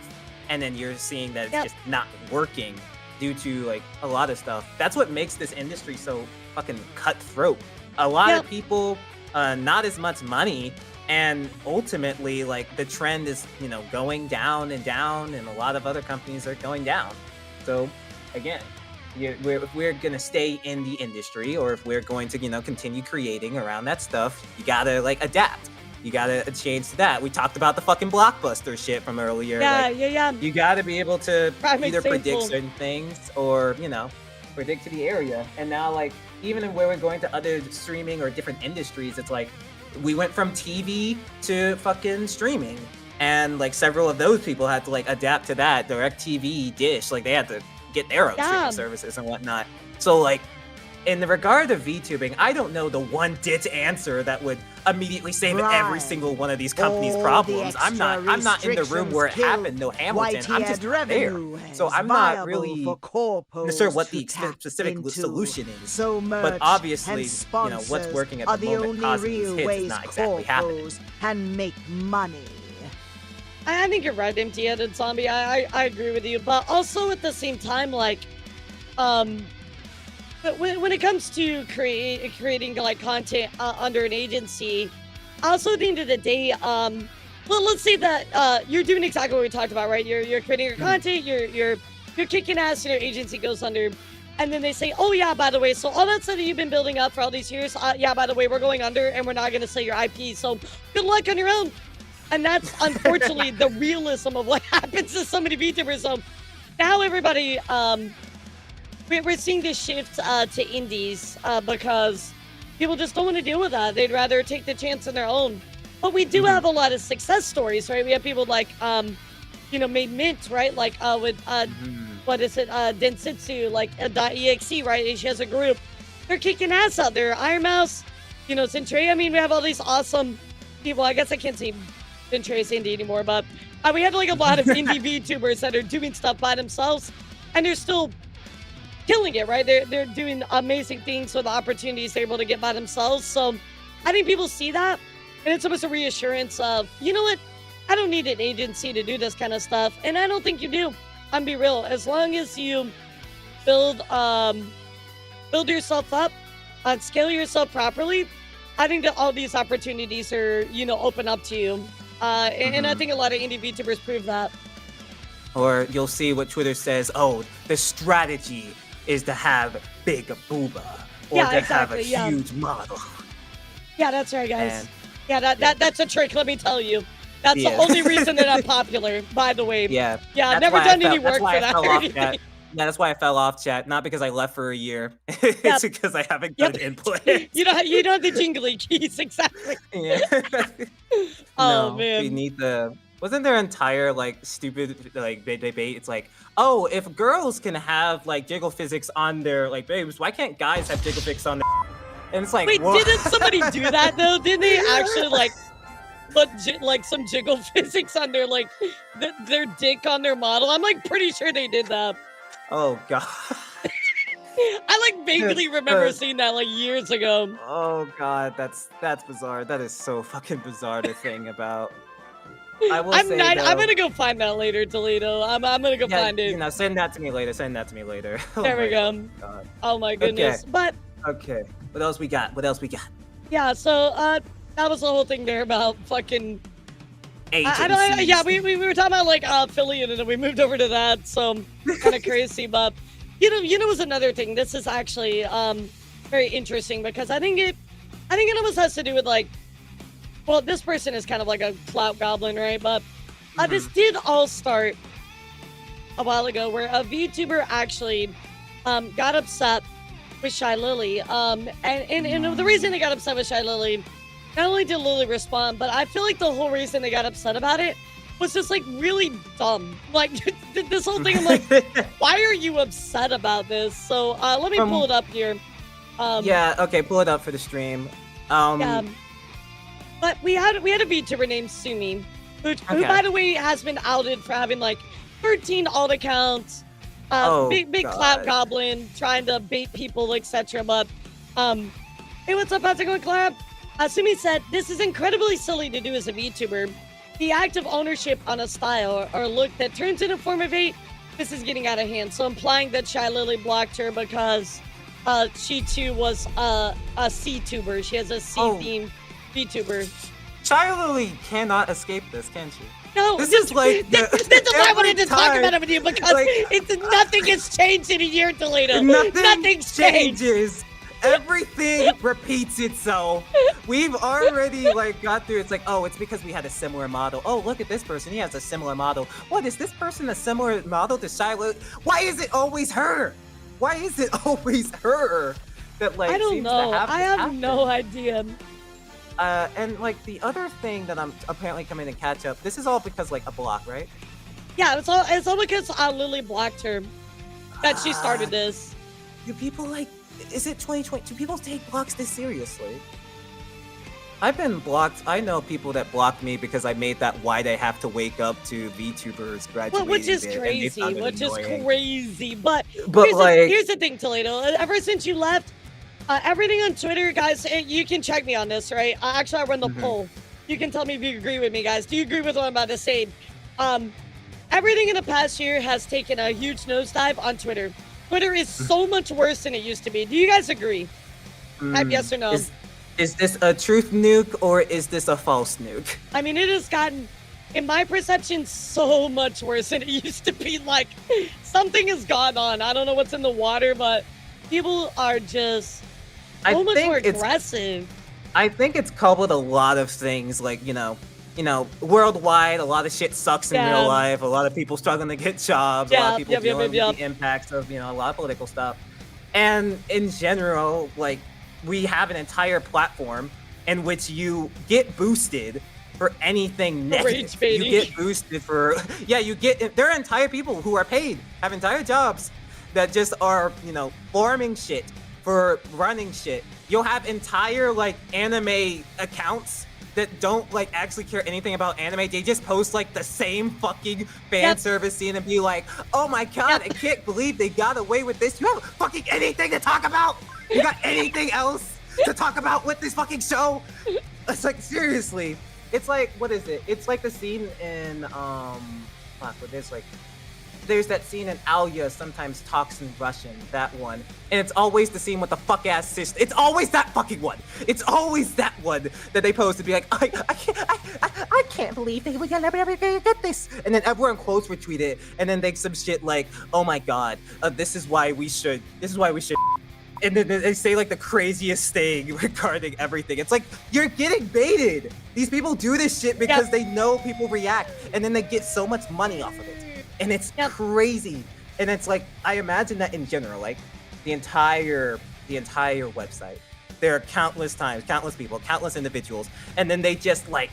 Speaker 2: And then you're seeing that it's
Speaker 1: Yep.
Speaker 2: just not working due to like a lot of stuff. That's what makes this industry so fucking cutthroat. A lot
Speaker 1: Yep.
Speaker 2: of people, not as much money. And ultimately, like the trend is, going down and down, and a lot of other companies are going down. So again, if we're gonna stay in the industry, or if we're going to, continue creating around that stuff, you gotta like adapt. You gotta change to that. We talked about the fucking blockbuster shit from earlier.
Speaker 1: Yeah,
Speaker 2: like,
Speaker 1: yeah.
Speaker 2: You gotta be able to
Speaker 1: Prime
Speaker 2: either predict
Speaker 1: example.
Speaker 2: certain things or, predict to the area. And now, like, even in where we're going to other streaming or different industries, it's like we went from TV to fucking streaming. And like several of those people had to like adapt to that. DirecTV, Dish, like they had to get their own streaming services and whatnot. So like, in the regard of VTubing, I don't know the one dit answer that would immediately save every single one of these companies' problems. I'm not in the room where it happened, no Hamilton. I'm just not there. So I'm not really sure what the specific solution is. But obviously, what's working at the moment causing these hits is not exactly happening.
Speaker 3: And make money.
Speaker 1: I think you're right, empty-headed zombie. I agree with you, but also at the same time, like, but when it comes to creating like content under an agency, I also at the end of the day, well, let's say that you're doing exactly what we talked about, right? You're creating your content, you're kicking ass, agency goes under, and then they say, oh yeah, by the way, so all that stuff that you've been building up for all these years, yeah, by the way, we're going under, and we're not going to sell your IP, so good luck on your own. And that's unfortunately the realism of what happens to so many VTubers. So now everybody, we're seeing this shift to indies because people just don't want to deal with that. They'd rather take the chance on their own. But we do have a lot of success stories, right? We have people like, made Mint, right? Like with, what is it? Densitsu, like .exe, right? She has a group. They're kicking ass out there. Iron Mouse, Centray. I mean, we have all these awesome people. I guess I can't say Centray's indie anymore, but we have like a lot of indie VTubers that are doing stuff by themselves, and they're still killing it, right? They're doing amazing things with the opportunities they're able to get by themselves. So I think people see that, and it's almost a reassurance of, you know what? I don't need an agency to do this kind of stuff, and I don't think you do. I'm be real. As long as you build yourself up, scale yourself properly, I think that all these opportunities are, open up to you. And I think a lot of indie VTubers prove that.
Speaker 2: Or you'll see what Twitter says, oh, the strategy is to have big booba. Or to have a huge model.
Speaker 1: Yeah, that's right, guys. That's a trick, let me tell you. That's the only reason that I'm popular, by the way.
Speaker 2: Yeah.
Speaker 1: Yeah, I've never done any work for that.
Speaker 2: Yeah, that's why I fell off chat. Not because I left for a year. It's because I haven't good input.
Speaker 1: You don't have the jingly keys, exactly.
Speaker 2: Yeah.
Speaker 1: Oh, man.
Speaker 2: We need wasn't there entire like stupid like debate? It's like, oh, if girls can have like jiggle physics on their like babes, why can't guys have jiggle physics on their? And it's like,
Speaker 1: wait, didn't somebody do that though? Didn't they actually like put like some jiggle physics on their like their dick on their model? I'm like pretty sure they did that.
Speaker 2: Oh god.
Speaker 1: I like vaguely remember seeing that like years ago.
Speaker 2: Oh god, that's bizarre. That is so fucking bizarre to think about. I'm
Speaker 1: gonna go find that later, Taledo. I'm gonna go find it.
Speaker 2: Send that to me later.
Speaker 1: There we go. God. Oh my goodness.
Speaker 2: Okay.
Speaker 1: But
Speaker 2: okay, what else we got?
Speaker 1: Yeah, so that was the whole thing there about fucking
Speaker 2: agencies.
Speaker 1: We were talking about like affiliate, and then we moved over to that. So kind of crazy, but you know was another thing. This is actually very interesting because I think it almost has to do with like. Well, this person is kind of like a clout goblin, right? But this did all start a while ago where a VTuber actually got upset with Shy Lily. And the reason they got upset with Shy Lily, not only did Lily respond, but I feel like the whole reason they got upset about it was just like really dumb. Like this whole thing, I'm like, why are you upset about this? So let me pull it up here.
Speaker 2: Yeah, okay, pull it up for the stream.
Speaker 1: Yeah. But we had a VTuber named Sumi, who by the way has been outed for having like 13 alt accounts, big clout goblin, trying to bait people, etc. But hey, what's up? How's it going, collab? Sumi said, "This is incredibly silly to do as a VTuber. The act of ownership on a style or look that turns into a form of hate. This is getting out of hand." So implying that Shy Lily blocked her because she too was a C-tuber. She has a C-themed VTuber.
Speaker 2: Shy Lily cannot escape this, can she?
Speaker 1: No,
Speaker 2: This is like
Speaker 1: this is why I wanted to talk
Speaker 2: time,
Speaker 1: about it with you because
Speaker 2: like,
Speaker 1: nothing has changed in a year, Toledo. Nothing's changed.
Speaker 2: changes. Everything repeats itself. We've already like got through. It's like, oh, it's because we had a similar model. Oh, look at this person. He has a similar model. What is this person a similar model to Shiloh? Why is it always her? Why is it always her? That like
Speaker 1: I don't
Speaker 2: seems
Speaker 1: know.
Speaker 2: to have
Speaker 1: I
Speaker 2: this
Speaker 1: have
Speaker 2: happen.
Speaker 1: no idea.
Speaker 2: And like the other thing that I'm apparently coming to catch up. This is all because like a block, right?
Speaker 1: Yeah, it's all because Lily blocked her that she started this.
Speaker 2: Do people like? Is it 2020? Do people take blocks this seriously? I've been blocked. I know people that blocked me because I made that why they have to wake up to VTubers graduating.
Speaker 1: Well, which is
Speaker 2: bit, and they
Speaker 1: crazy.
Speaker 2: found it
Speaker 1: Which is
Speaker 2: annoying.
Speaker 1: crazy. But
Speaker 2: like,
Speaker 1: here's the thing, Toledo. Ever since you left, everything on Twitter, guys, you can check me on this, right? Actually, I run the poll. You can tell me if you agree with me, guys. Do you agree with what I'm about to say? Everything in the past year has taken a huge nosedive on Twitter. Twitter is so much worse than it used to be. Do you guys agree? Type yes or no.
Speaker 2: Is this a truth nuke or is this a false nuke?
Speaker 1: I mean, it has gotten, in my perception, so much worse than it used to be. Like, something has gone on. I don't know what's in the water, but people are just so much more aggressive.
Speaker 2: I think it's coupled a lot of things, like, you know, worldwide, a lot of shit sucks in real life. A lot of people struggling to get jobs. A lot of people dealing with the impacts of, a lot of political stuff. And in general, like, we have an entire platform in which you get boosted for anything negative. You get boosted for, there are entire people who are paid, have entire jobs that just are, farming shit, for running shit. You'll have entire, like, anime accounts that don't like actually care anything about anime. They just post like the same fucking fan service scene and be like, oh my god, I can't believe they got away with this. You have fucking anything to talk about? You got anything else to talk about with this fucking show? It's like, seriously. It's like, what is it? It's like the scene in there's that scene in Alia sometimes talks in Russian, that one. And it's always the scene with the fuck-ass sister. It's always that fucking one. It's always that one that they post to be like, I can't believe they would never get this. And then everyone quotes retweet it, and then they some shit like, oh my god, this is why we should. And then they say like the craziest thing regarding everything. It's like, you're getting baited. These people do this shit because they know people react, and then they get so much money off of it. And it's crazy. And it's like, I imagine that in general, like the entire website, there are countless people, countless individuals, and then they just like,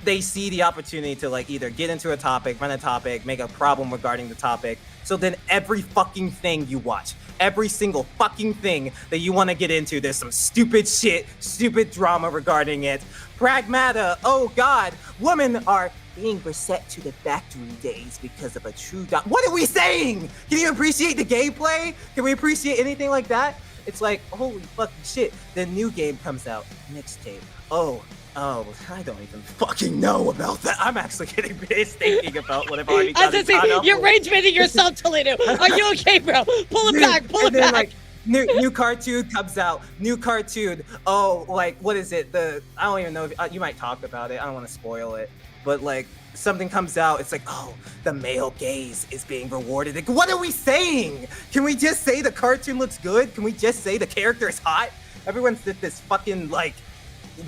Speaker 2: they see the opportunity to like either get into a topic, run a topic, make a problem regarding the topic. So then every fucking thing you watch, every single fucking thing that you want to get into, there's some stupid shit, stupid drama regarding it. Pragmata, oh god, women are being reset to the factory days because of a true What are we saying? Can you appreciate the gameplay? Can we appreciate anything like that? It's like, holy fucking shit, the new game comes out, mixtape. Oh, I don't even fucking know about that. I'm actually getting pissed thinking about what I've already done.
Speaker 1: You're rage-baiting yourself, Toledo. Are you okay, bro? Pull it back, pull it back.
Speaker 2: Like, new cartoon comes out. New cartoon. Oh, like, what is it? I don't even know if you might talk about it. I don't want to spoil it. But like, something comes out, it's like, oh, the male gaze is being rewarded. Like, what are we saying? Can we just say the cartoon looks good? Can we just say the character is hot? Everyone's did this fucking like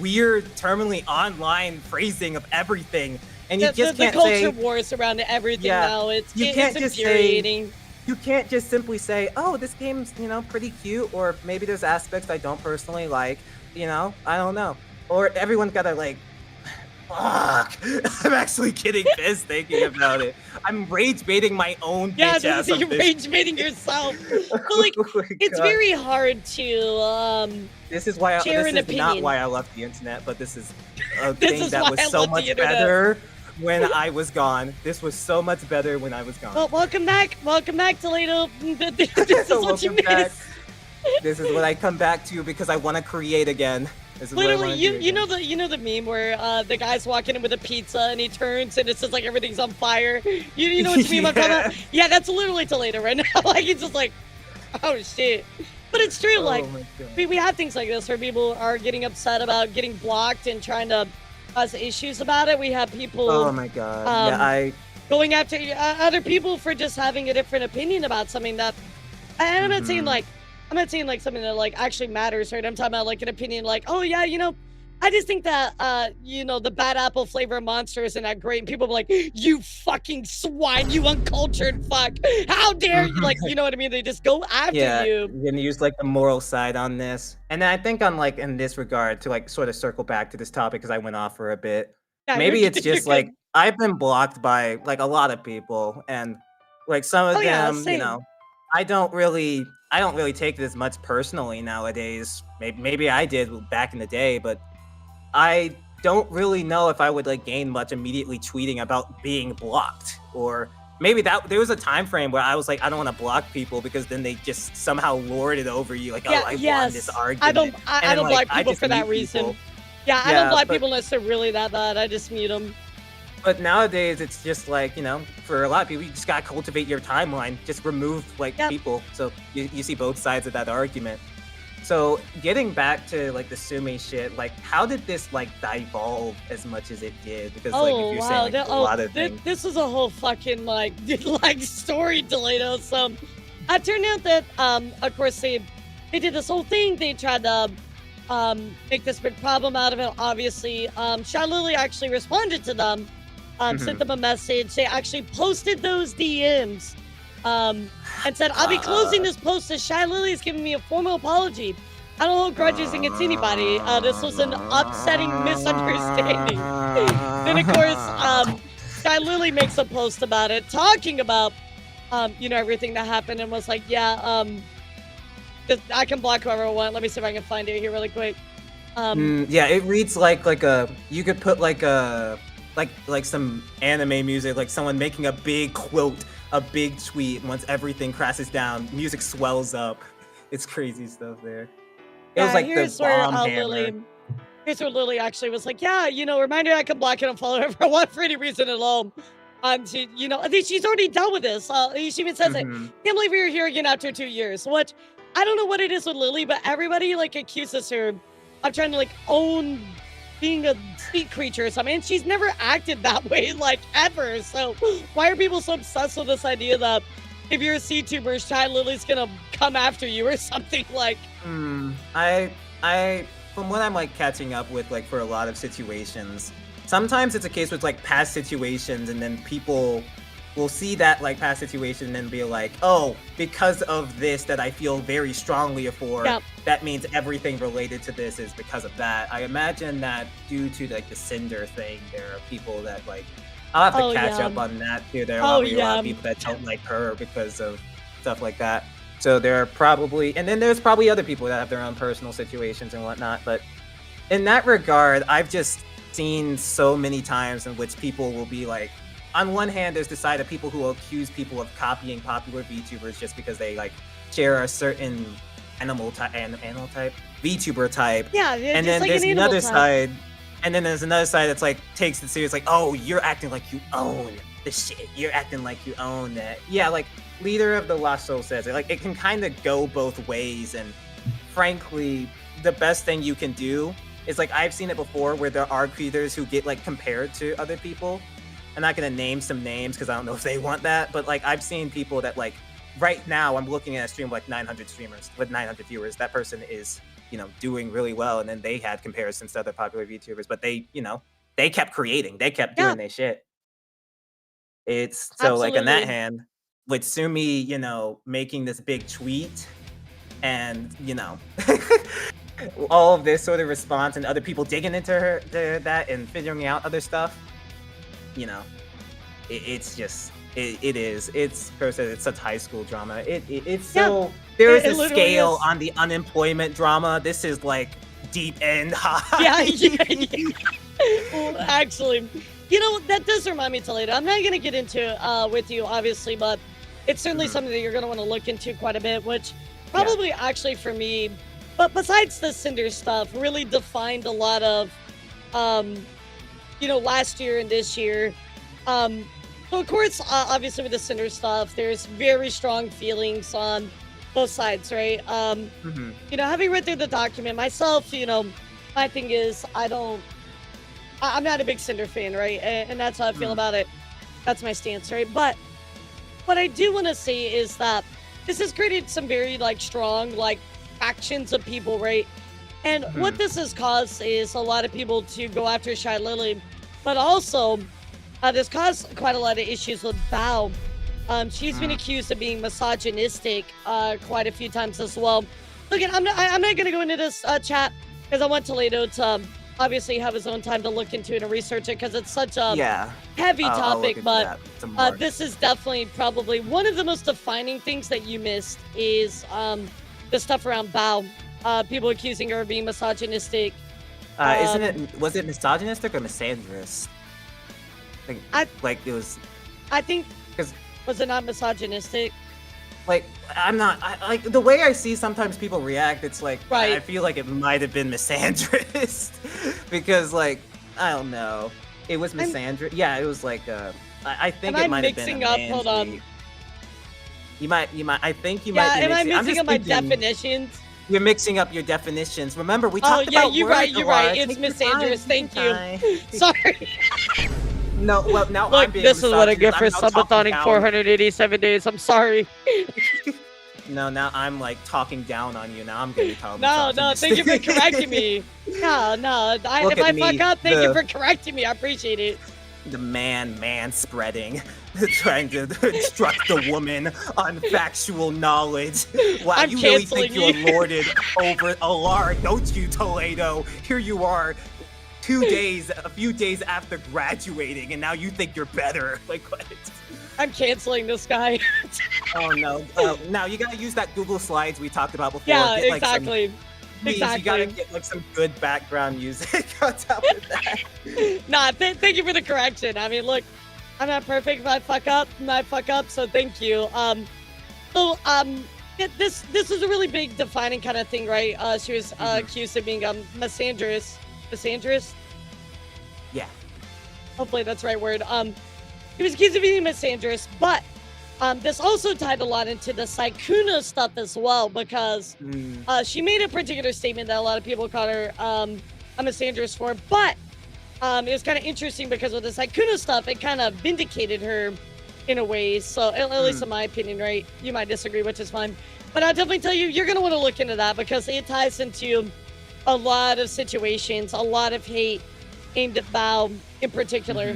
Speaker 2: weird, terminally online phrasing of everything, and you just can't say
Speaker 1: the culture wars around everything now. It's infuriating.
Speaker 2: You can't just simply say, oh, this game's pretty cute, or maybe there's aspects I don't personally like. I don't know. Or everyone's gotta like, fuck. I'm actually getting pissed thinking about it. I'm rage baiting my own bitch ass.
Speaker 1: Yeah, you're rage baiting yourself. But like, it's very hard to
Speaker 2: This is why
Speaker 1: share an
Speaker 2: this is
Speaker 1: opinion.
Speaker 2: not why I left the internet, but this is a thing that was so much better when I was gone. This was so much better when I was gone.
Speaker 1: Well, welcome back, Toledo. This is what you miss.
Speaker 2: This is what I come back to because I want to create again.
Speaker 1: Literally, you know the meme where the guy's walking in with a pizza and he turns and it's just like everything's on fire. You know what meme I'm talking about? Yeah, that's literally Taledo right now. Like, he's just like, oh shit. But it's true. Like, we have things like this where people are getting upset about getting blocked and trying to cause issues about it. We have people
Speaker 2: Oh my god. Yeah,
Speaker 1: um going after other people for just having a different opinion about something that. And
Speaker 2: mhm.
Speaker 1: I'm not saying like something that like actually matters, right? I'm talking about like an opinion, like, oh yeah, I just think that the bad apple flavor monster isn't that great. And people be like, you fucking swine, you uncultured fuck. How dare you? Like, you know what I mean? They just go after
Speaker 2: Yeah,
Speaker 1: you.
Speaker 2: gonna use like the moral side on this. And then I think on like in this regard to like sort of circle back to this topic because I went off for a bit.
Speaker 1: Yeah, you're
Speaker 2: Maybe it's
Speaker 1: good. You're
Speaker 2: just like
Speaker 1: good.
Speaker 2: I've been blocked by like a lot of people and like some
Speaker 1: Oh
Speaker 2: of
Speaker 1: yeah,
Speaker 2: them,
Speaker 1: same.
Speaker 2: I don't really take it as much personally nowadays. Maybe I did back in the day, but I don't really know if I would like gain much immediately tweeting about being blocked or maybe that there was a time frame where I was like I don't want to block people because then they just somehow lord it over you like oh
Speaker 1: Yeah,
Speaker 2: I won this
Speaker 1: yes. I
Speaker 2: argument
Speaker 1: don't I,
Speaker 2: and
Speaker 1: I
Speaker 2: then
Speaker 1: don't
Speaker 2: like
Speaker 1: block
Speaker 2: I
Speaker 1: people
Speaker 2: just
Speaker 1: for that
Speaker 2: mute
Speaker 1: reason.
Speaker 2: people.
Speaker 1: Yeah, I don't
Speaker 2: Yeah,
Speaker 1: block
Speaker 2: but
Speaker 1: people unless they're really that bad. I just mute them.
Speaker 2: nowadays it's just like for a lot of people you just gotta cultivate your timeline, just remove like
Speaker 1: Yep.
Speaker 2: people so you see both sides of that argument. So getting back to like the Sumi shit, like how did this like devolve as much as it did? Because like if
Speaker 1: Oh
Speaker 2: you're saying
Speaker 1: wow!
Speaker 2: like a lot of things.
Speaker 1: This is a whole fucking like like story, Taledo. So, it turned out that of course they did this whole thing. They tried to make this big problem out of it. Obviously, Shy Lily actually responded to them, sent
Speaker 2: Mhm.
Speaker 1: them a message. They actually posted those DMs, and said, "I'll be closing
Speaker 2: Uh,
Speaker 1: this post as Shy Lily is giving me a formal apology. I don't hold grudges against anybody. This was an upsetting misunderstanding." Then of course, Sky Lily makes a post about it, talking about everything that happened, and was like, yeah, I can block whoever I want. Let me see if I can find it here really quick.
Speaker 2: yeah, it reads like a you could put like a like some anime music, like someone making a big quote, a big tweet. Once everything crashes down, music swells up. It's crazy stuff there. It was
Speaker 1: Yeah,
Speaker 2: like the bomb hammer.
Speaker 1: Here's where Lily actually was like, yeah, reminder I can block and unfollow whoever I want for any reason at all. I think she's already done with this. She even says it.
Speaker 2: Mhm.
Speaker 1: Can't believe you're here again after 2 years. What? I don't know what it is with Lily, but everybody like accuses her of trying to like own being a street creature or something. And she's never acted that way, like ever. So why are people so obsessed with this idea that if you're a CTuber, Shy Lily's gonna come after you or something like?
Speaker 2: I from what I'm like catching up with like for a lot of situations, sometimes it's a case with like past situations and then people will see that like past situation and be like, "Oh, because of this that I feel very strongly for,
Speaker 1: Yeah.
Speaker 2: that means everything related to this is because of that." I imagine that due to like the Cinder thing, there are people that like I'll have
Speaker 1: Oh
Speaker 2: to catch
Speaker 1: yeah.
Speaker 2: up on that too. There are
Speaker 1: Oh
Speaker 2: probably a lot
Speaker 1: yeah.
Speaker 2: of people that don't like her because of stuff like that. So there are probably, and then there's probably other people that have their own personal situations and whatnot. But in that regard, I've just seen so many times in which people will be like, on one hand, there's the side of people who will accuse people of copying popular VTubers just because they like share a certain animal type, VTuber type,
Speaker 1: Yeah, yeah,
Speaker 2: and
Speaker 1: just
Speaker 2: then
Speaker 1: like an
Speaker 2: there's
Speaker 1: animal
Speaker 2: another
Speaker 1: type.
Speaker 2: side, and then there's another side that's like takes it serious, like, oh, you're acting like you own the shit. You're acting like you own that. Yeah, like leader of the Lost Soul says it. Like it can kind of go both ways, and frankly, the best thing you can do is like I've seen it before where there are creators who get like compared to other people. I'm not gonna name some names because I don't know if they want that, but like I've seen people that like right now I'm looking at a stream of like 900 streamers with 900 viewers. That person is doing really well, and then they had comparisons to other popular VTubers, but they kept creating, they kept
Speaker 1: Yeah,
Speaker 2: doing their shit. It's so like on that
Speaker 1: absolutely.
Speaker 2: hand, with Sumi, making this big tweet and all of this sort of response and other people digging into that and figuring out other stuff, you know, it's just it is. It's first it's such high school drama. It's
Speaker 1: Yeah,
Speaker 2: so there is
Speaker 1: it
Speaker 2: a
Speaker 1: literally
Speaker 2: scale
Speaker 1: is.
Speaker 2: on the unemployment drama. This is like deep end
Speaker 1: Yeah,
Speaker 2: high.
Speaker 1: yeah, yeah. Well, actually, that does remind me to later. I'm not gonna get into with you, obviously, but it's certainly
Speaker 2: Mhm.
Speaker 1: something that you're gonna want to look into quite a bit, which
Speaker 2: Yeah.
Speaker 1: probably actually for me, but besides the Cinder stuff, really defined a lot of um, last year and this year. So of course, obviously with the Cinder stuff, there's very strong feelings on both sides, right?
Speaker 2: Mhm.
Speaker 1: Having read through the document myself, my thing is I'm not a big Cinder fan, right? And that's how I feel about it. That's my stance, right? But what I do want to say is that this has created some very like strong like factions of people, right? And what this has caused is a lot of people to go after Shy Lily, but also this caused quite a lot of issues with Bao. She's been accused of being misogynistic quite a few times as well. Look, I'm not gonna go into this chat because I want Taledo to obviously have his own time to look into it and research it because it's such a heavy topic. But this is definitely probably one of the most defining things that you missed is the stuff around Bao. People accusing her of being misogynistic.
Speaker 2: Was it misogynistic or misandrous? Like it was.
Speaker 1: I think.
Speaker 2: Because
Speaker 1: was it not misogynistic?
Speaker 2: Like like the way I see sometimes people react, it's like
Speaker 1: right.
Speaker 2: I feel like it might have been misandrous because like I don't know, it was misandrous. Yeah, it was like I think it might have been
Speaker 1: mixing up. Hold on.
Speaker 2: You might. I think you might.
Speaker 1: Am I mixing up my definitions?
Speaker 2: You're mixing up your definitions. Remember, we talked about.
Speaker 1: Oh yeah, you're right. It's misandrous. Thank you. Sorry.
Speaker 2: No, well, now
Speaker 1: look,
Speaker 2: I'm being
Speaker 1: this is what I get for subathonic 487 days. I'm sorry.
Speaker 2: No, now I'm like talking down on you. Now I'm gonna tell you.
Speaker 1: No, thank you for correcting me. No, if I fuck up, thank you for correcting me. I appreciate it.
Speaker 2: The man spreading, trying to instruct the woman on factual knowledge. Wow, you really think you're lorded over Elara, don't you, Taledo? Here you are. A few days after graduating, and now you think you're better. Like what?
Speaker 1: I'm canceling this guy.
Speaker 2: Oh no! Now you gotta use that Google Slides we talked about before.
Speaker 1: Yeah,
Speaker 2: get,
Speaker 1: exactly. Exactly.
Speaker 2: You gotta get like some good background music on top of that.
Speaker 1: Nah, thank you for the correction. I mean, look, I'm not perfect. If I fuck up, so thank you. This is a really big defining kind of thing, right? She was accused of being misandrous. Misandrous?
Speaker 2: Yeah.
Speaker 1: Hopefully that's the right word. He was accused of being misandrous, but this also tied a lot into the Sykkuno stuff as well, because she made a particular statement that a lot of people called her a misandrous for, but it was kind of interesting because with the Sykkuno stuff, it kind of vindicated her in a way, so at least in my opinion, right? You might disagree, which is fine, but I'll definitely tell you, you're going to want to look into that because it ties into a lot of situations, a lot of hate aimed at Bao in particular.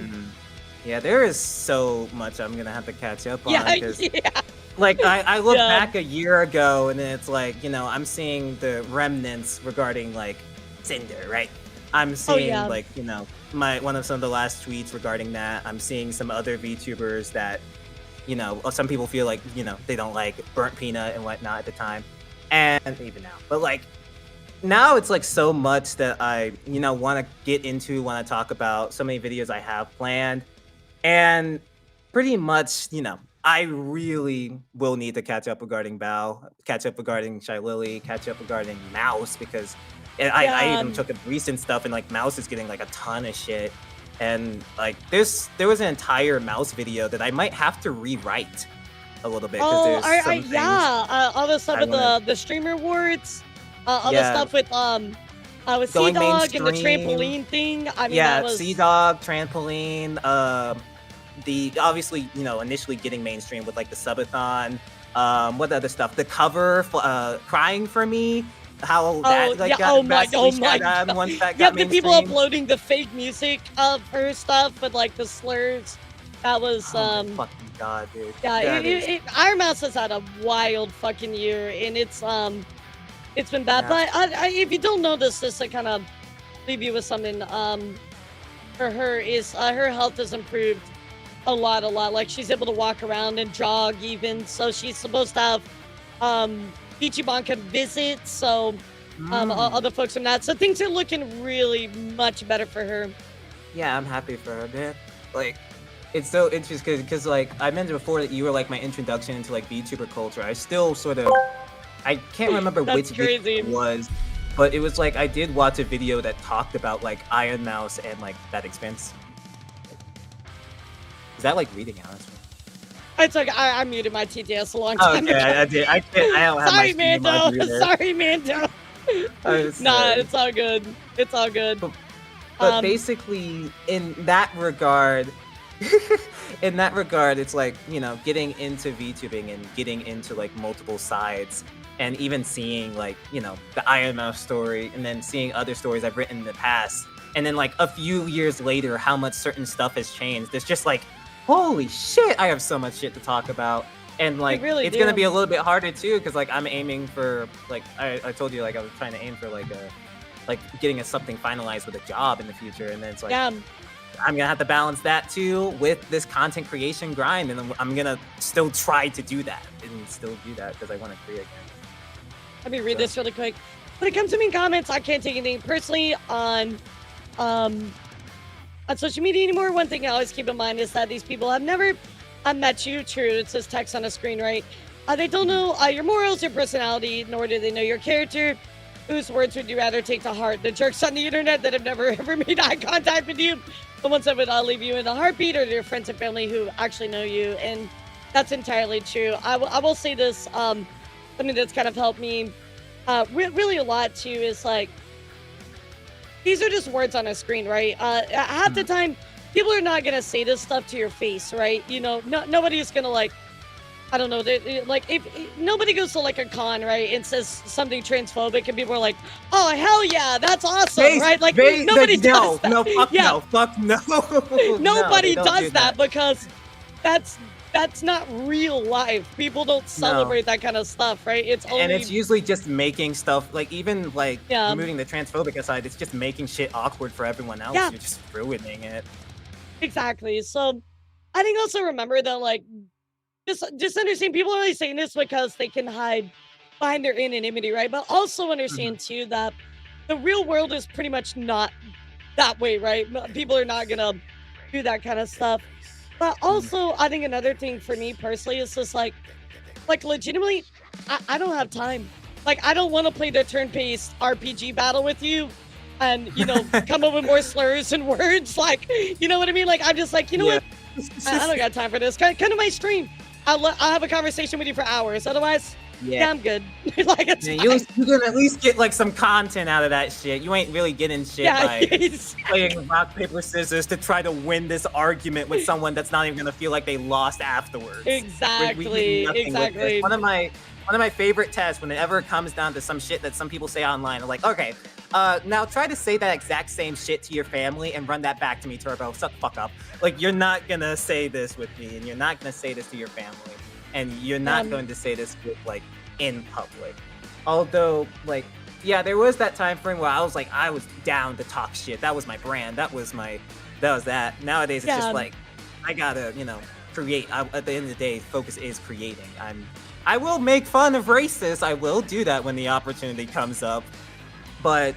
Speaker 2: Yeah, there is so much I'm gonna have to catch up on.
Speaker 1: Yeah.
Speaker 2: Like I look back a year ago, and then it's like, you know, I'm seeing the remnants regarding like Cinder, right? I'm seeing like, you know, one of some of the last tweets regarding that. I'm seeing some other VTubers that, you know, some people feel like, you know, they don't like Burnt Peanut and whatnot at the time, and even now, but like. Now it's like so much that I, you know, want to get into, want to talk about, so many videos I have planned. And pretty much, you know, I really will need to catch up regarding Bao, catch up regarding Shy Lily, catch up regarding Mouse, because I even took a recent stuff and like Mouse is getting like a ton of shit. And like there was an entire Mouse video that I might have to rewrite a little bit.
Speaker 1: All the stuff with the streamer awards. All the stuff with Sea-Dog and the trampoline thing. I mean, that was...
Speaker 2: Sea-Dog, trampoline, the obviously, you know, initially getting mainstream with like the subathon, what other stuff? The cover, Crying for Me, how that like got God. Once that got
Speaker 1: the people uploading the fake music of her stuff with like the slurs. That was
Speaker 2: fucking God, dude.
Speaker 1: Yeah, Iron Mouse has had a wild fucking year, and it's been bad, but if you don't know this, just to kind of leave you with something, for her is her health has improved a lot. Like she's able to walk around and jog even. So she's supposed to have Ichiban can visit. So all the folks from that. So things are looking really much better for her.
Speaker 2: Yeah, I'm happy for her, man. Like it's so interesting because like I mentioned before that you were like my introduction into like VTuber culture. I still sort of. I can't remember which video it was, but it was like I did watch a video that talked about like Iron Mouse and like that experience. Is that like reading out?
Speaker 1: It's like I muted my TTS a long time ago.
Speaker 2: I did. I don't have
Speaker 1: Sorry,
Speaker 2: my
Speaker 1: Mando. Sorry, Mando.
Speaker 2: Nah,
Speaker 1: it's all good. It's all good.
Speaker 2: But
Speaker 1: Um,
Speaker 2: basically, in that regard, it's like, getting into VTubing and getting into like multiple sides and even seeing like, the IMF story and then seeing other stories I've written in the past. And then like a few years later, how much certain stuff has changed. It's just like, holy shit, I have so much shit to talk about. And like,
Speaker 1: really
Speaker 2: it's going to
Speaker 1: do.
Speaker 2: be a little bit harder too, because like I'm aiming for like, I told you like I was trying to aim for like getting something finalized with a job in the future. And then it's like,
Speaker 1: Yeah.
Speaker 2: I'm gonna have to balance that too with this content creation grind, and I'm gonna still try to do that and still do that because I want to create.
Speaker 1: Let me read this really quick. When it comes to mean comments, I can't take anything personally on social media anymore. One thing I always keep in mind is that these people have never met you. True, it says text on the screen, right? They don't know your morals, your personality, nor do they know your character. Whose words would you rather take to heart? The jerks on the internet that have never ever made eye contact with you, the ones that would leave you in a heartbeat, or your friends and family who actually know you. And that's entirely true. I will say this, something that's kind of helped me really a lot too is like, these are just words on a screen, right? Half the time, people are not going to say this stuff to your face, right? Nobody's going to like, I don't know, like if nobody goes to like a con, right, and says something transphobic, and people are like, "Oh hell yeah, that's awesome," right? Like nobody does that.
Speaker 2: Fuck no.
Speaker 1: Nobody
Speaker 2: don't
Speaker 1: does
Speaker 2: do
Speaker 1: that because that's not real life. People don't celebrate that kind of stuff, right?
Speaker 2: And it's usually just making stuff like even like
Speaker 1: Yeah.
Speaker 2: removing the transphobic aside, it's just making shit awkward for everyone else.
Speaker 1: Yeah.
Speaker 2: You're just ruining it.
Speaker 1: Exactly. So I think also remember that like just understand people are only saying this because they can hide behind their anonymity, right? But also understand too that the real world is pretty much not that way, right? People are not gonna do that kind of stuff. But also, I think another thing for me personally is just like legitimately, I don't have time. Like, I don't want to play the turn-based RPG battle with you and, come up with more slurs and words. Like, you know what I mean? Like, I'm just like, you know what? I don't got time for this. Come to my stream. I'll have a conversation with you for hours. Otherwise, yeah I'm good. Like, it's
Speaker 2: you can at least get like some content out of that shit. You ain't really getting shit by playing rock paper scissors to try to win this argument with someone that's not even gonna feel like they lost afterwards.
Speaker 1: Exactly. Exactly.
Speaker 2: One of my favorite tests whenever it comes down to some shit that some people say online, I'm like, okay, now try to say that exact same shit to your family and run that back to me, Turbo. Shut the fuck up. Like, you're not gonna say this with me, and you're not gonna say this to your family, and you're not going to say this with like in public. Although, like, yeah, there was that time frame where I was down to talk shit. That was my brand. That was that. Nowadays, it's just like, I gotta, create. At the end of the day, focus is creating. I will make fun of racists. I will do that when the opportunity comes up. But,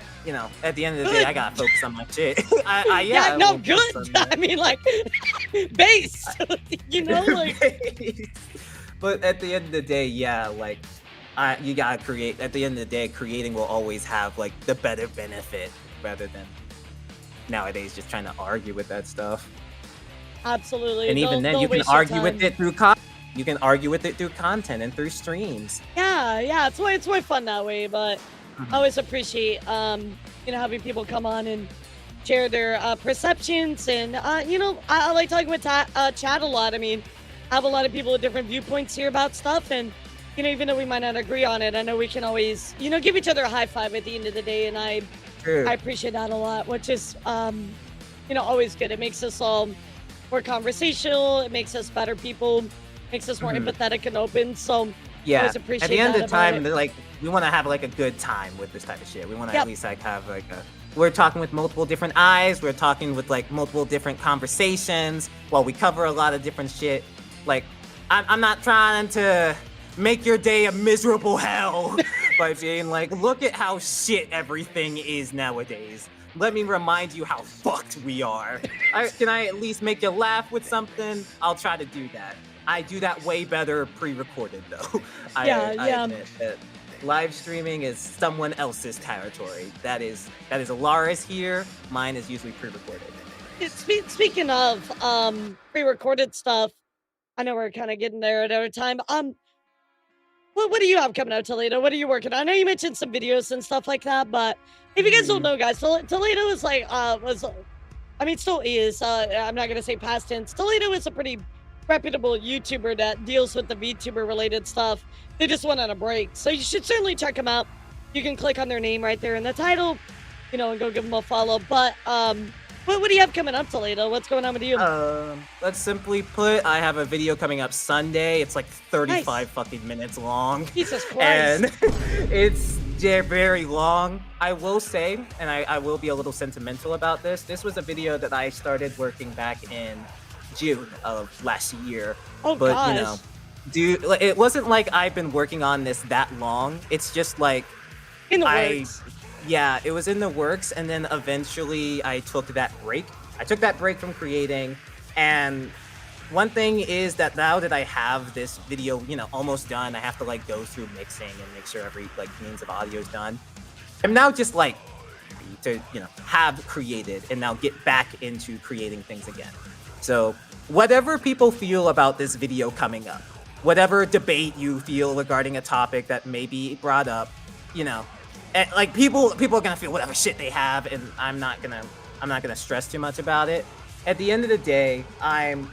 Speaker 2: at the end of the day, I gotta focus on my shit.
Speaker 1: Good. I mean, like, base. Like.
Speaker 2: But at the end of the day, yeah, like, you gotta create. At the end of the day, creating will always have like the better benefit rather than nowadays just trying to argue with that stuff.
Speaker 1: Absolutely.
Speaker 2: And even then, you can argue with it through You can argue with it through content and through streams.
Speaker 1: Yeah. It's way fun that way. But I always appreciate having people come on and share their perceptions, and I like talking with chat a lot. I mean, I have a lot of people with different viewpoints here about stuff, and even though we might not agree on it, I know we can always give each other a high five at the end of the day, and I appreciate that a lot, which is always good. It makes us all more conversational. It makes us better people. Makes us more empathetic and open. So
Speaker 2: yeah,
Speaker 1: always appreciate
Speaker 2: at the end of the time,
Speaker 1: it.
Speaker 2: like, we want to have like a good time with this type of shit. We want to at least like have like we're talking with multiple different eyes. We're talking with like multiple different conversations while we cover a lot of different shit. Like, I'm not trying to make your day a miserable hell by being like, look at how shit everything is nowadays. Let me remind you how fucked we are. Can I at least make you laugh with something? I'll try to do that. I do that way better pre-recorded though. I admit that live streaming is someone else's territory. That is Elara's here. Mine is usually pre-recorded.
Speaker 1: Speaking of pre-recorded stuff, I know we're kind of getting there at our time. what do you have coming out, Toledo? What are you working on? I know you mentioned some videos and stuff like that, but if you guys don't know, guys, Toledo is like I mean, still is. I'm not gonna say past tense. Toledo is a pretty reputable YouTuber that deals with the VTuber related stuff. They just went on a break, so you should certainly check them out. You can click on their name right there in the title, you know, and go give them a follow. But what do you have coming up, Toledo? What's going on with you?
Speaker 2: Let's simply put, I have a video coming up Sunday. It's like 35
Speaker 1: Nice.
Speaker 2: fucking minutes long.
Speaker 1: Jesus Christ.
Speaker 2: And it's very long. I will say, and I will be a little sentimental about this. This was a video that I started working back in June of last year.
Speaker 1: Oh,
Speaker 2: but
Speaker 1: gosh.
Speaker 2: you know, dude, it wasn't like I've been working on this that long. It's just like
Speaker 1: In the works.
Speaker 2: yeah, it was in the works, and then eventually I took that break. I took that break from creating, and one thing is that now that I have this video, you know, almost done, I have to like go through mixing and make sure every like means of audio is done. I'm now just like to, you know, have created and now get back into creating things again. So whatever people feel about this video coming up, whatever debate you feel regarding a topic that may be brought up, you know, like people are gonna feel whatever shit they have, and I'm not gonna stress too much about it. At the end of the day, I'm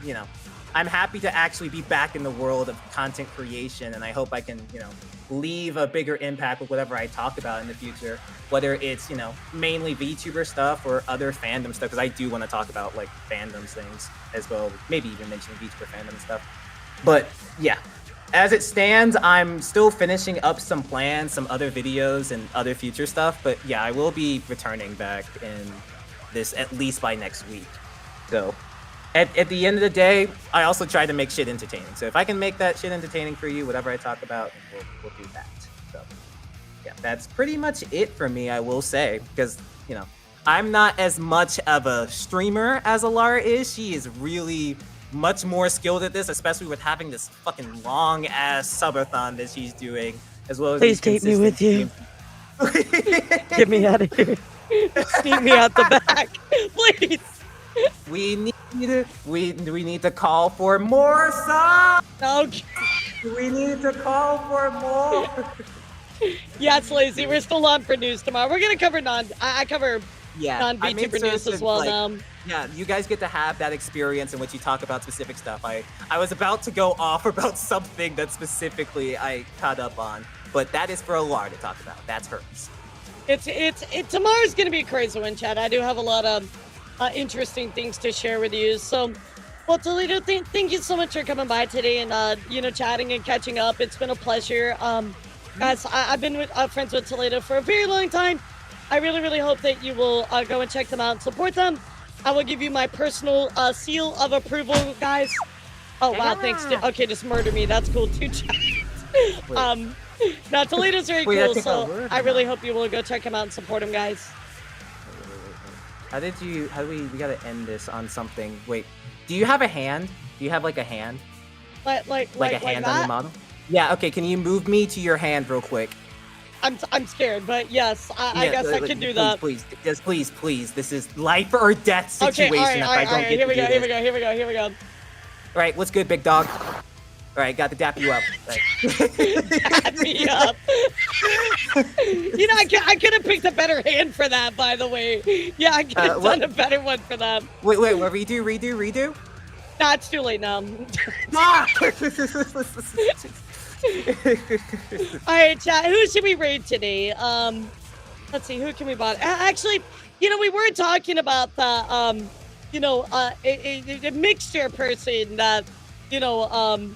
Speaker 2: happy to actually be back in the world of content creation, and I hope I can, you know, leave a bigger impact with whatever I talk about in the future, whether it's, you know, mainly VTuber stuff or other fandom stuff, because I do want to talk about like fandoms things as well, maybe even mentioning VTuber fandom stuff. But yeah, as it stands, I'm still finishing up some plans, some other videos and other future stuff, but yeah, I will be returning back in this at least by next week. So at the end of the day, I also try to make shit entertaining. So if I can make that shit entertaining for you, whatever I talk about, we'll do that. So yeah, that's pretty much it for me, I will say, because, you know, I'm not as much of a streamer as Elara is. She is really much more skilled at this, especially with having this fucking long ass subathon that she's doing, as well as
Speaker 1: Please take me with you. Get me out of here. Sneak me out the back, please.
Speaker 2: We need to call for more subs.
Speaker 1: Okay.
Speaker 2: We need to call for more.
Speaker 1: Yes, Lazy. We're still on for news tomorrow. We're gonna cover I cover
Speaker 2: Yeah, I made
Speaker 1: non-VTuber
Speaker 2: sure
Speaker 1: news
Speaker 2: to,
Speaker 1: as well
Speaker 2: like,
Speaker 1: now.
Speaker 2: Yeah, you guys get to have that experience in which you talk about specific stuff. I was about to go off about something that specifically I caught up on, but that is for Elara to talk about. That's hers.
Speaker 1: Tomorrow's gonna be a crazy one, Chad. I do have a lot of interesting things to share with you. So, well, Toledo, thank you so much for coming by today and you know, chatting and catching up. It's been a pleasure. Guys, I've been friends with Toledo for a very long time. I really hope that you will go and check them out and support them. I will give you my personal seal of approval, guys. Oh wow, thanks. Okay, just murder me. That's cool too, Chad. Now Toledo's very
Speaker 2: Wait,
Speaker 1: cool,
Speaker 2: that's
Speaker 1: so
Speaker 2: a word
Speaker 1: I really
Speaker 2: now.
Speaker 1: hope you will go check him out and support him, guys.
Speaker 2: How do we gotta end this on something? Wait, do you have a hand? Do you have like a hand?
Speaker 1: Like
Speaker 2: A hand on
Speaker 1: that?
Speaker 2: your model? Yeah, okay, can you move me to your hand real quick?
Speaker 1: I'm scared, but yes, I guess I can do that.
Speaker 2: Please, please. This is life or death situation
Speaker 1: Okay, all right.
Speaker 2: Here we
Speaker 1: go.
Speaker 2: All right, what's good, big dog? All right, got to dap you up.
Speaker 1: Dap me up. You know, I could have picked a better hand for that, by the way. Yeah, I could have done a better one for that.
Speaker 2: Wait, what, redo?
Speaker 1: Nah, it's too late now.
Speaker 2: Ah!
Speaker 1: All right, chat. Who should we raid today? Let's see. Who can we bot? Actually, you know, we were talking about the you know, a mixture person that, you know,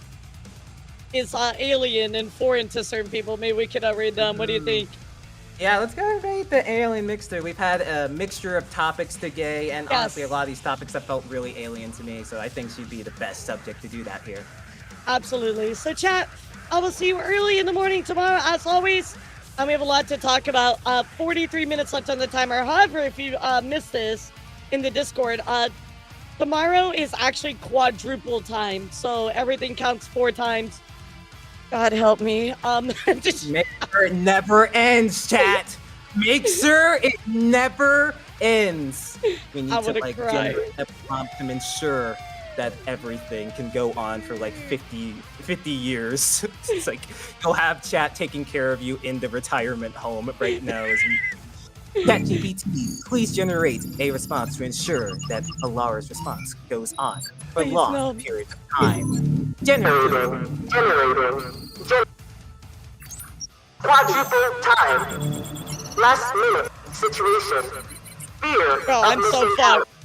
Speaker 1: is alien and foreign to certain people. Maybe we could raid them. What do you think?
Speaker 2: Yeah, let's go and rate the alien mixture. We've had a mixture of topics today, and honestly, a lot of these topics have felt really alien to me, so I think she'd be the best subject to do that here.
Speaker 1: Absolutely. So, chat, I will see you early in the morning tomorrow, as always. We have a lot to talk about. 43 minutes left on the timer. However, if you missed this in the Discord, tomorrow is actually quadruple time, so everything counts 4 times. God help me.
Speaker 2: Make sure it never ends, chat. Make sure it never ends. We need to like generate a prompt to ensure that everything can go on for like 50 years. It's like you'll have chat taking care of you in the retirement home right now. ChatGPT, please generate a response to ensure that Elara's response goes on for
Speaker 1: Please,
Speaker 2: long
Speaker 1: no.
Speaker 2: periods of time. Generating.
Speaker 4: Quadruple time. Last minute situation. Fear
Speaker 1: Bro,
Speaker 4: of
Speaker 1: I'm so
Speaker 4: missing out.
Speaker 1: fucked.